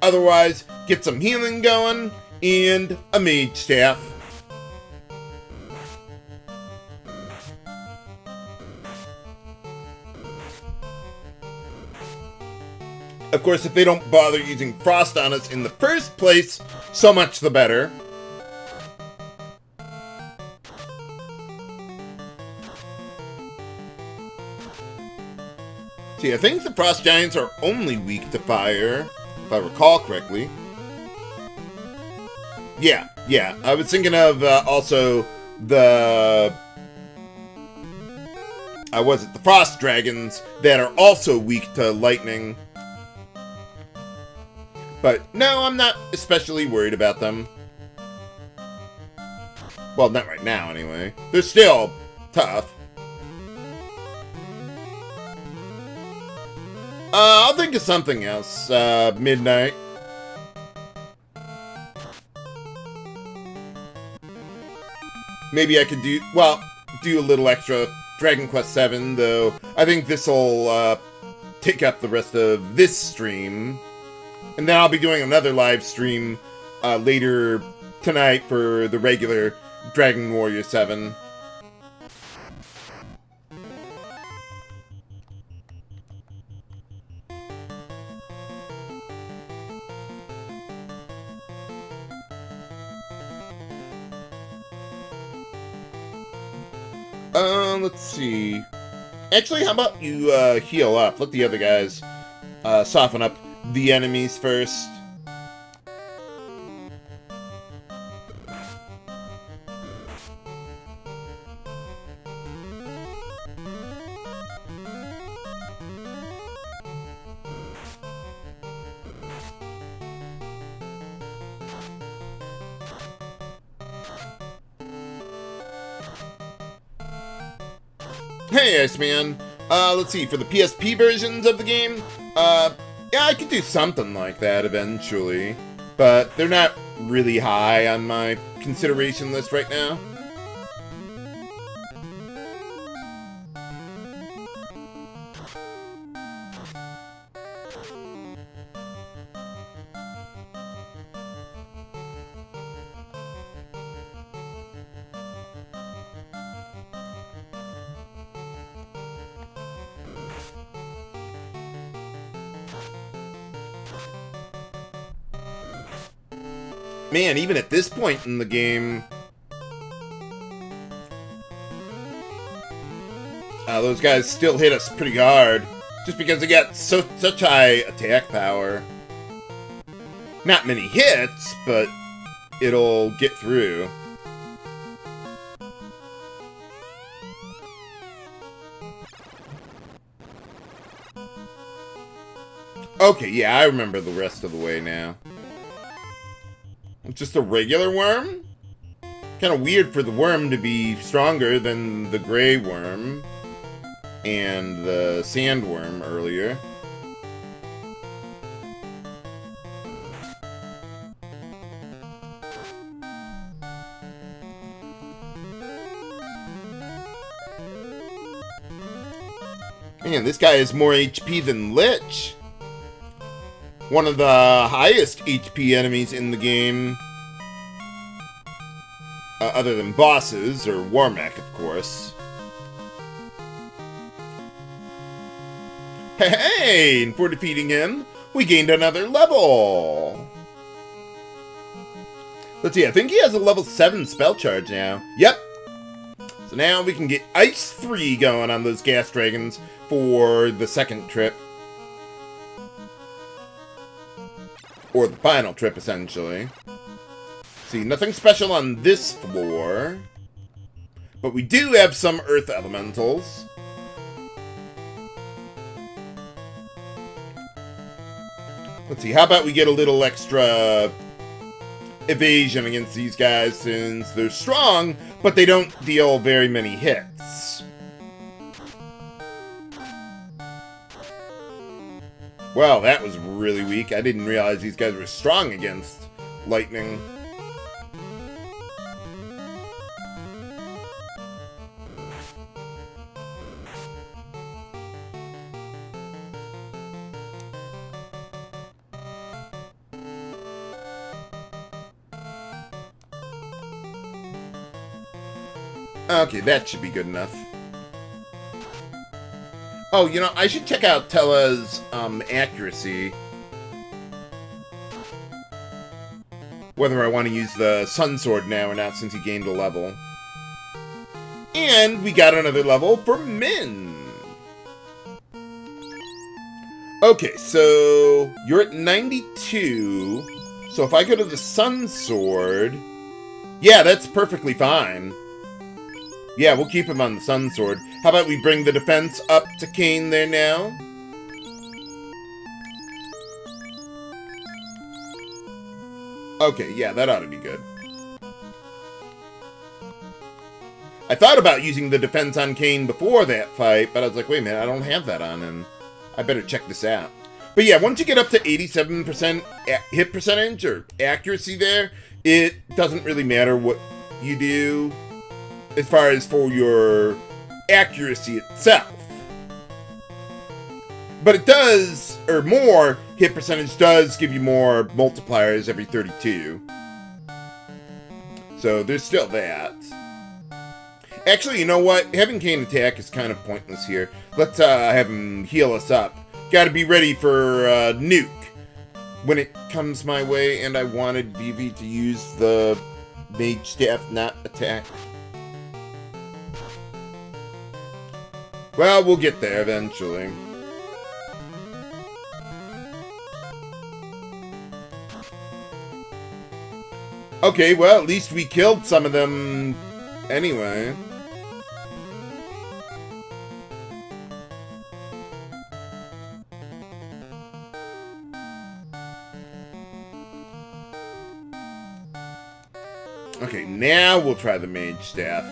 Otherwise, get some healing going, and a Mage Staff. Of course, if they don't bother using Frost on us in the first place, so much the better. See, I think the Frost Giants are only weak to fire, if I recall correctly. Yeah. I was thinking of also the... the Frost Dragons that are also weak to lightning. But no, I'm not especially worried about them. Well, not right now, anyway. They're still tough. I'll think of something else. Midnight. Maybe I could do a little extra Dragon Quest VII, though I think this'll take up the rest of this stream. And then I'll be doing another live stream later tonight for the regular Dragon Warrior 7. Let's see. Actually, how about you heal up? Let the other guys soften up the enemies first. Hey, Iceman. Let's see, for the PSP versions of the game, yeah, I could do something like that eventually, but they're not really high on my consideration list right now. Man, even at this point in the game, those guys still hit us pretty hard, just because they got such high attack power. Not many hits, but it'll get through. Okay, yeah, I remember the rest of the way now. Just a regular worm? Kind of weird for the worm to be stronger than the gray worm and the sandworm earlier. Man, this guy has more HP than Lich. One of the highest HP enemies in the game, other than bosses, or Warmech, of course. Hey, and for defeating him, we gained another level. Let's see, I think he has a level 7 spell charge now. Yep. So now we can get Ice 3 going on those gas dragons for the second trip. Or the final trip, essentially. See, nothing special on this floor. But we do have some earth elementals. Let's see, how about we get a little extra evasion against these guys, since they're strong, but they don't deal very many hits. Well, that was really weak. I didn't realize these guys were strong against lightning. Okay, that should be good enough. Oh, you know, I should check out Tella's accuracy. Whether I want to use the Sun Sword now or not, since he gained a level. And we got another level for Min. Okay, so you're at 92. So if I go to the Sun Sword... Yeah, that's perfectly fine. Yeah, we'll keep him on the Sun Sword. How about we bring the defense up to Cain there now? Okay, yeah, that ought to be good. I thought about using the defense on Cain before that fight, but I was like, wait a minute, I don't have that on him. I better check this out. But yeah, once you get up to 87% hit percentage or accuracy there, it doesn't really matter what you do as far as for your accuracy itself. But it does, or more hit percentage does give you more multipliers every 32. So there's still that. Actually, you know what? Having Kain attack is kind of pointless here. Let's have him heal us up. Gotta be ready for nuke when it comes my way, and I wanted Vivi to use the mage staff, not attack. Well, we'll get there eventually. Okay, well, at least we killed some of them anyway. Okay, now we'll try the mage staff.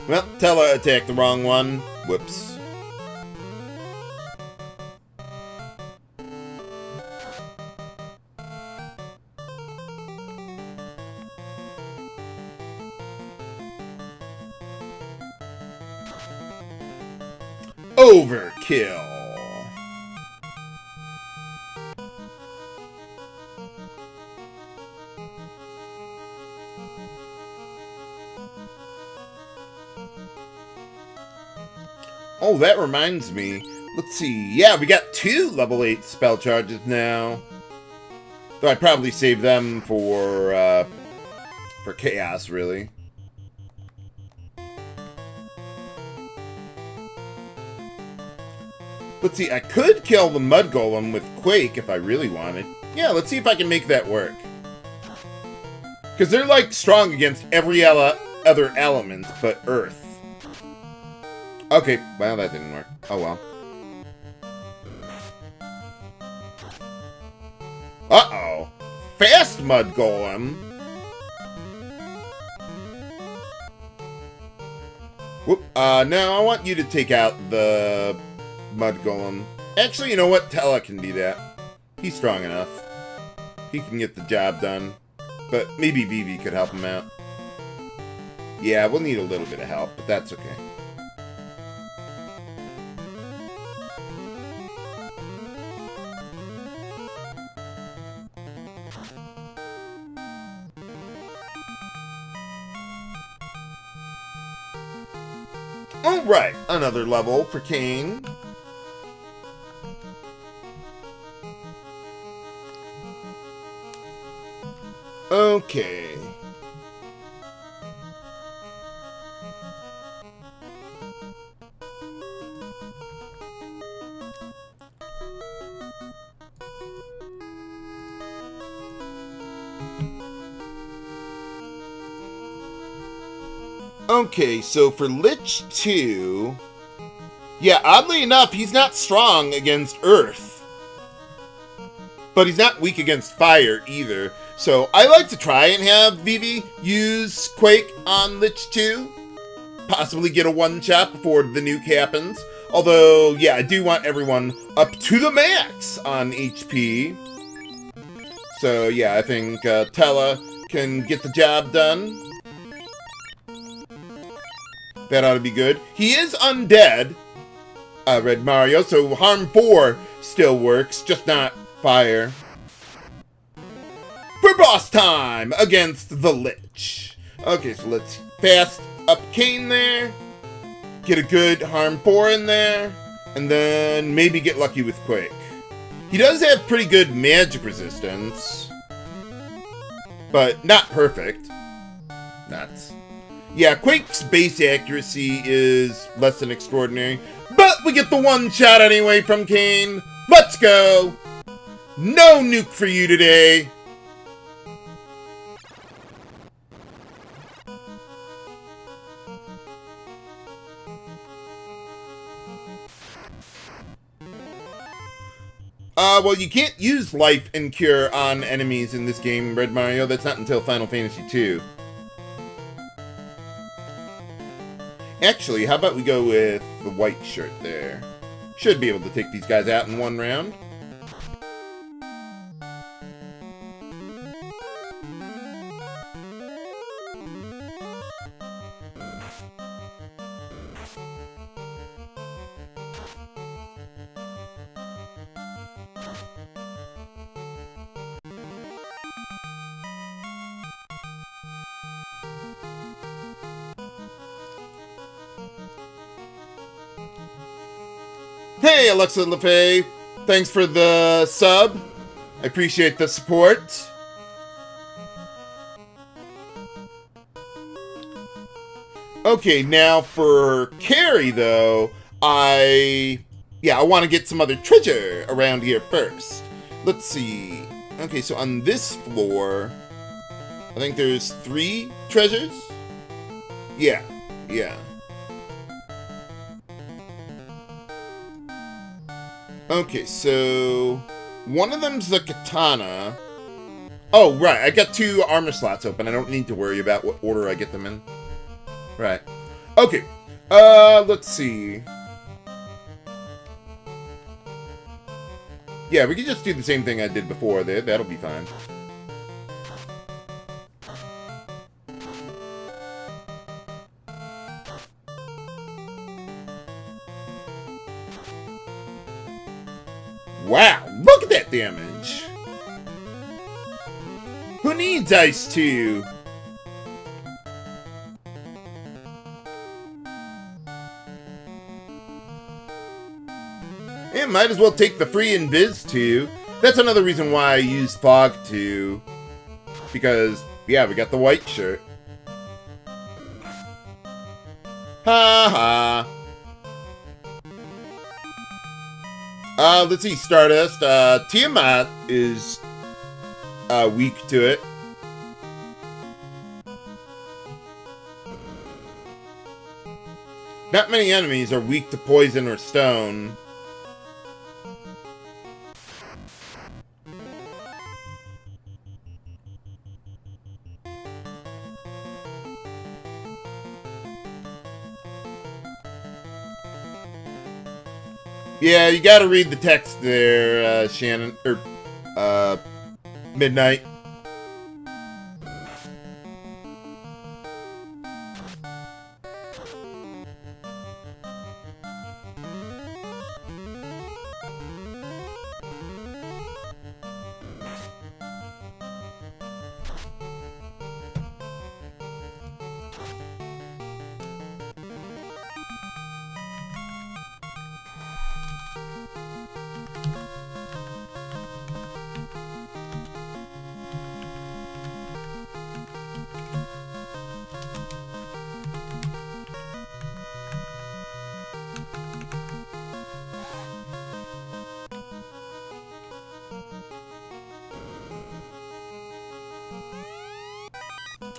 Well, Tella attacked the wrong one. Whoops. Overkill. Oh, that reminds me. Let's see. Yeah, we got 2 level 8 spell charges now. Though I'd probably save them for chaos, really. Let's see, I could kill the Mud Golem with Quake if I really wanted. Yeah, let's see if I can make that work. Because they're, like, strong against every other element but Earth. Okay, well, that didn't work. Oh, well. Uh-oh. Fast Mud Golem. Whoop. No, I want you to take out the Mud Golem. Actually, you know what? Tella can do that. He's strong enough. He can get the job done. But maybe Vivi could help him out. Yeah, we'll need a little bit of help, but that's okay. Alright, another level for Kain. Okay. Okay, so for Lich 2... Yeah, oddly enough, he's not strong against Earth. But he's not weak against Fire, either. So, I like to try and have Vivi use Quake on Lich 2. Possibly get a one-shot before the nuke happens. Although, yeah, I do want everyone up to the max on HP. So, yeah, I think Tella can get the job done. That ought to be good. He is undead, Red Mario, so Harm 4 still works, just not Fire. For boss time against the Lich. Okay, so let's fast up Kain there. Get a good Harm 4 in there. And then maybe get lucky with Quake. He does have pretty good magic resistance. But not perfect. Nuts. Yeah, Quake's base accuracy is less than extraordinary. But we get the one shot anyway from Kain. Let's go! No nuke for you today. Well, you can't use life and cure on enemies in this game, Red Mario. That's not until Final Fantasy II. Actually, how about we go with the white shirt there? Should be able to take these guys out in one round. Hey, Alexa LeFay. Thanks for the sub. I appreciate the support. Okay, now for Carrie, though, I want to get some other treasure around here first. Let's see. Okay, so on this floor, I think there's 3 treasures? Yeah. Okay, so one of them's the katana. Oh, right, I got 2 armor slots open. I don't need to worry about what order I get them in. Right. Okay, let's see. Yeah, we can just do the same thing I did before there. That'll be fine. Wow, look at that damage! Who needs Ice 2? Yeah, might as well take the free Invis 2. That's another reason why I use Fog 2. Because, yeah, we got the white shirt. Ha ha! Let's see, Stardust. Tiamat is weak to it. Not many enemies are weak to poison or stone. Yeah, you gotta read the text there, Shannon, or, Midnight.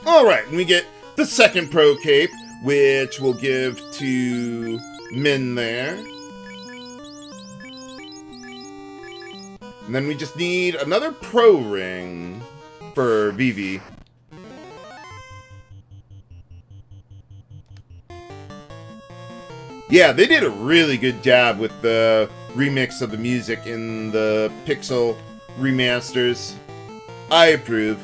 Alright, and we get the second Pro Cape, which we'll give to Min there. And then we just need another Pro Ring for Vivi. Yeah, they did a really good job with the remix of the music in the Pixel remasters. I approve.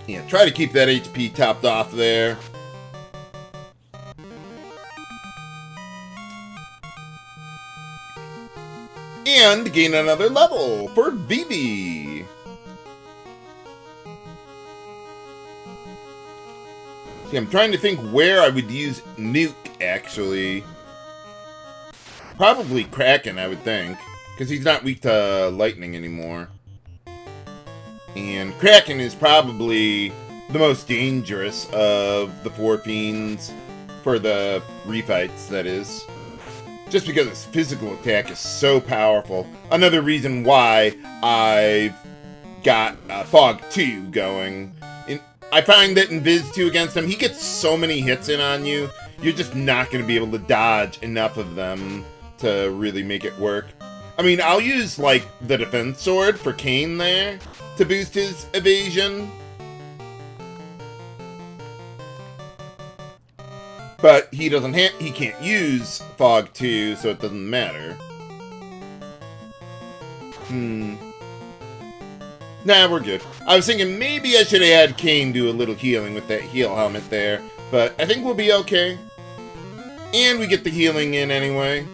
Yeah, try to keep that HP topped off there. And gain another level for Vivi. See, I'm trying to think where I would use Nuke, actually. Probably Kraken, I would think. Because he's not weak to lightning anymore. And Kraken is probably the most dangerous of the 4 fiends. For the refights, that is. Just because its physical attack is so powerful. Another reason why I've got Fog 2 going. I find that in Viz 2 against him, he gets so many hits in on you, you're just not going to be able to dodge enough of them to really make it work. I mean, I'll use, like, the defense sword for Kane there to boost his evasion. But he can't use Fog 2, so it doesn't matter. Nah, we're good. I was thinking maybe I should have had Kane do a little healing with that heal helmet there, but I think we'll be okay. And we get the healing in anyway.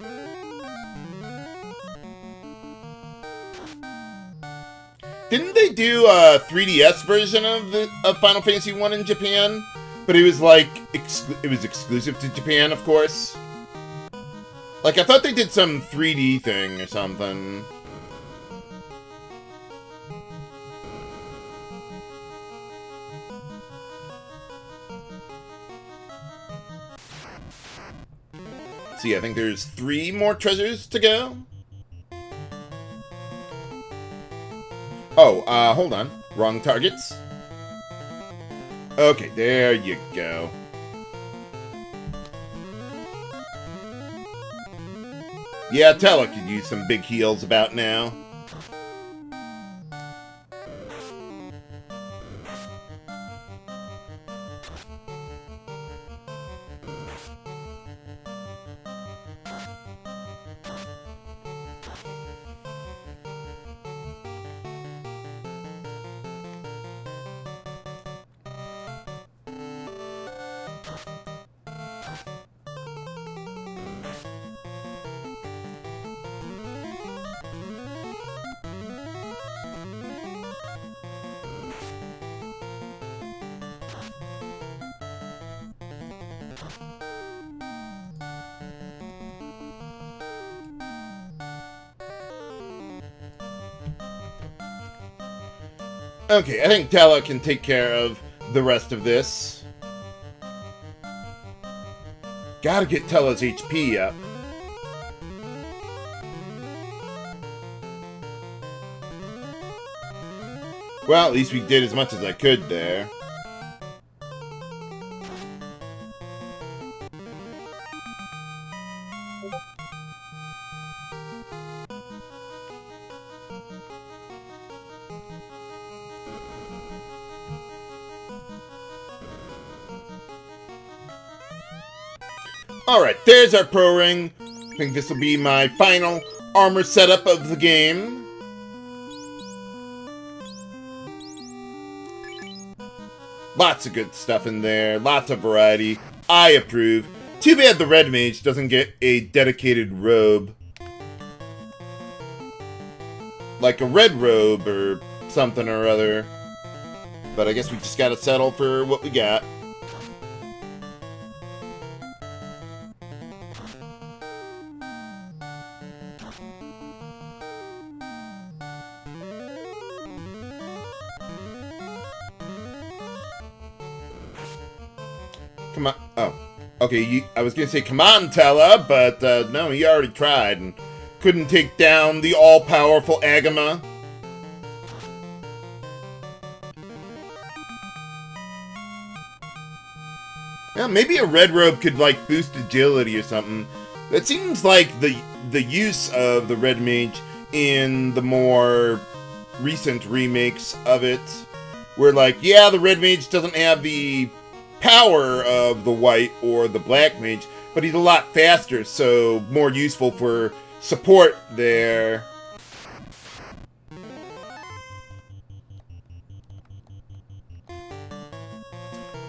Didn't they do a 3DS version of Final Fantasy 1 in Japan? But it was like, it was exclusive to Japan, of course. Like, I thought they did some 3D thing or something. See, I think there's 3 more treasures to go. Oh, hold on. Wrong targets. Okay, there you go. Yeah, Tella could use some big heals about now. Okay, I think Tella can take care of the rest of this. Gotta get Tella's HP up. Well, at least we did as much as I could there. Alright, there's our pro ring. I think this will be my final armor setup of the game. Lots of good stuff in there, lots of variety. I approve. Too bad the red mage doesn't get a dedicated robe. Like a red robe or something or other. But I guess we just gotta settle for what we got. Come on. Oh. Okay, I was going to say, come on, Tella, but no, he already tried and couldn't take down the all-powerful Agama. Yeah, maybe a red robe could, like, boost agility or something. That seems like the use of the red mage in the more recent remakes of it. Where, like, yeah, the red mage doesn't have the power of the white or the black mage, but he's a lot faster, so more useful for support there.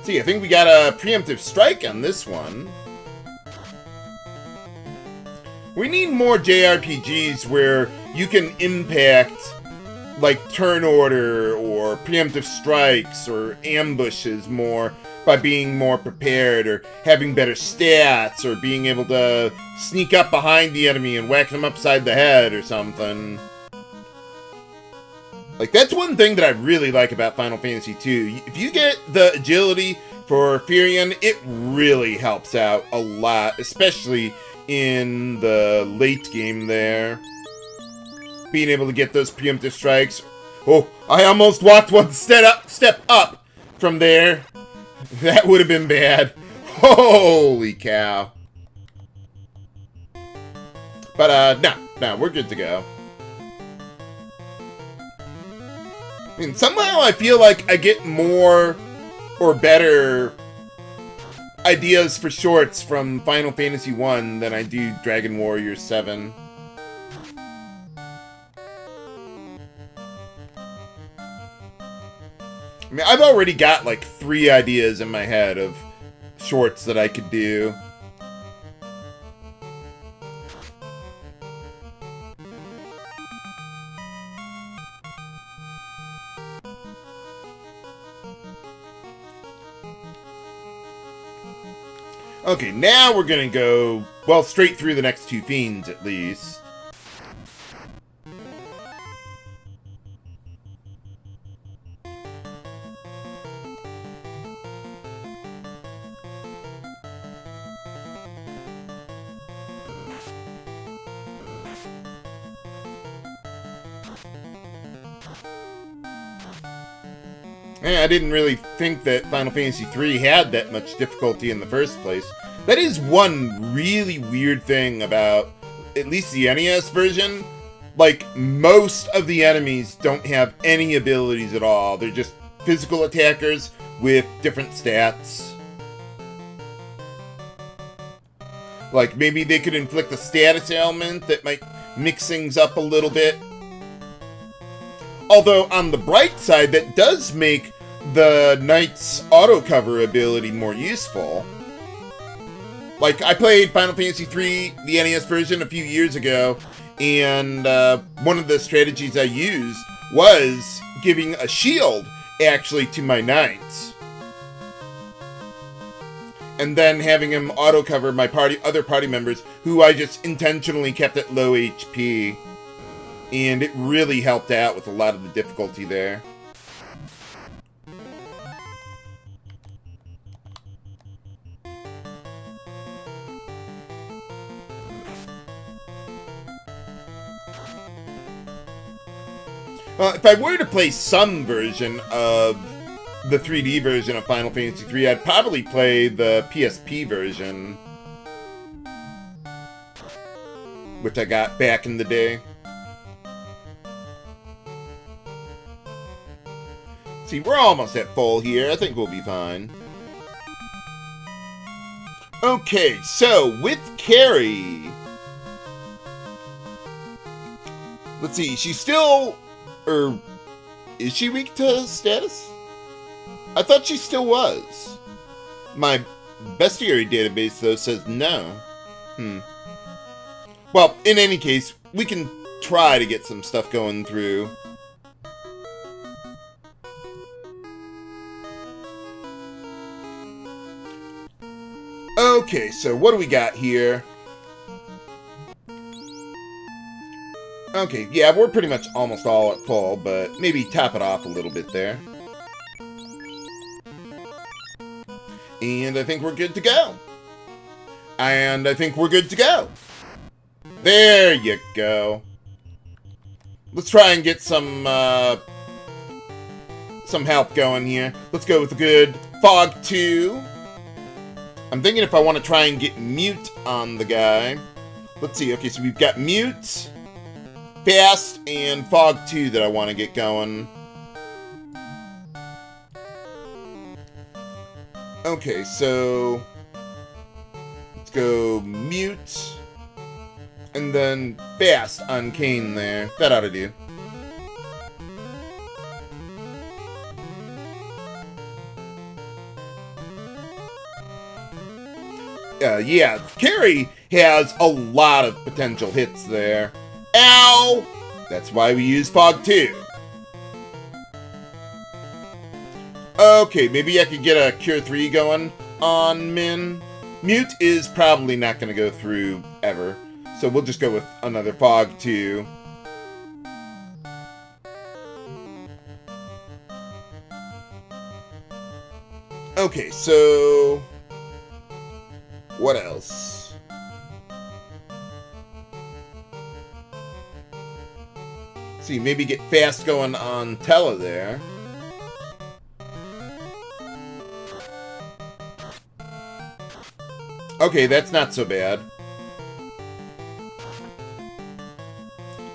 See, I think we got a preemptive strike on this one. We need more JRPGs where you can impact, like, turn order or preemptive strikes or ambushes more by being more prepared or having better stats or being able to sneak up behind the enemy and whack them upside the head or something. Like, that's one thing that I really like about Final Fantasy II. If you get the agility for Firion, it really helps out a lot, especially in the late game there. Being able to get those preemptive strikes. Oh, I almost walked one step up from there. That would have been bad. Holy cow. But, no, we're good to go. I mean, somehow I feel like I get more or better ideas for shorts from Final Fantasy 1 than I do Dragon Warrior 7. I mean, I've already got like 3 ideas in my head of shorts that I could do. Okay, now we're gonna go, well, straight through the next 2 fiends, at least. I didn't really think that Final Fantasy III had that much difficulty in the first place. That is one really weird thing about at least the NES version. Like, most of the enemies don't have any abilities at all. They're just physical attackers with different stats. Like, maybe they could inflict a status ailment that might mix things up a little bit. Although, on the bright side, that does make the Knight's auto-cover ability more useful. Like, I played Final Fantasy III, the NES version, a few years ago, and one of the strategies I used was giving a shield, actually, to my Knights. And then having him auto-cover my other party members, who I just intentionally kept at low HP. And it really helped out with a lot of the difficulty there. If I were to play some version of the 3D version of Final Fantasy III, I'd probably play the PSP version, which I got back in the day. See, we're almost at full here. I think we'll be fine. Okay, so with Carrie, let's see, she's still, or is she weak to status? I thought she still was. My bestiary database, though, says no. Well, in any case, we can try to get some stuff going through. Okay, so what do we got here? Okay, yeah, we're pretty much almost all at full, but maybe top it off a little bit there. And I think we're good to go. And I think we're good to go. There you go. Let's try and get some help going here. Let's go with a good Fog 2. I'm thinking if I want to try and get Mute on the guy. Let's see. Okay, so we've got Mute, Fast, and Fog 2 that I want to get going. Okay, so let's go Mute, and then Fast on Kane there. That ought to do. Yeah, Carrie has a lot of potential hits there. Ow! That's why we use Fog 2. Okay, maybe I could get a Cure 3 going on Min. Mute is probably not going to go through ever, so we'll just go with another Fog 2. Okay, so what else? See, maybe get fast going on Tella there. Okay, that's not so bad.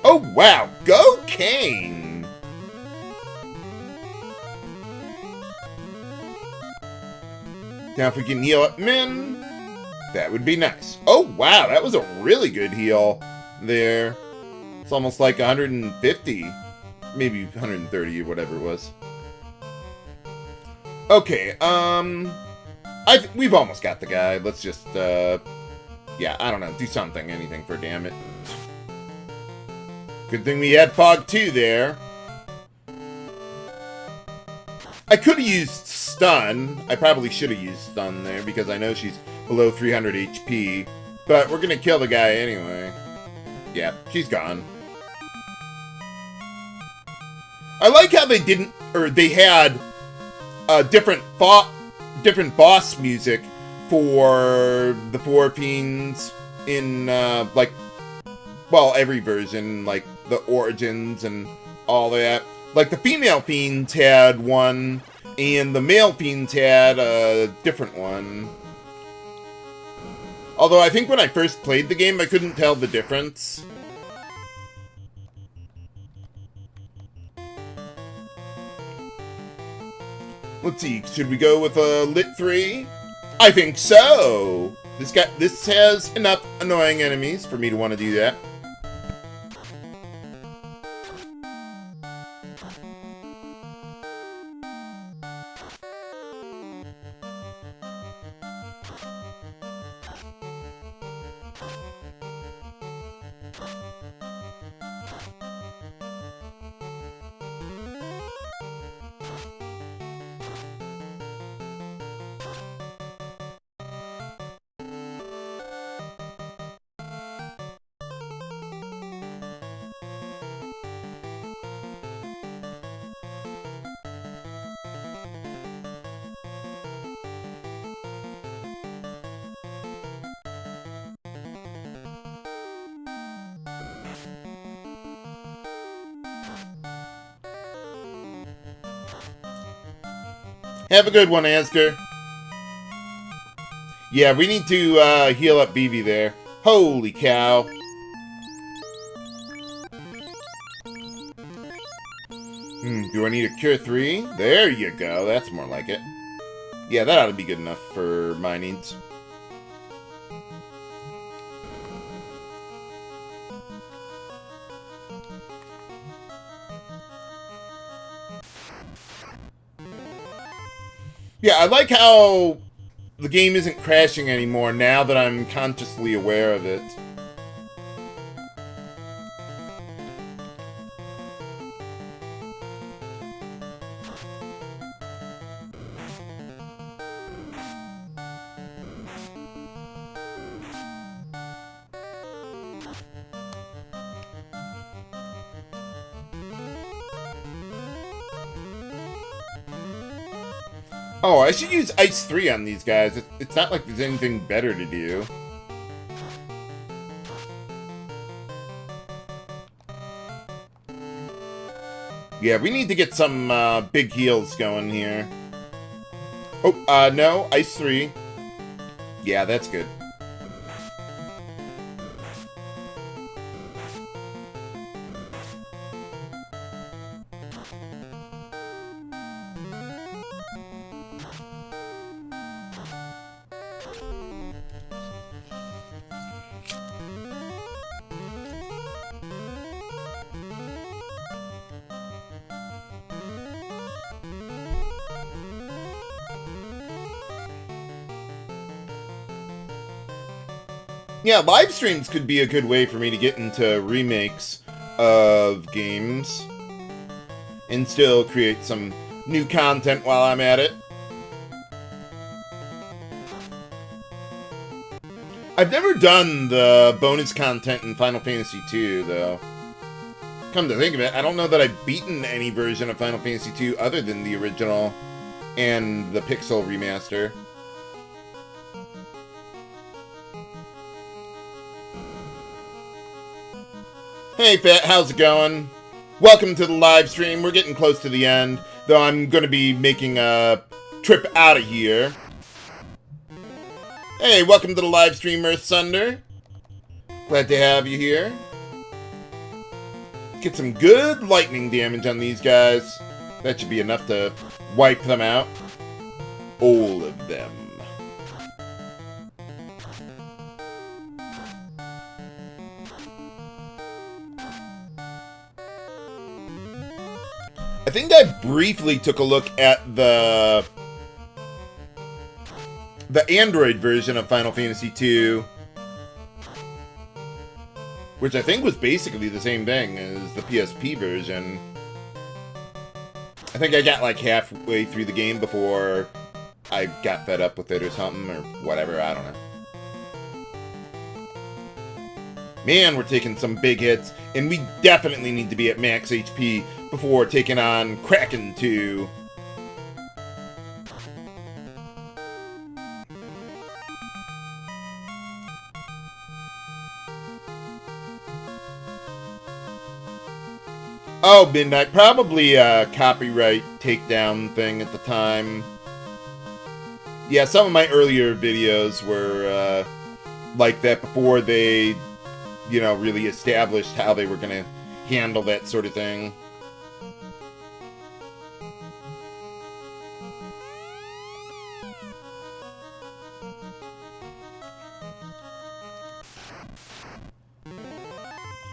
Oh, wow. Go Kane! Now, if we can heal up Min, that would be nice. Oh, wow. That was a really good heal there. It's almost like 150. Maybe 130 or whatever it was. Okay, we've almost got the guy. Let's just, yeah, I don't know. Do something, anything for damn it. Good thing we had Fog 2 there. I could have used Stun. I probably should have used Stun there because I know she's below 300 HP. But we're going to kill the guy anyway. Yeah, she's gone. I like how they didn't, or they had different boss music for the 4 fiends in, like, well, every version, like the Origins and all that. Like, the female fiends had one, and the male fiends had a different one. Although, I think when I first played the game, I couldn't tell the difference. Let's see, should we go with a Lit 3? I think so! This has enough annoying enemies for me to want to do that. Have a good one, Asger. Yeah, we need to heal up Vivi there. Holy cow. Do I need a Cure 3? There you go. That's more like it. Yeah, that ought to be good enough for my needs. Yeah, I like how the game isn't crashing anymore now that I'm consciously aware of it. Oh, I should use Ice 3 on these guys. It's not like there's anything better to do. Yeah, we need to get some big heals going here. Oh, no, Ice 3. Yeah, that's good. Yeah, live streams could be a good way for me to get into remakes of games and still create some new content while I'm at it. I've never done the bonus content in Final Fantasy II, though. Come to think of it, I don't know that I've beaten any version of Final Fantasy II other than the original and the Pixel remaster. Hey Fat, how's it going? Welcome to the live stream. We're getting close to the end, though I'm going to be making a trip out of here. Hey, welcome to the live stream, Earth Thunder. Glad to have you here. Get some good lightning damage on these guys. That should be enough to wipe them out. All of them. I think I briefly took a look at the Android version of Final Fantasy II, which I think was basically the same thing as the PSP version. I think I got like halfway through the game before I got fed up with it or something, or whatever, I don't know. Man, we're taking some big hits, and we definitely need to be at max HP before taking on Kraken 2. Oh, Midnight, probably a copyright takedown thing at the time. Yeah, some of my earlier videos were like that before they, you know, really established how they were going to handle that sort of thing.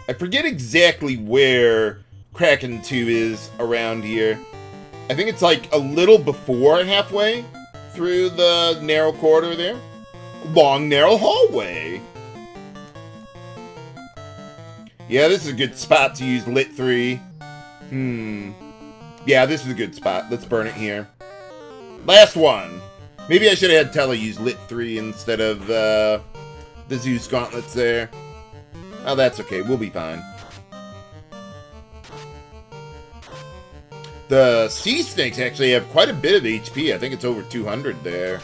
I forget exactly where Kraken 2 is around here. I think it's like a little before halfway through the narrow corridor there. Long, narrow hallway. Yeah, this is a good spot to use Lit 3. Yeah, this is a good spot. Let's burn it here. Last one. Maybe I should have had Tele use Lit 3 instead of the Zeus gauntlets there. Oh, that's okay. We'll be fine. The sea snakes actually have quite a bit of HP. I think it's over 200 there.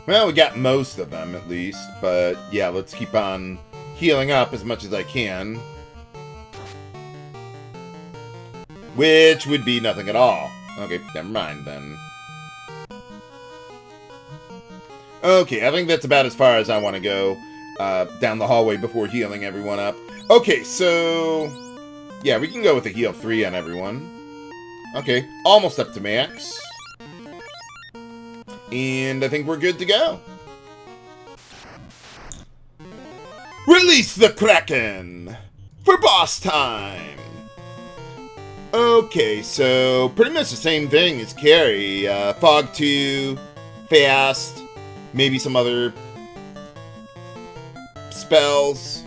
Well, we got most of them, at least. But, yeah, let's keep on healing up as much as I can. Which would be nothing at all. Okay, never mind, then. Okay, I think that's about as far as I want to go down the hallway before healing everyone up. Okay, so... yeah, we can go with a heal 3 on everyone. Okay, almost up to max. And I think we're good to go. Release the Kraken for boss time. Okay, so pretty much the same thing as carry. Fog 2, fast, maybe some other spells.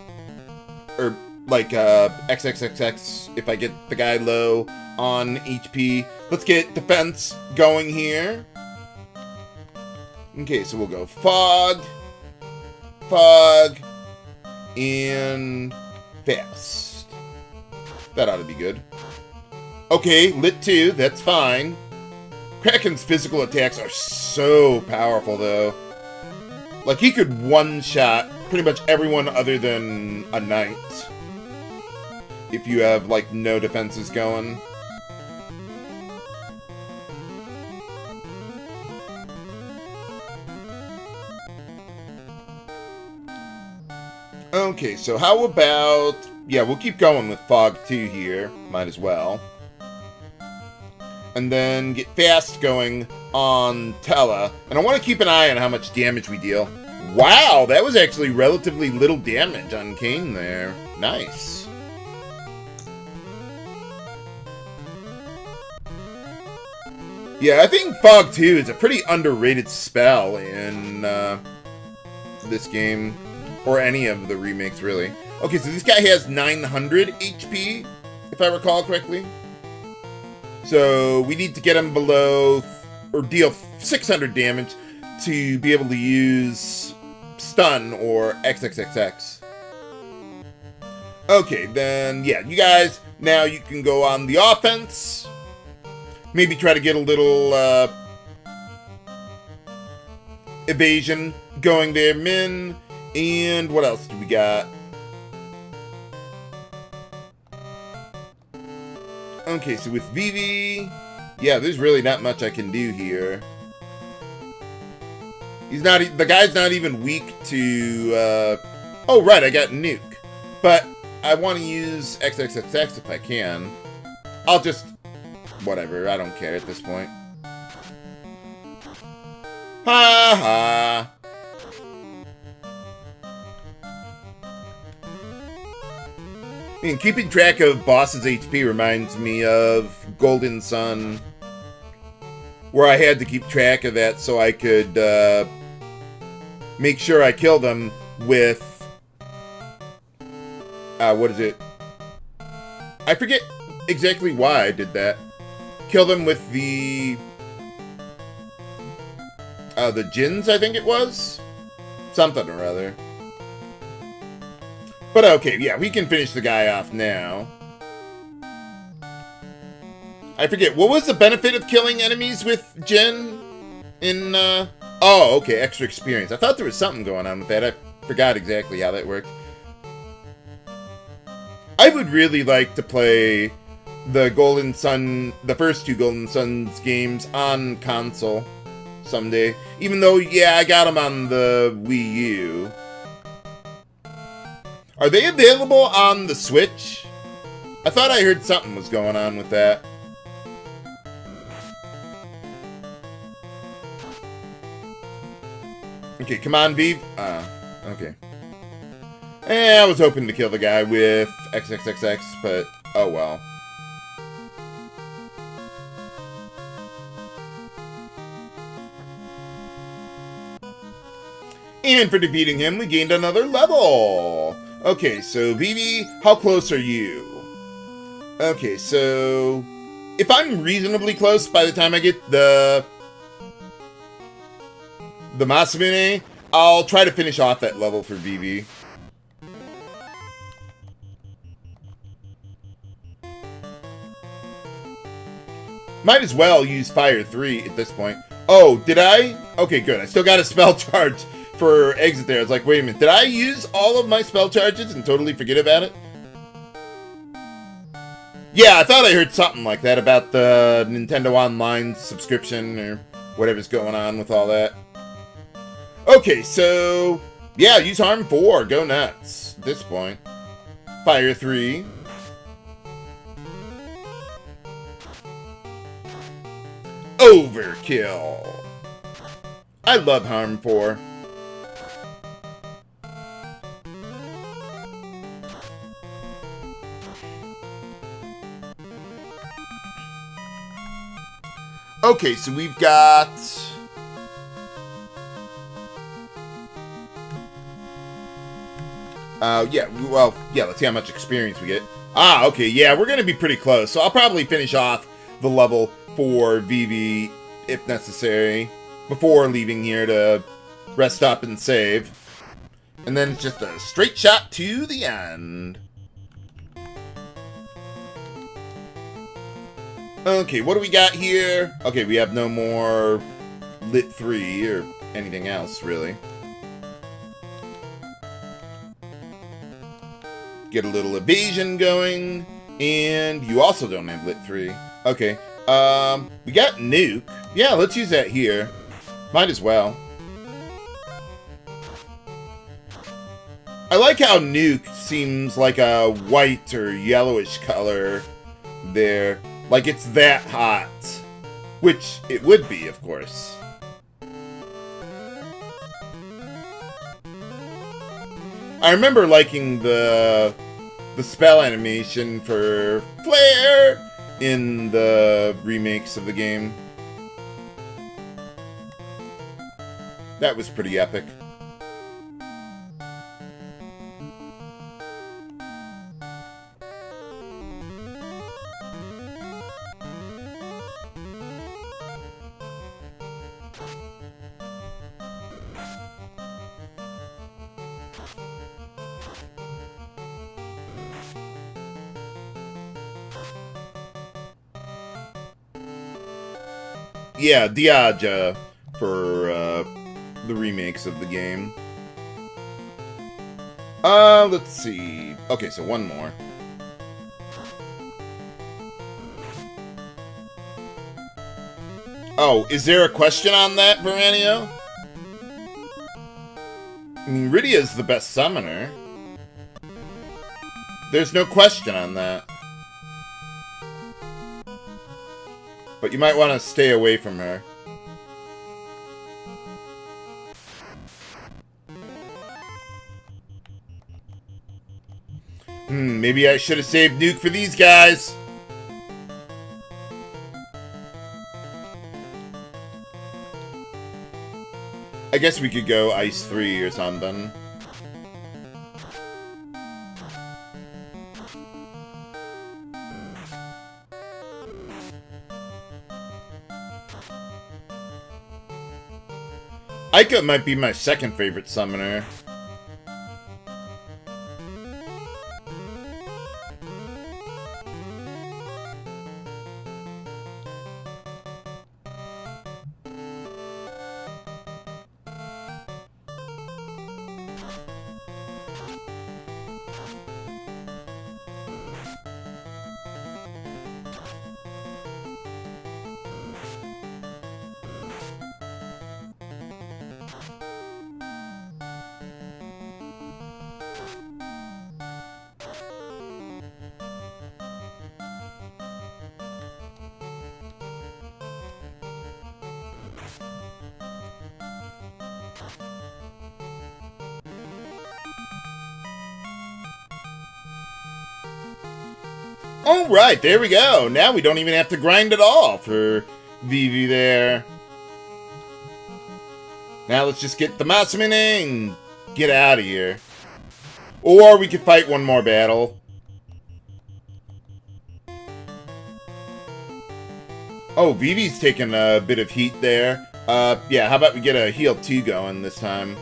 Or like XXXX if I get the guy low on HP. Let's get defense going here. Okay, so we'll go Fog, and Fast. That ought to be good. Okay, Lit 2, that's fine. Kraken's physical attacks are so powerful, though. Like, he could one-shot pretty much everyone other than a knight. If you have, like, no defenses going. Okay, so how about... Yeah, we'll keep going with Fog 2 here. Might as well. And then get fast going on Tella. And I want to keep an eye on how much damage we deal. Wow, that was actually relatively little damage on Kane there. Nice. Yeah, I think Fog 2 is a pretty underrated spell in this game. Or any of the remakes, really. Okay, so this guy has 900 HP, if I recall correctly. So we need to get him below, or deal 600 damage to be able to use stun or XXXX. Okay, then, yeah, you guys, now you can go on the offense. Maybe try to get a little evasion going there, Min. And what else do we got? Okay, so with Vivi, yeah, there's really not much I can do here. The guy's not even weak to, oh, right, I got Nuke. But I want to use XXXX if I can. I'll just, whatever, I don't care at this point. Ha ha. I mean, keeping track of bosses' HP reminds me of Golden Sun, where I had to keep track of that so I could make sure I kill them with, what is it? I forget exactly why I did that. Kill them with the Djinns, I think it was? Something or other. But okay, yeah, we can finish the guy off now. I forget, what was the benefit of killing enemies with Jin in, Oh, okay, extra experience. I thought there was something going on with that. I forgot exactly how that worked. I would really like to play the Golden Sun, the first two Golden Suns games on console someday. Even though, yeah, I got them on the Wii U. Are they available on the Switch? I thought I heard something was going on with that. Okay, come on, Viv. Okay. I was hoping to kill the guy with XXXX, but oh well. And for defeating him, we gained another level. Okay, so Vivi, how close are you? Okay, so if I'm reasonably close by the time I get the Masamune, I'll try to finish off that level for Vivi. Might as well use Fire 3 at this point. Oh, did I? Okay, good. I still got a spell charge for exit there. I was like, wait a minute. Did I use all of my spell charges and totally forget about it? Yeah, I thought I heard something like that about the Nintendo Online subscription or whatever's going on with all that. Okay, so yeah, use Harm 4. Go nuts at this point. Fire 3. Overkill. I love Harm 4. Okay, so we've got... let's see how much experience we get. Ah, okay, yeah, we're going to be pretty close. So I'll probably finish off the level for Vivi, if necessary, before leaving here to rest up and save. And then it's just a straight shot to the end. Okay, what do we got here? Okay, we have no more Lit 3 or anything else, really. Get a little evasion going, and you also don't have Lit 3. Okay, we got Nuke. Yeah, let's use that here. Might as well. I like how Nuke seems like a white or yellowish color there. Like it's that hot. Which it would be, of course. I remember liking the spell animation for Flare in the remakes of the game. That was pretty epic. Yeah, Diaja for the remakes of the game. Let's see. Okay, so one more. Oh, is there a question on that, Veranio? I mean, Rydia's the best summoner. There's no question on that. But you might want to stay away from her. Maybe I should have saved Nuke for these guys. I guess we could go Ice 3 or something. Ica might be my second favorite summoner. Alright, there we go. Now we don't even have to grind at all for Vivi there. Now let's just get the Masamune and get out of here. Or we could fight one more battle. Oh, Vivi's taking a bit of heat there. Yeah, how about we get a heal 2 going this time?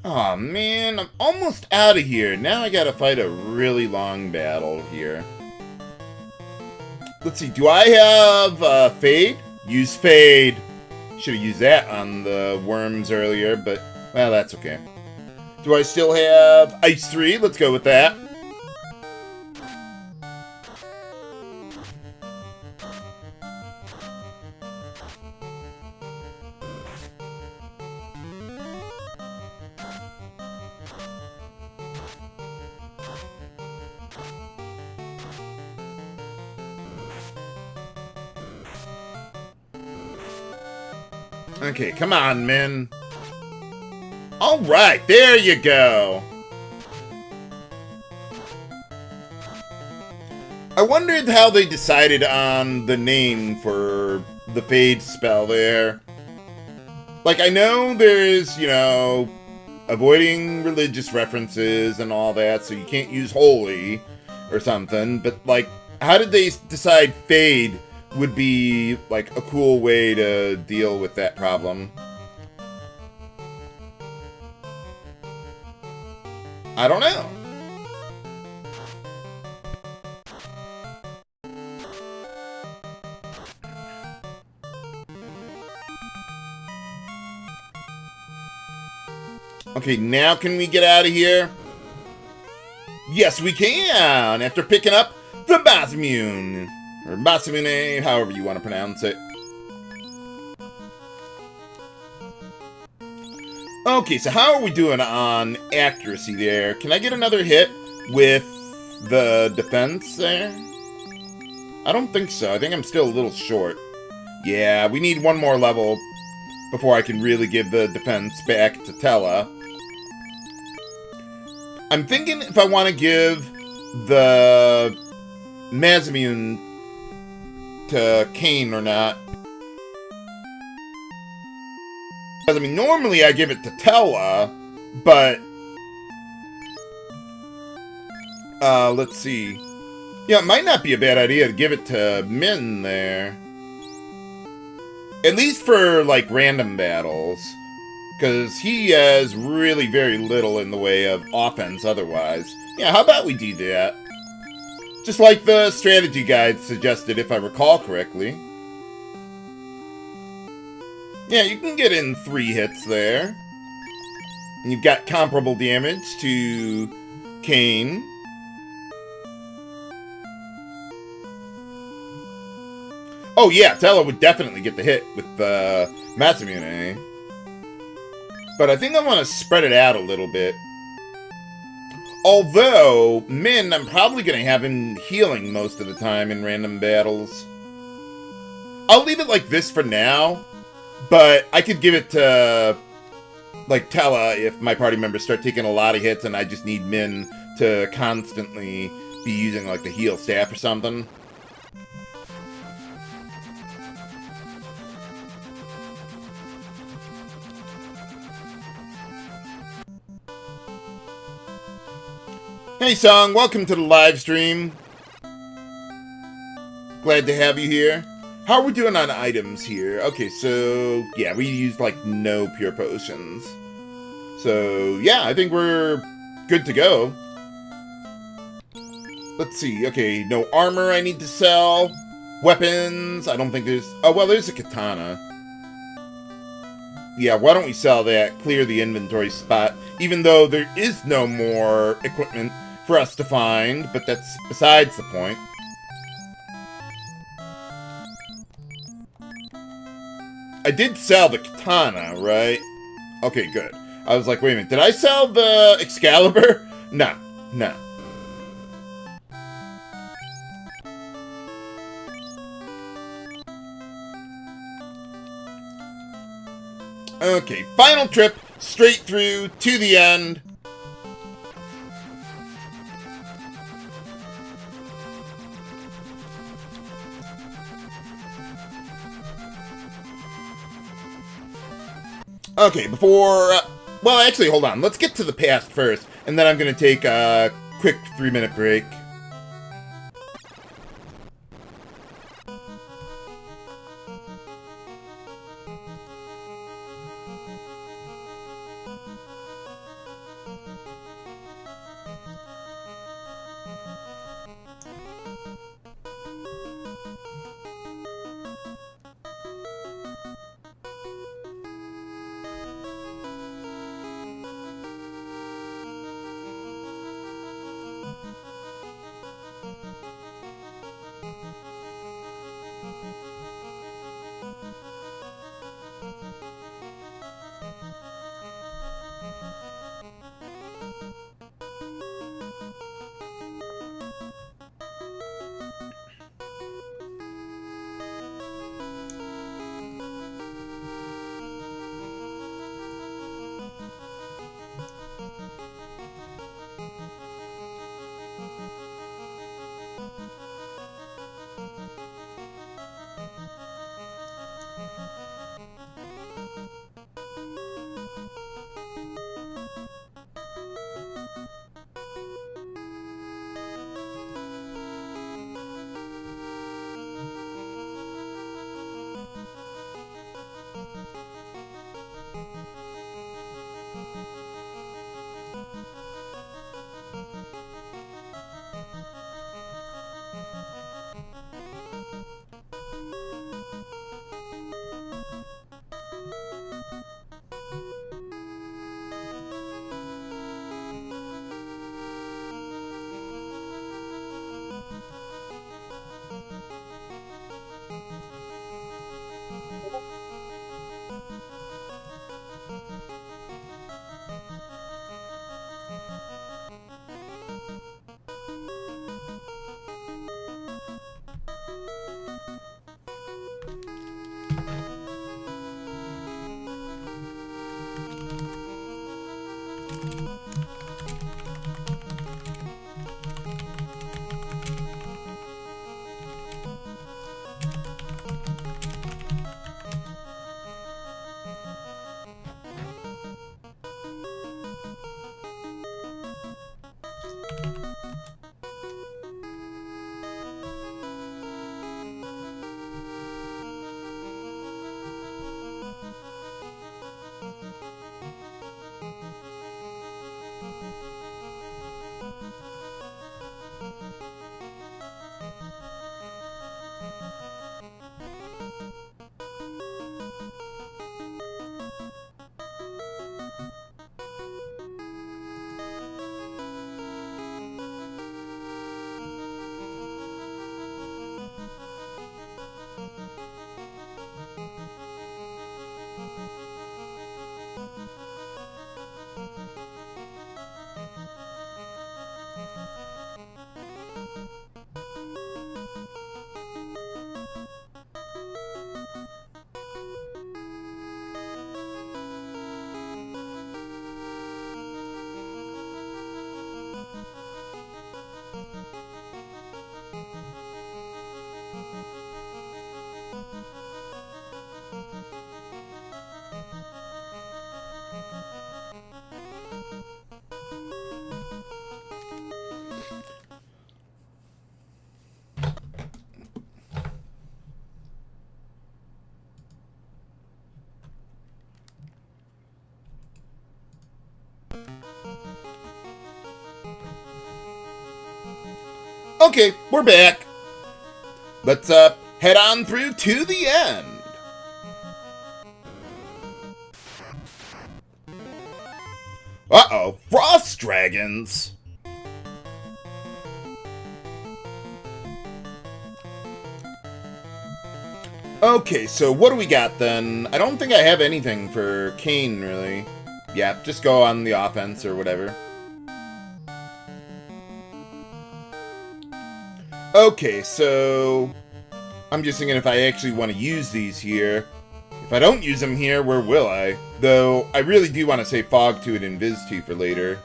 Aw, man, I'm almost out of here. Now I gotta fight a really long battle here. Let's see, do I have Fade? Use Fade. Should have used that on the worms earlier, but, well, that's okay. Do I still have Ice 3? Let's go with that. Okay, come on, man. Alright, there you go. I wondered how they decided on the name for the Fade spell there. Like, I know there's, you know, avoiding religious references and all that, so you can't use holy or something. But, like, how did they decide fade would be, like, a cool way to deal with that problem? I don't know. Okay, now can we get out of here? Yes, we can! After picking up the Basimune. Or Basimune, however you want to pronounce it. Okay, so how are we doing on accuracy there? Can I get another hit with the defense there? I don't think so. I think I'm still a little short. Yeah, we need one more level before I can really give the defense back to Tella. I'm thinking if I want to give the Masamune to Kane or not. Because, I mean, normally I give it to Tella, but... let's see. Yeah, it might not be a bad idea to give it to Min there. At least for, like, random battles. Because he has really very little in the way of offense otherwise. Yeah, how about we do that? Just like the strategy guide suggested, if I recall correctly. Yeah, you can get in 3 hits there. And you've got comparable damage to Kane. Oh yeah, Tella would definitely get the hit with Masamune. But I think I want to spread it out a little bit. Although, Min, I'm probably going to have him healing most of the time in random battles. I'll leave it like this for now. But I could give it to, like, Tella if my party members start taking a lot of hits and I just need Min to constantly be using, like, the heal staff or something. Hey Song, welcome to the live stream. Glad to have you here. How are we doing on items here? Okay, so yeah, we used like no pure potions. So yeah, I think we're good to go. Let's see, okay, no armor I need to sell. Weapons, I don't think there's... Oh, well, there's a katana. Yeah, why don't we sell that? Clear the inventory spot. Even though there is no more equipment for us to find, but that's besides the point. I did sell the katana, right? Okay, good. I was like, wait a minute, did I sell the Excalibur? No, no. Okay, final trip, straight through, to the end. Okay, before... well, actually, hold on. Let's get to the past first, and then I'm going to take a quick 3-minute break. Okay, we're back. Let's head on through to the end. Uh-oh, frost dragons. Okay, so what do we got then? I don't think I have anything for Kane, really. Yeah, just go on the offense or whatever. Okay, so I'm just thinking if I actually want to use these here. If I don't use them here, where will I? Though, I really do want to say Fog 2 and Invis 2 for later.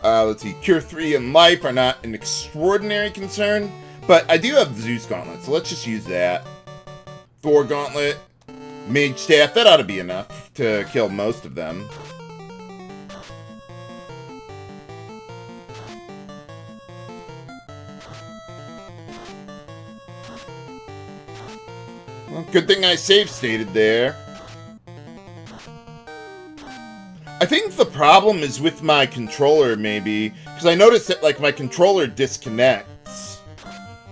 Let's see, Cure 3 and Life are not an extraordinary concern, but I do have the Zeus Gauntlet, so let's just use that. Thor Gauntlet, Mage Staff, that ought to be enough to kill most of them. Well, good thing I save stated there. I think the problem is with my controller, maybe, because I noticed that, like, my controller disconnects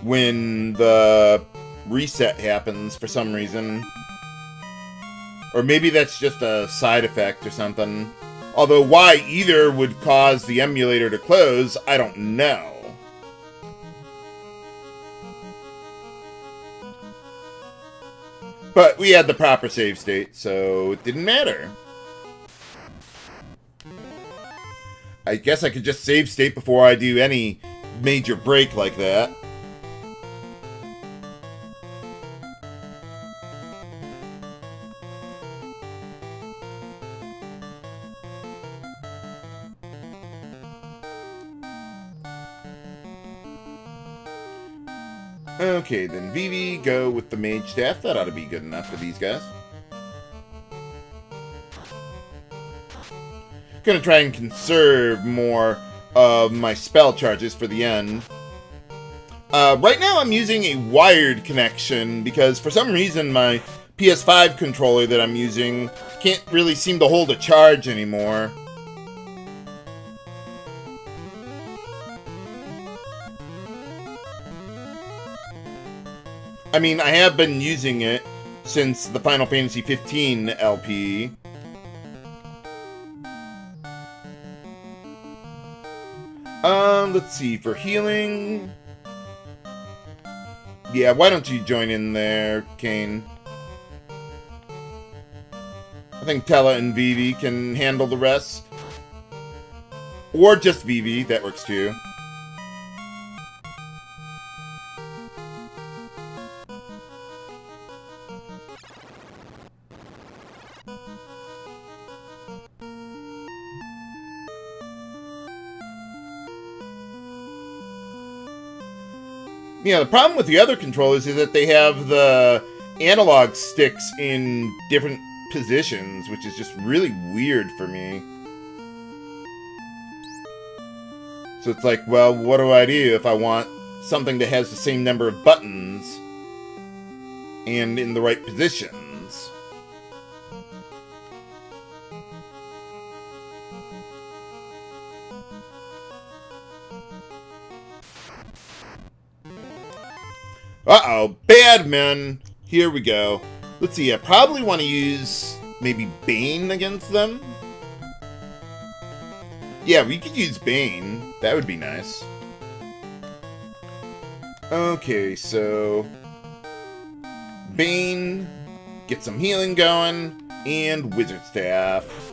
when the reset happens for some reason. Or maybe that's just a side effect or something. Although why either would cause the emulator to close, I don't know. But we had the proper save state, so it didn't matter. I guess I could just save state before I do any major break like that. Okay, then Vivi, go with the Mage Staff. That ought to be good enough for these guys. Gonna try and conserve more of my spell charges for the end. Right now I'm using a wired connection because for some reason my PS5 controller that I'm using can't really seem to hold a charge anymore. I mean, I have been using it since the Final Fantasy 15 LP. Let's see, for healing... Yeah, why don't you join in there, Kane? I think Tella and Vivi can handle the rest. Or just Vivi, that works too. Yeah, the problem with the other controllers is that they have the analog sticks in different positions, which is just really weird for me. So it's like, well, what do I do if I want something that has the same number of buttons and in the right positions? Uh-oh, Badman! Here we go. Let's see, I probably want to use maybe Bane against them. Yeah, we could use Bane. That would be nice. Okay, so... Bane, get some healing going, and Wizard Staff.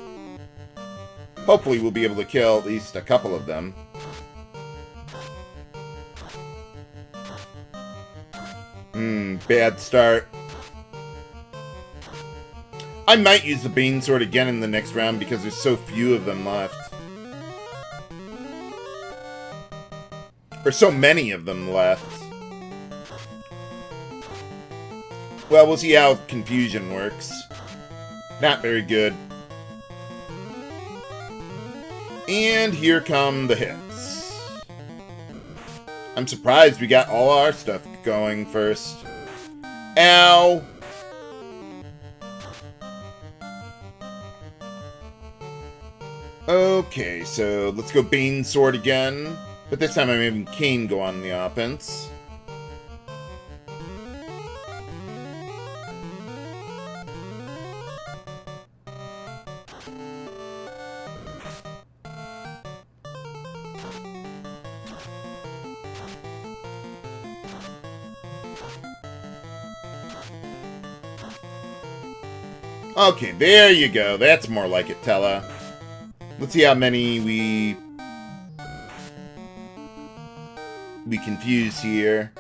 Hopefully we'll be able to kill at least a couple of them. Bad start. I might use the Bane Sword again in the next round because there's so few of them left. Or so many of them left. Well, we'll see how Confusion works. Not very good. And here come the hits. I'm surprised we got all our stuff going first. Ow! Okay, so let's go Bane Sword again. But this time I'm having Kane go on the offense. Okay, there you go. That's more like it, Tella. Let's see how many we confuse here.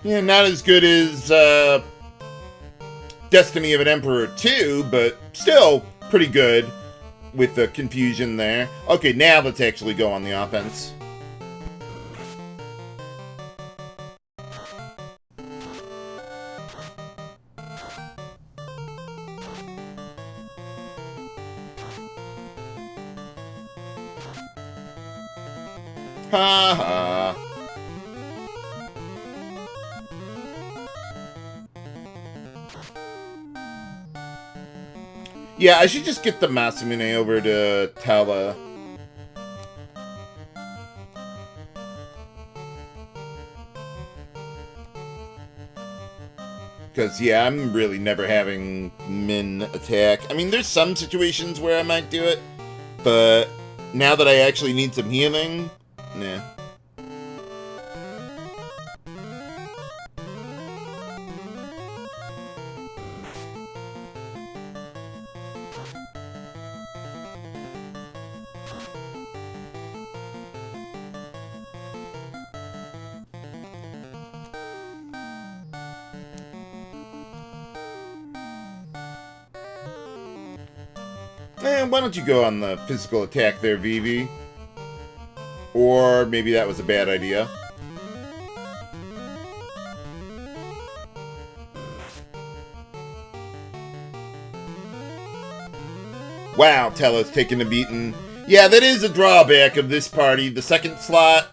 Yeah, not as good as Destiny of an Emperor 2, but still pretty good with the confusion there. Okay, now let's actually go on the offense. Ha ha. Yeah, I should just get the Masamune over to Tala. Because, yeah, I'm really never having Min attack. I mean, there's some situations where I might do it, but now that I actually need some healing, nah. Why don't you go on the physical attack there, Vivi? Or maybe that was a bad idea. Wow, Tella's taking a beating. Yeah, that is a drawback of this party. The second slot,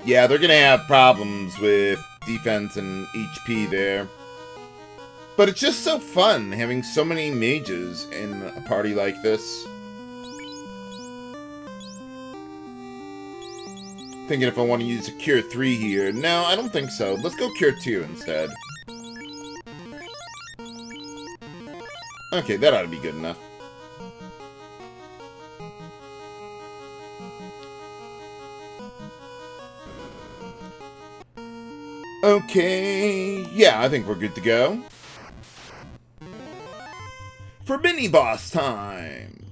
yeah, they're gonna have problems with defense and HP there. But it's just so fun having so many mages in a party like this. Thinking if I want to use a Cure 3 here. No, I don't think so. Let's go Cure 2 instead. Okay, that ought to be good enough. Okay, yeah, I think we're good to go. For mini-boss time!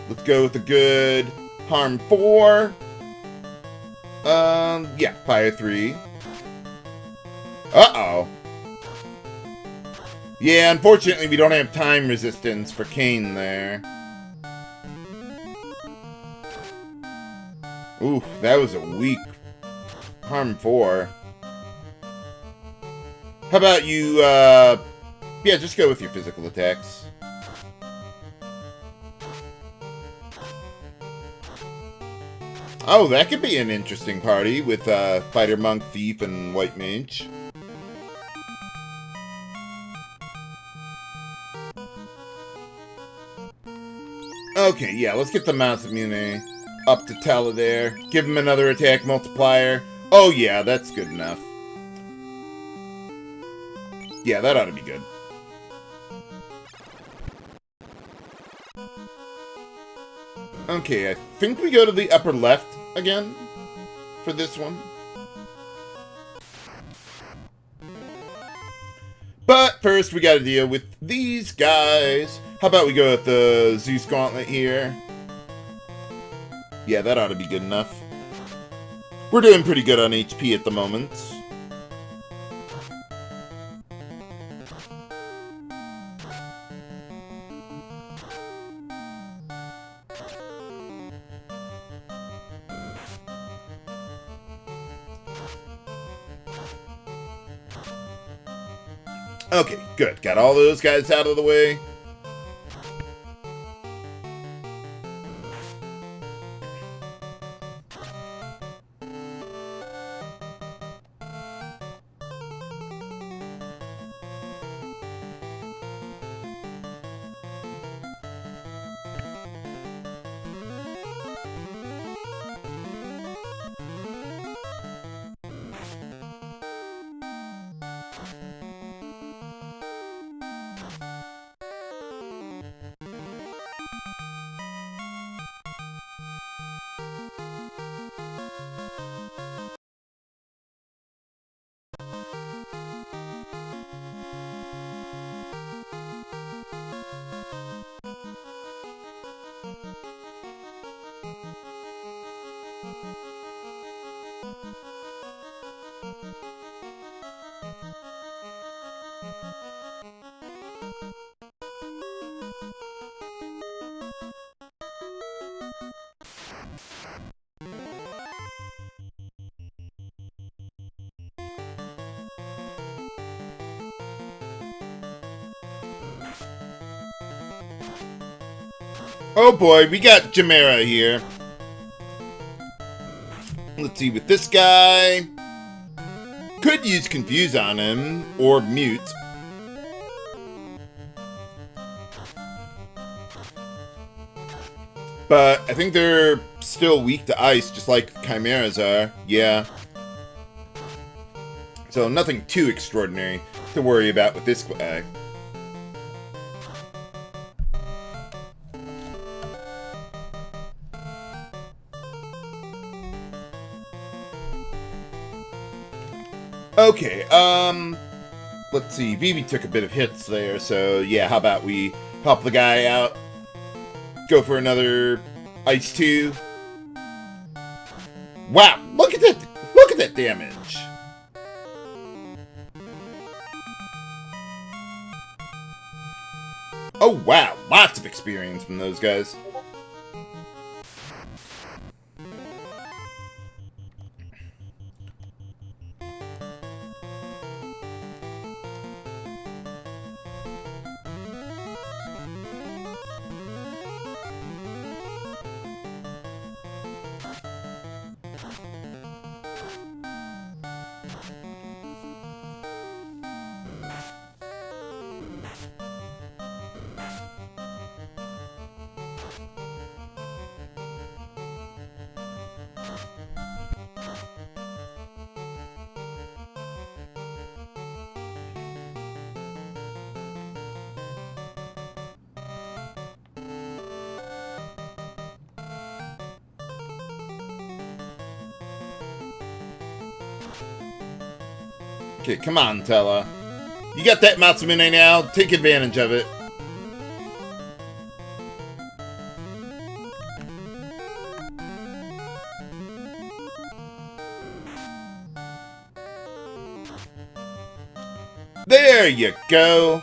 Let's go with a good Harm 4. Yeah, Fire 3. Uh-oh. Yeah, unfortunately we don't have time resistance for Kane there. Ooh, that was a weak Harm 4. How about you, yeah, just go with your physical attacks. Oh, that could be an interesting party with, Fighter, Monk, Thief, and White Mage. Okay, yeah, let's get the Masamune up to Tala there. Give him another attack multiplier. Oh, yeah, that's good enough. Yeah, that ought to be good. Okay, I think we go to the upper left again for this one. But first, we gotta deal with these guys. How about we go with the Zeus Gauntlet here? Yeah, that ought to be good enough. We're doing pretty good on HP at the moment. Okay, good. Got all those guys out of the way. Oh boy, we got Chimera here. Let's see, with this guy... Could use Confuse on him, or Mute. But I think they're still weak to ice, just like Chimeras are. Yeah. So nothing too extraordinary to worry about with this guy. Okay, let's see. Vivi took a bit of hits there, so yeah, how about we help the guy out? Go for another Ice 2. Wow, look at that! Look at that damage! Oh wow, lots of experience from those guys. Okay, come on, Tella. You got that Matsumune now. Take advantage of it. There you go.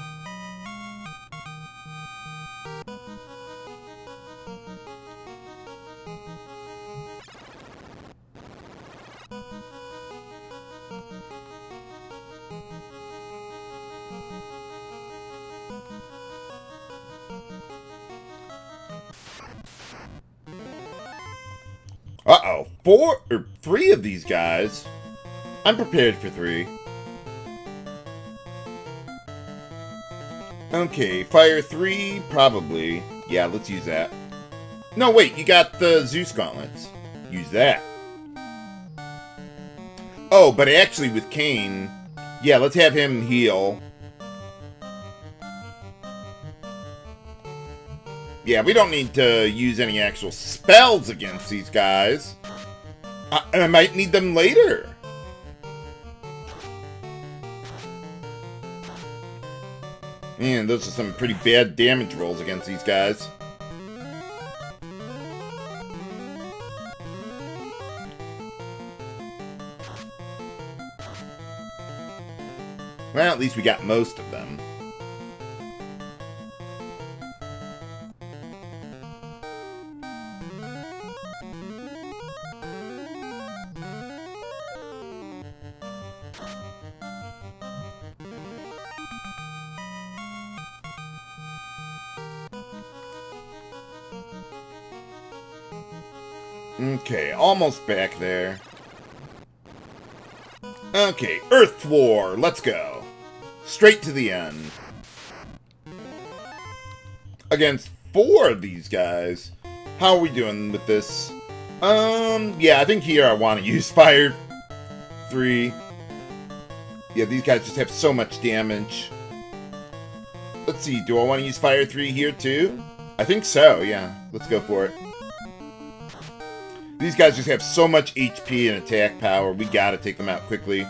Uh-oh. 3 of these guys. I'm prepared for 3. Okay, fire 3, probably. Yeah, let's use that. No, wait, you got the Zeus gauntlets. Use that. Oh, but actually with Kane, yeah, let's have him heal. Yeah, we don't need to use any actual spells against these guys. I might need them later. Man, those are some pretty bad damage rolls against these guys. Well, at least we got most of them. Okay, almost back there. Okay, Earth Floor, let's go. Straight to the end. Against 4 of these guys. How are we doing with this? Yeah, I think here I want to use Fire 3. Yeah, these guys just have so much damage. Let's see, do I want to use Fire 3 here too? I think so, yeah. Let's go for it. These guys just have so much HP and attack power, we gotta take them out quickly.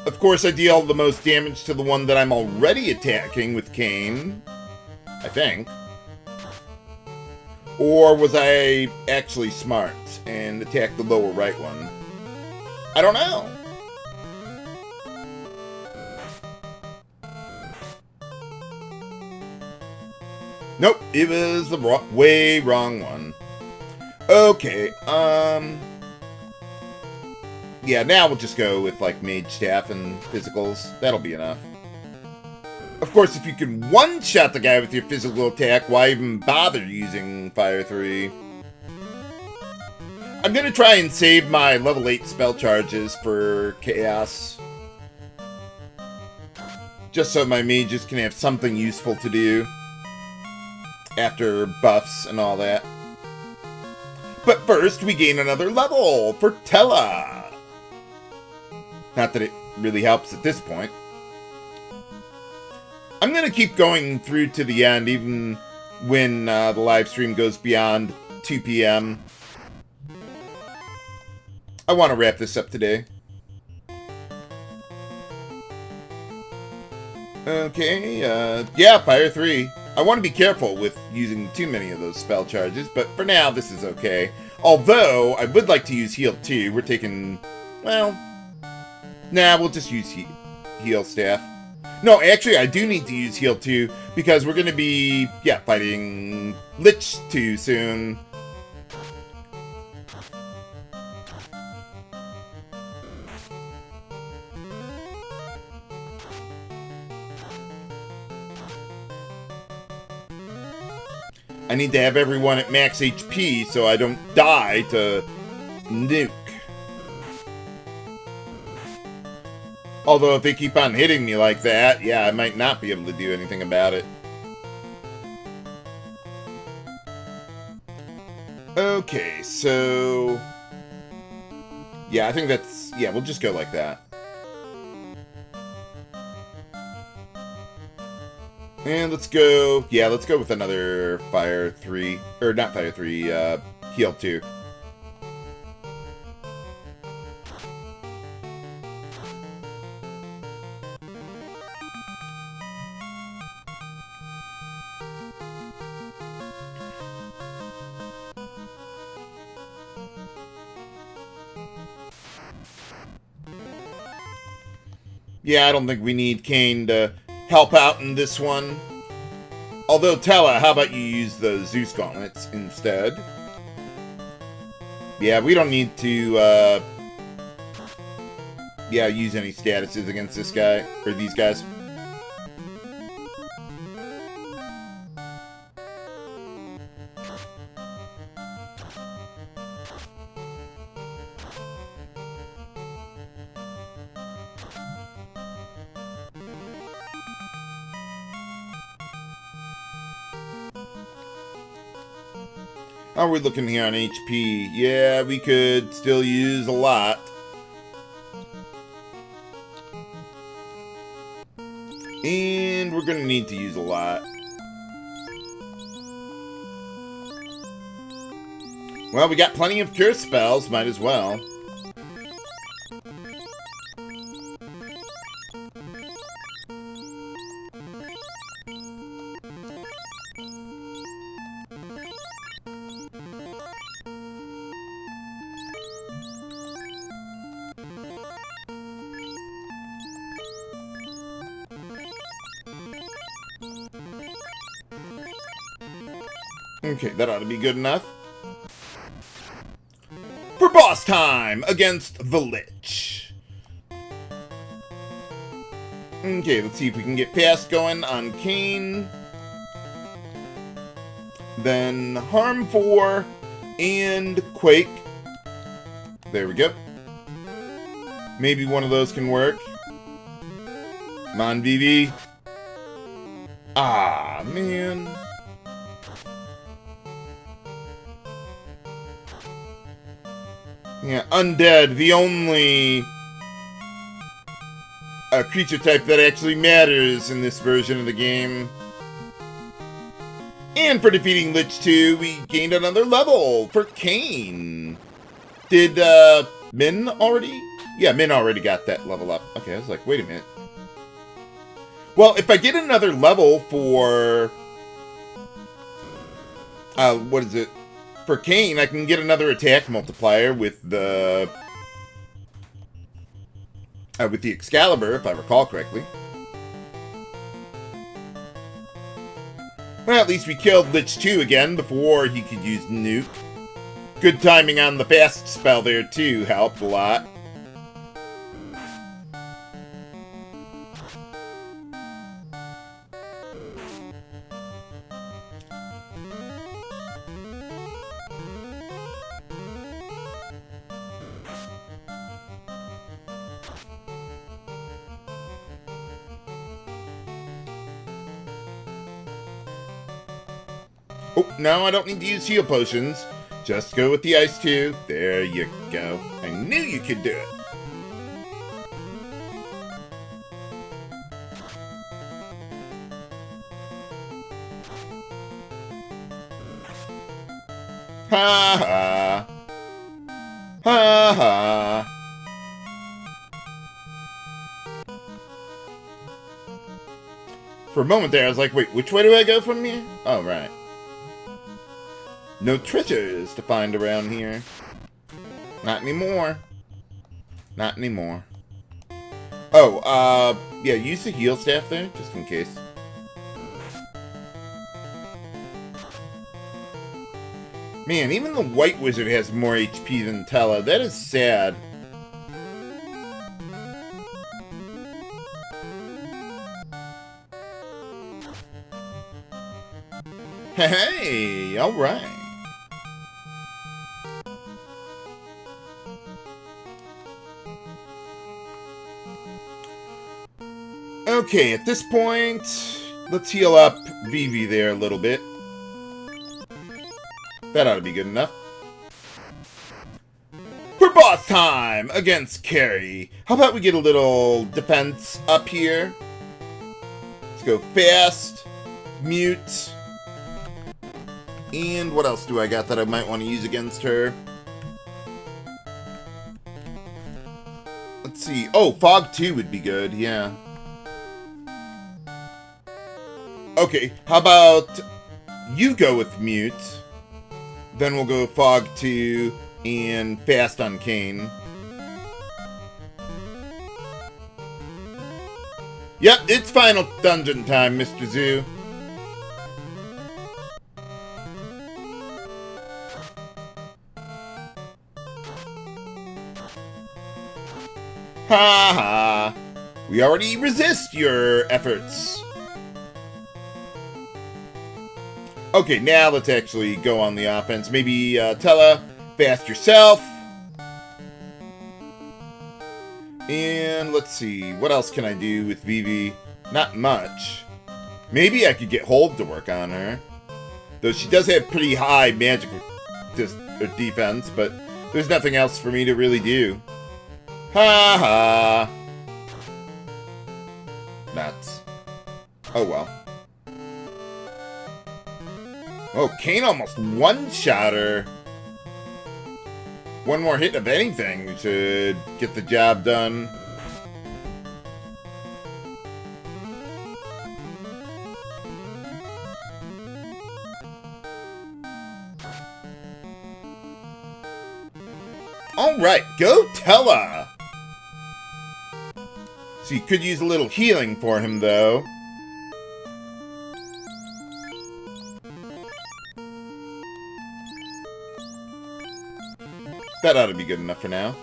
Of course, I deal the most damage to the one that I'm already attacking with Kane. I think. Or was I actually smart and attacked the lower right one? I don't know. Nope, it was the way wrong one. Okay, yeah, now we'll just go with, like, Mage Staff and Physicals. That'll be enough. Of course, if you can one-shot the guy with your physical attack, why even bother using Fire 3? I'm gonna try and save my level 8 spell charges for Chaos. Just so my mages can have something useful to do. After buffs and all that. But first, we gain another level for Tella. Not that it really helps at this point. I'm going to keep going through to the end, even when the live stream goes beyond 2 p.m. I want to wrap this up today. Okay, yeah, Fire 3. I want to be careful with using too many of those spell charges, but for now, this is okay. Although, I would like to use Heal 2. We're taking, well, nah, we'll just use Heal Staff. No, actually, I do need to use Heal 2, because we're going to be, yeah, fighting Lich 2 soon. I need to have everyone at max HP so I don't die to nuke. Although if they keep on hitting me like that, yeah, I might not be able to do anything about it. Okay, so... yeah, I think that's... yeah, we'll just go like that. And let's go... yeah, let's go with another Fire 3... or not Fire 3, Heal 2. Yeah, I don't think we need Kane to help out in this one. Although, Tella, how about you use the Zeus gauntlets instead? Yeah, we don't need to, use any statuses against this guy, or these guys. How are we looking here on HP? Yeah, we could still use a lot. And we're gonna need to use a lot. Well, we got plenty of cure spells, might as well. Okay, that ought to be good enough. For boss time against the Lich. Okay, let's see if we can get fast going on Kane. Then Harm 4 and Quake. There we go. Maybe one of those can work. Come on, VV. Ah, man. Yeah, Undead, the only creature type that actually matters in this version of the game. And for defeating Lich 2, we gained another level for Kane. Did Min already? Yeah, Min already got that level up. Okay, I was like, wait a minute. Well, if I get another level for... what is it? For Kane, I can get another attack multiplier with the Excalibur, if I recall correctly. Well, at least we killed Lich 2 again before he could use Nuke. Good timing on the fast spell there, too, helped a lot. Oh, no, I don't need to use heal potions. Just go with the ice too. There you go. I knew you could do it. Ha ha. Ha ha. For a moment there, I was like, wait, which way do I go from here? Oh, right. No treasures to find around here. Not anymore. Not anymore. Oh, yeah, use the heal staff there, just in case. Man, even the White Wizard has more HP than Tella. That is sad. Hey, alright. Okay, at this point, let's heal up Vivi there a little bit. That ought to be good enough. For boss time against Carrie. How about we get a little defense up here? Let's go fast, mute. And what else do I got that I might want to use against her? Let's see. Oh, Fog 2 would be good, yeah. Okay, how about you go with mute? Then we'll go Fog 2 and fast on Kane. Yep, it's final dungeon time, Mr. Zoo. Ha ha. We already resist your efforts. Okay, now let's actually go on the offense. Maybe Tella, fast yourself. And let's see, what else can I do with Vivi? Not much. Maybe I could get Hold to work on her. Though she does have pretty high magic defense, but there's nothing else for me to really do. Ha ha. Nuts. Oh well. Oh, Kane almost one-shot her. One more hit of anything should get the job done. Alright, go Tella! So you could use a little healing for him, though. That ought to be good enough for now.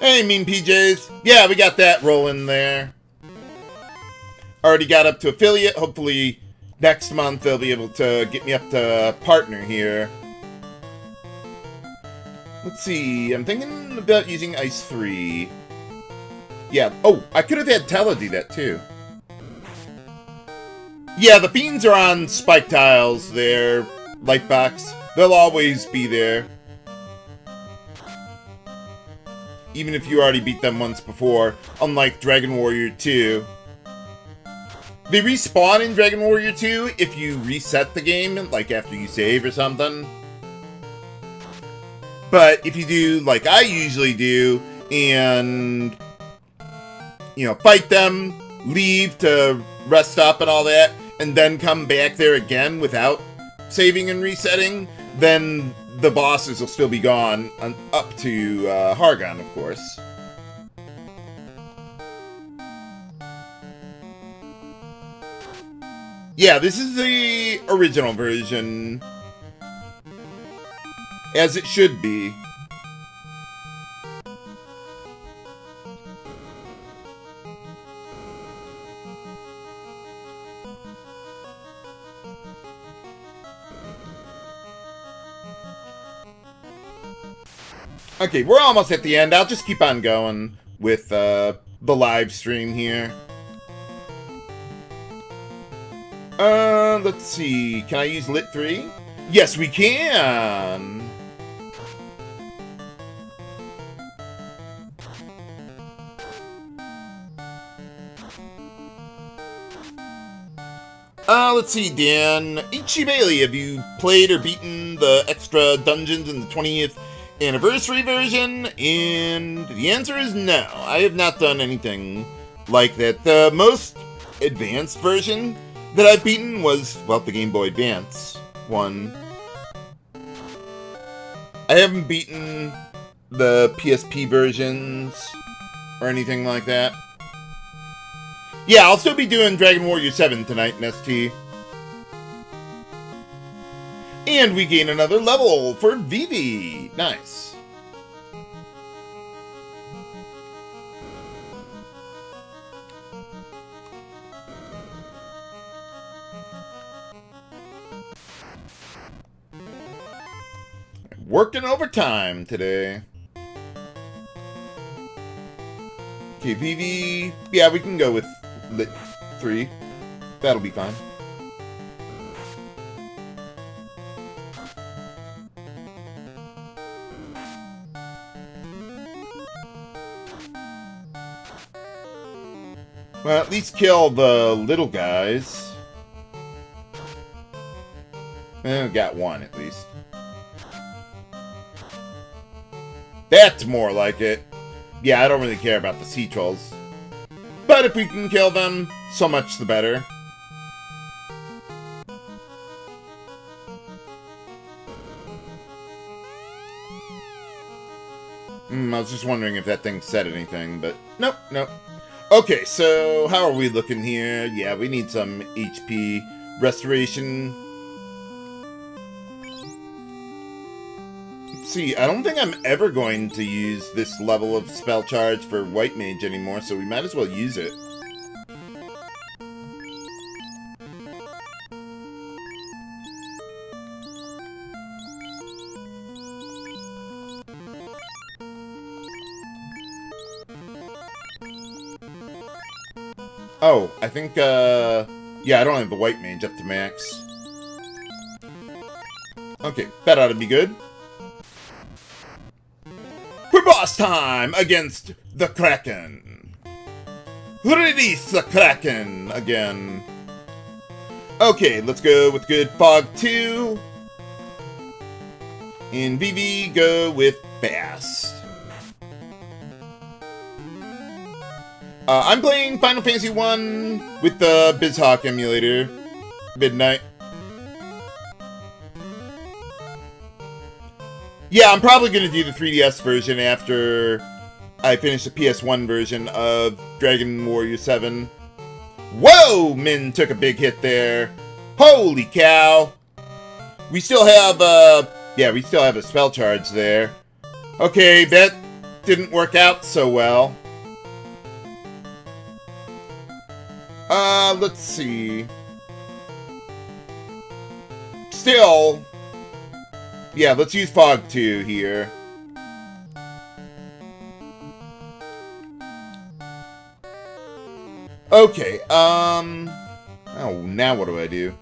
Hey, Mean PJs. Yeah, we got that rolling there. Already got up to affiliate. Hopefully next month they'll be able to get me up to partner here. Let's see. I'm thinking about using Ice 3. Yeah. Oh, I could have had Tella do that too. Yeah, the fiends are on spike tiles there. Lightbox. They'll always be there. Even if you already beat them once before, unlike Dragon Warrior 2. They respawn in Dragon Warrior 2 if you reset the game, like after you save or something. But if you do like I usually do, and, you know, fight them, leave to rest up and all that, and then come back there again without saving and resetting, then the bosses will still be gone, up to Hargon, of course. Yeah, this is the original version, as it should be. Okay, we're almost at the end. I'll just keep on going with the live stream here. Let's see. Can I use Lit 3? Yes, we can! Let's see, Dan. Ichi Bailey, have you played or beaten the extra dungeons in the 20th anniversary version? And the answer is no. I have not done anything like that. The most advanced version that I've beaten was, well, the Game Boy Advance one. I haven't beaten the PSP versions or anything like that. Yeah, I'll still be doing Dragon Warrior 7 tonight in ST. And we gain another level for Vivi. Nice. Working overtime today. Okay, Vivi. Yeah, we can go with Lit 3. That'll be fine. Well, at least kill the little guys. We got one, at least. That's more like it. Yeah, I don't really care about the sea trolls. But if we can kill them, so much the better. I was just wondering if that thing said anything, but nope, nope. Okay, so how are we looking here? Yeah, we need some HP restoration. Let's see, I don't think I'm ever going to use this level of spell charge for White Mage anymore, so we might as well use it. Oh, I think, yeah, I don't have the White Mage up to max. Okay, that ought to be good. For boss time against the Kraken. Release the Kraken again. Okay, let's go with good Fog 2. And VV, go with Fast. I'm playing Final Fantasy 1 with the BizHawk emulator. Midnight. Yeah, I'm probably going to do the 3DS version after I finish the PS1 version of Dragon Warrior 7. Whoa! Min took a big hit there. Holy cow! We still have, yeah, we still have a spell charge there. Okay, that didn't work out so well. Let's see. Still, yeah, let's use Fog 2 here. Okay, oh, now what do I do?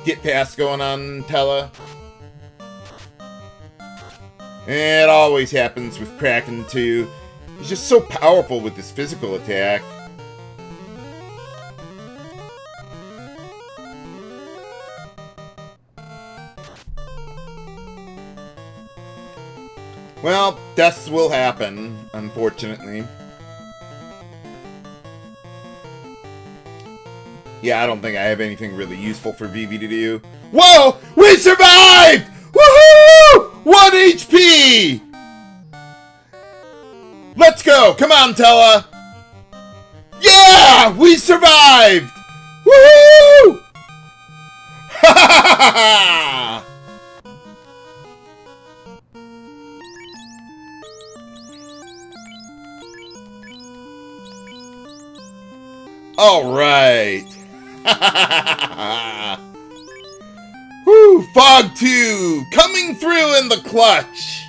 Get past going on Tella? It always happens with Kraken 2. He's just so powerful with his physical attack. Well, deaths will happen, unfortunately. Yeah, I don't think I have anything really useful for Vivi to do. Whoa! We survived! Woohoo! 1 HP! Let's go! Come on, Tella! Yeah! We survived! Woohoo! Ha ha ha ha! All right. Woo! Fog 2 coming through in the clutch.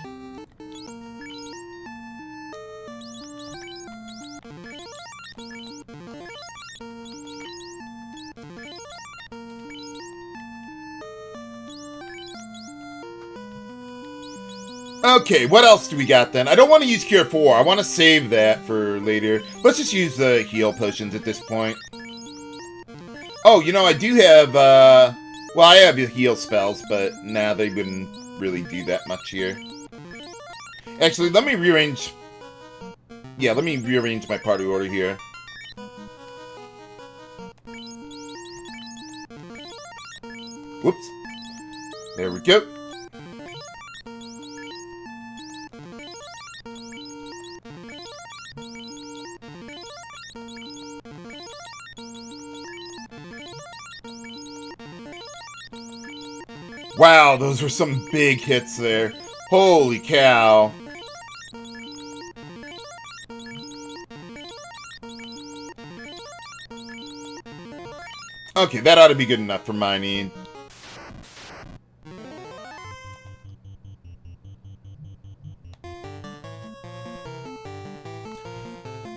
Okay, what else do we got then? I don't want to use Cure 4. I want to save that for later. Let's just use the heal potions at this point. Oh, you know, I do have, well, I have heal spells, but nah, they wouldn't really do that much here. Actually, let me rearrange... Yeah, let me rearrange my party order here. Whoops. There we go. Wow, those were some big hits there. Holy cow. Okay, that ought to be good enough for my need.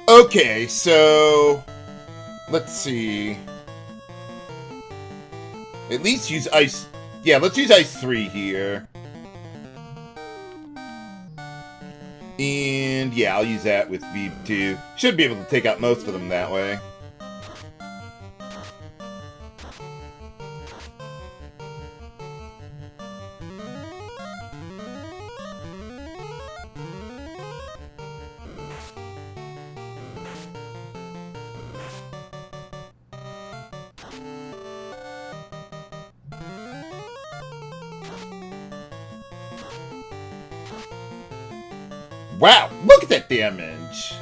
Okay, so... let's see. At least use ice... Yeah, let's use Ice 3 here. And yeah, I'll use that with Viv 2. Should be able to take out most of them that way. Wow, look at that damage!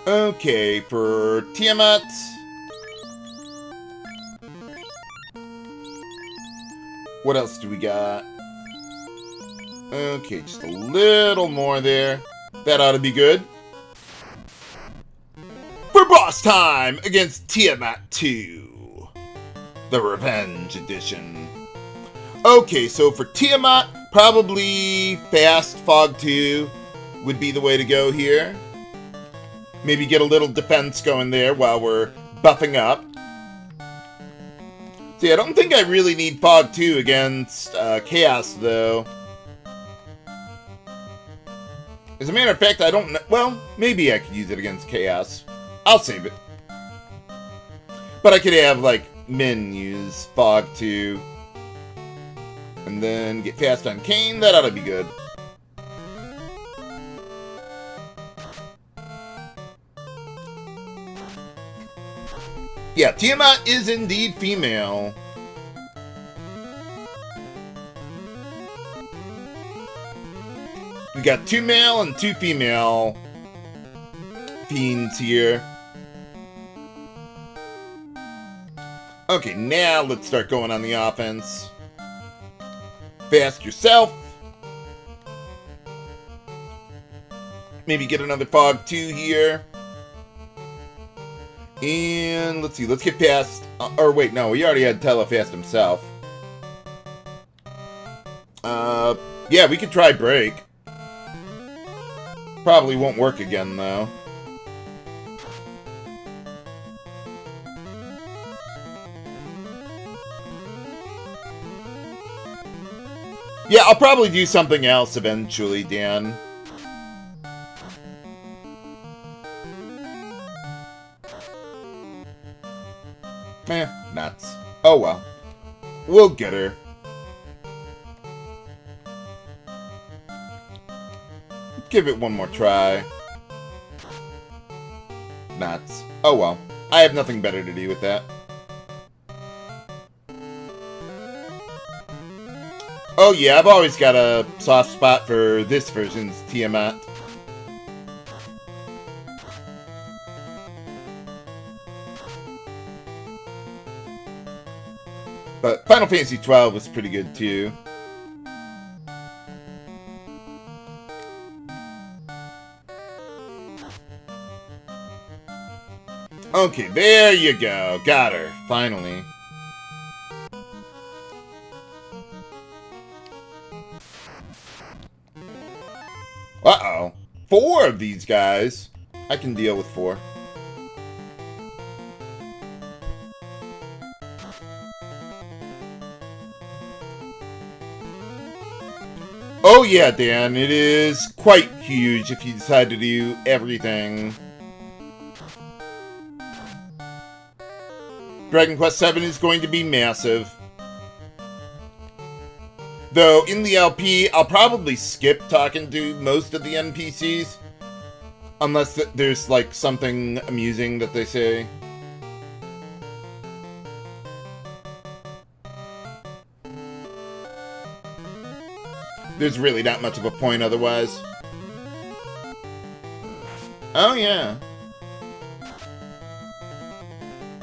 Okay, for Tiamat. What else do we got? Okay, just a little more there. That ought to be good. For boss time against Tiamat 2. The Revenge Edition. Okay, so for Tiamat, probably Fast Fog 2 would be the way to go here. Maybe get a little defense going there while we're buffing up. See, I don't think I really need Fog 2 against Chaos, though. As a matter of fact, I don't know. Well, maybe I could use it against Chaos. I'll save it. But I could have, like, Min use Fog 2. And then get fast on Kane. That ought to be good. Yeah, Tiamat is indeed female. We got 2 male and 2 female fiends here. Okay, now let's start going on the offense. Fast yourself. Maybe get another Fog 2 here. And let's see, let's get past... or wait, no, we already had Telefast himself. Yeah, we could try Break. Probably won't work again, though. Yeah, I'll probably do something else eventually, Dan. Nuts. Oh well. We'll get her. Give it one more try. Nuts. Oh well. I have nothing better to do with that. Oh yeah, I've always got a soft spot for this version's Tiamat. But Final Fantasy XII was pretty good, too. Okay, there you go. Got her. Finally. Uh-oh. 4 of these guys. I can deal with 4. Oh yeah, Dan, it is quite huge if you decide to do everything. Dragon Quest VII is going to be massive. Though, in the LP, I'll probably skip talking to most of the NPCs. Unless there's, like, something amusing that they say. There's really not much of a point otherwise. Oh, yeah.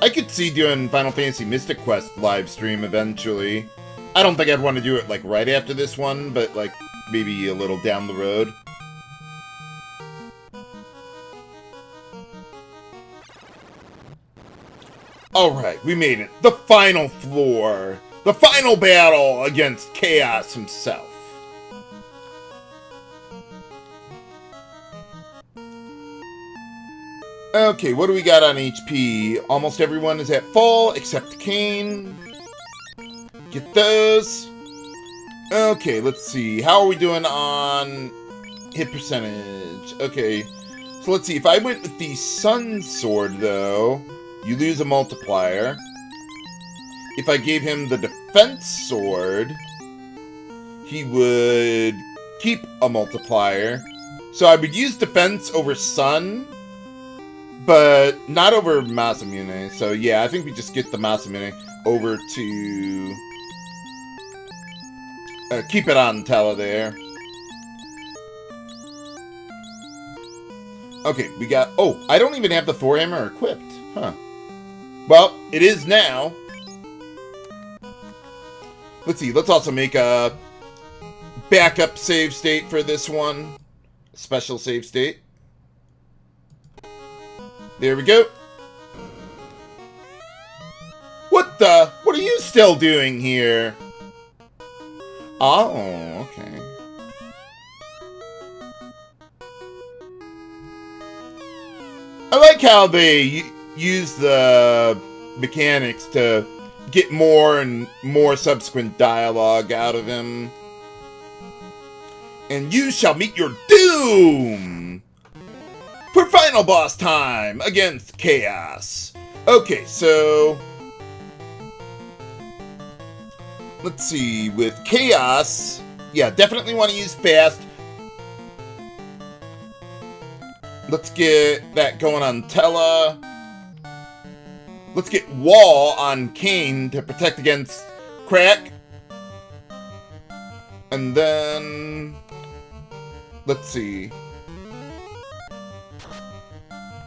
I could see doing Final Fantasy Mystic Quest live stream eventually. I don't think I'd want to do it, like, right after this one, but, like, maybe a little down the road. Alright, we made it. The final floor. The final battle against Chaos himself. Okay, what do we got on HP? Almost everyone is at full, except Kane. Get those. Okay, let's see. How are we doing on hit percentage? Okay, so let's see. If I went with the Sun Sword, though, you lose a multiplier. if I gave him the defense sword, he would keep a multiplier. So I would use defense over Sun, but not over Masamune. So yeah, I think we just get the Masamune over to keep it on Tella there. Okay, we got... Oh, I don't even have the Thor Hammer equipped. Huh. Well, it is now. Let's see, let's also make a backup save state for this one. Special save state. There we go. What the? What are you still doing here? Oh, okay. I like how they use the mechanics to get more and more subsequent dialogue out of him. And you shall meet your doom! For final boss time against Chaos. Okay, so... let's see, with Chaos... yeah, definitely want to use fast. Let's get that going on Tella. Let's get Wall on Kane to protect against Crack. And then... let's see.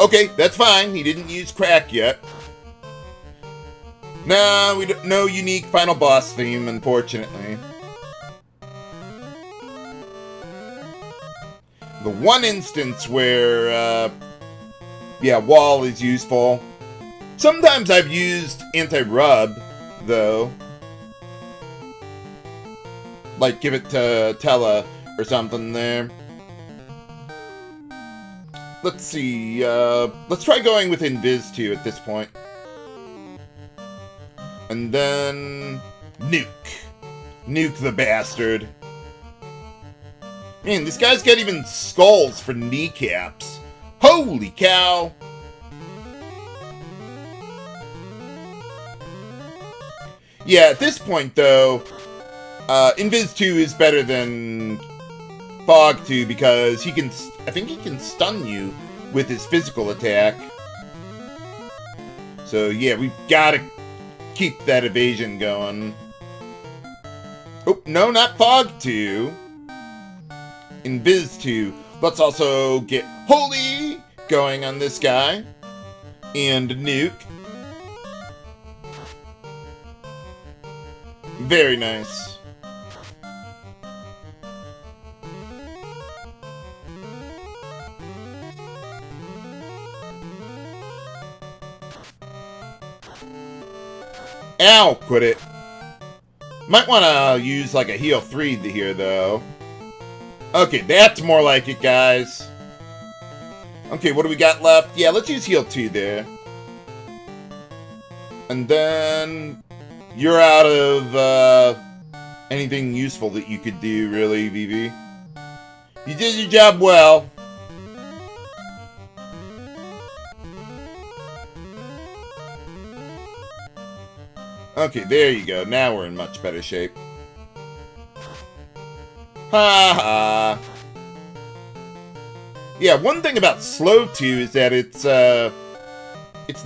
Okay, that's fine. He didn't use Crack yet. Nah, we don't, no unique final boss theme, unfortunately. The one instance where, yeah, Wall is useful. Sometimes I've used anti-rub, though. Like, give it to Tella or something there. Let's see, let's try going with Invis 2 at this point. And then... Nuke. Nuke the bastard. Man, this guy's got even skulls for kneecaps. Holy cow! Yeah, at this point, though, Invis 2 is better than Fog 2 because he can... I think he can stun you with his physical attack. So, yeah, we've got to keep that evasion going. Oh, no, not Fog 2. Invis 2. Let's also get Holy going on this guy. And Nuke. Very nice. Ow! Quit it. Might want to use like a heal 3 here, though. Okay, that's more like it, guys. Okay, what do we got left? Yeah, let's use heal 2 there. And then... you're out of anything useful that you could do, really, Vivi. You did your job well. Okay, there you go. Now we're in much better shape. Ha ha. Yeah, one thing about Slow 2 is that it's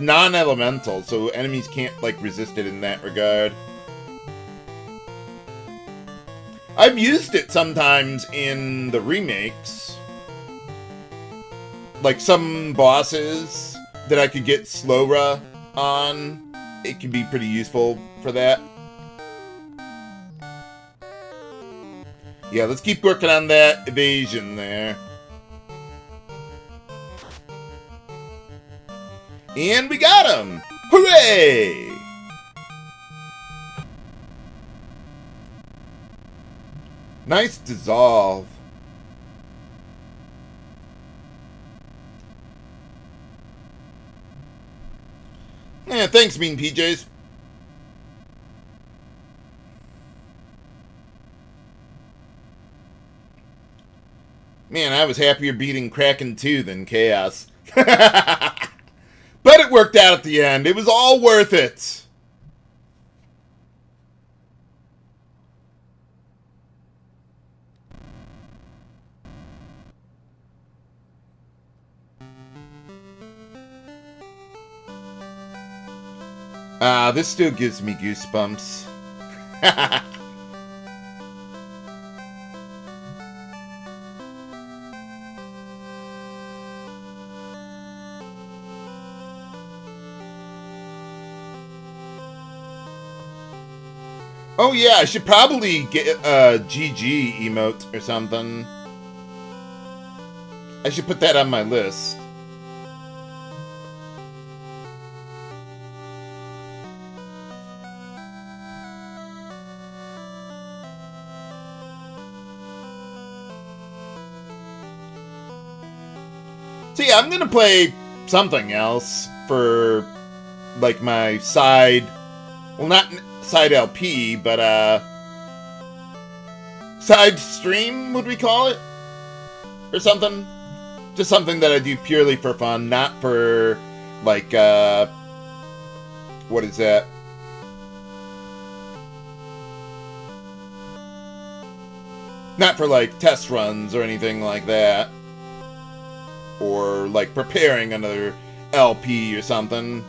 non-elemental, so enemies can't, like, resist it in that regard. I've used it sometimes in the remakes. Like, some bosses that I could get Slowra on, it can be pretty useful for that. Yeah, let's keep working on that evasion there. And we got him! Hooray! Nice dissolve. Yeah, thanks, Mean PJs. Man, I was happier beating Kraken 2 than Chaos. But it worked out at the end. It was all worth it. This still gives me goosebumps. Oh yeah, I should probably get a GG emote or something. I should put that on my list. So yeah, I'm gonna play something else for like my side, well, not side LP, but side stream, would we call it, or something? Just something that I do purely for fun, not for like what is that? Not for like test runs or anything like that. Or like preparing another LP or something.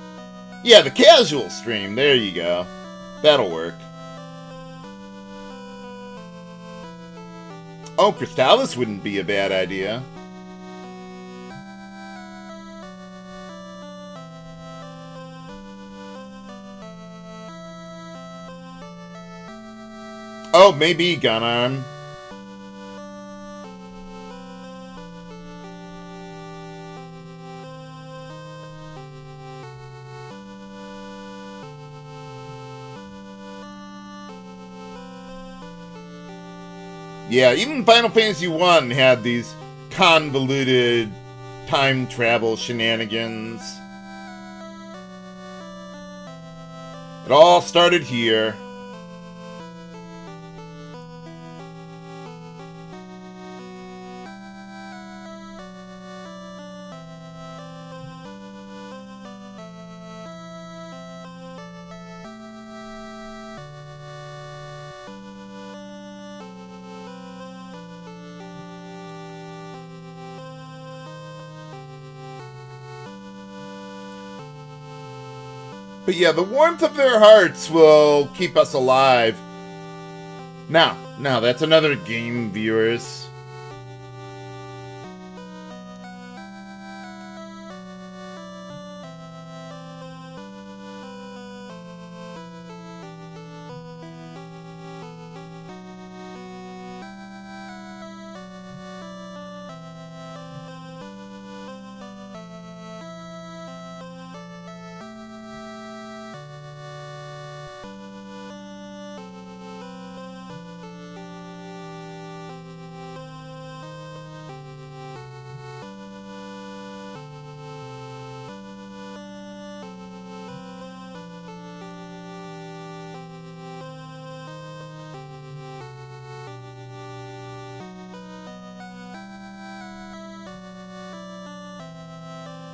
Yeah, the casual stream. There you go. That'll work. Oh, Crystallis wouldn't be a bad idea. Oh, maybe Gunarm. Yeah, even Final Fantasy 1 had these convoluted time travel shenanigans. It all started here. But yeah, the warmth of their hearts will keep us alive. Now, that's another game, viewers.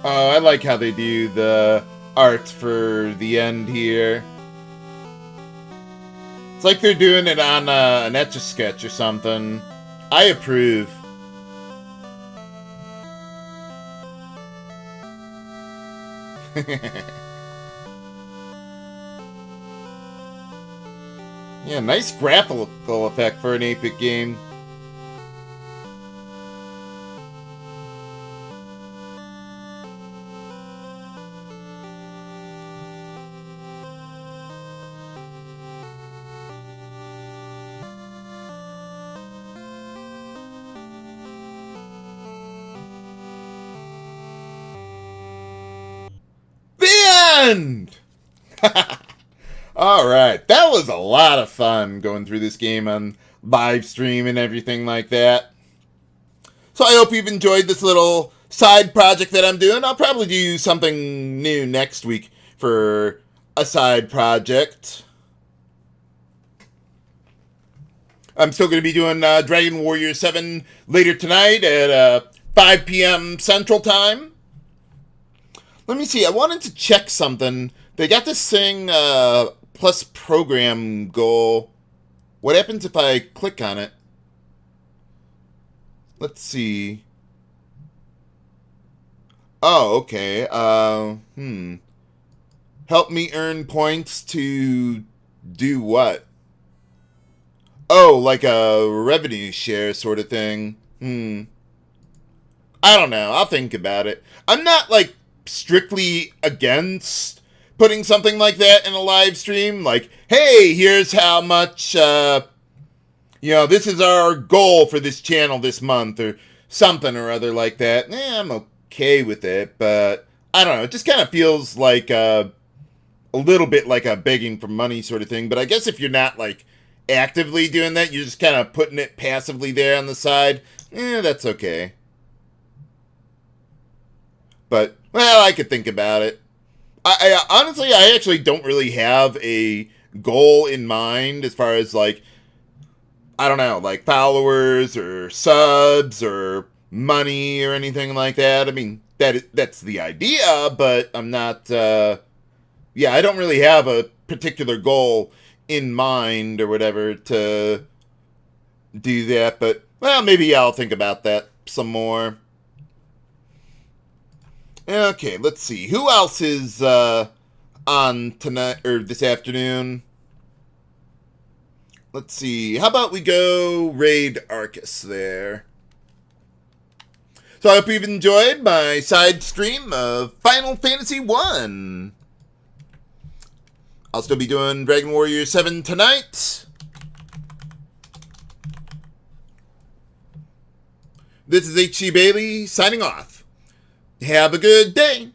Oh, I like how they do the art for the end here. It's like they're doing it on an Etch-a-Sketch or something. I approve. Yeah, nice graphical effect for an 8-bit game. End! Alright, that was a lot of fun going through this game on live stream and everything like that. So I hope you've enjoyed this little side project that I'm doing. I'll probably do something new next week for a side project. I'm still going to be doing Dragon Warrior 7 later tonight at 5 p.m. Central Time. Let me see. I wanted to check something. They got this thing, plus program goal. What happens if I click on it? Let's see. Oh, okay. Help me earn points to do what? Oh, like a revenue share sort of thing. I don't know. I'll think about it. I'm not, like, strictly against putting something like that in a live stream. Like, hey, here's how much, this is our goal for this channel this month, or something or other like that. I'm okay with it, but I don't know. It just kind of feels like a little bit like a begging for money sort of thing. But I guess if you're not, like, actively doing that, you're just kind of putting it passively there on the side, that's okay. But, well, I could think about it. I honestly, I actually don't really have a goal in mind as far as, like, I don't know, like followers or subs or money or anything like that. I mean, that's the idea, but I'm not, I don't really have a particular goal in mind or whatever to do that, but, well, maybe I'll think about that some more. Okay, let's see. Who else is on tonight or this afternoon? Let's see. How about we go raid Arcus there? So I hope you've enjoyed my side stream of Final Fantasy 1. I'll still be doing Dragon Warrior 7 tonight. This is H.C. Bailey signing off. Have a good day.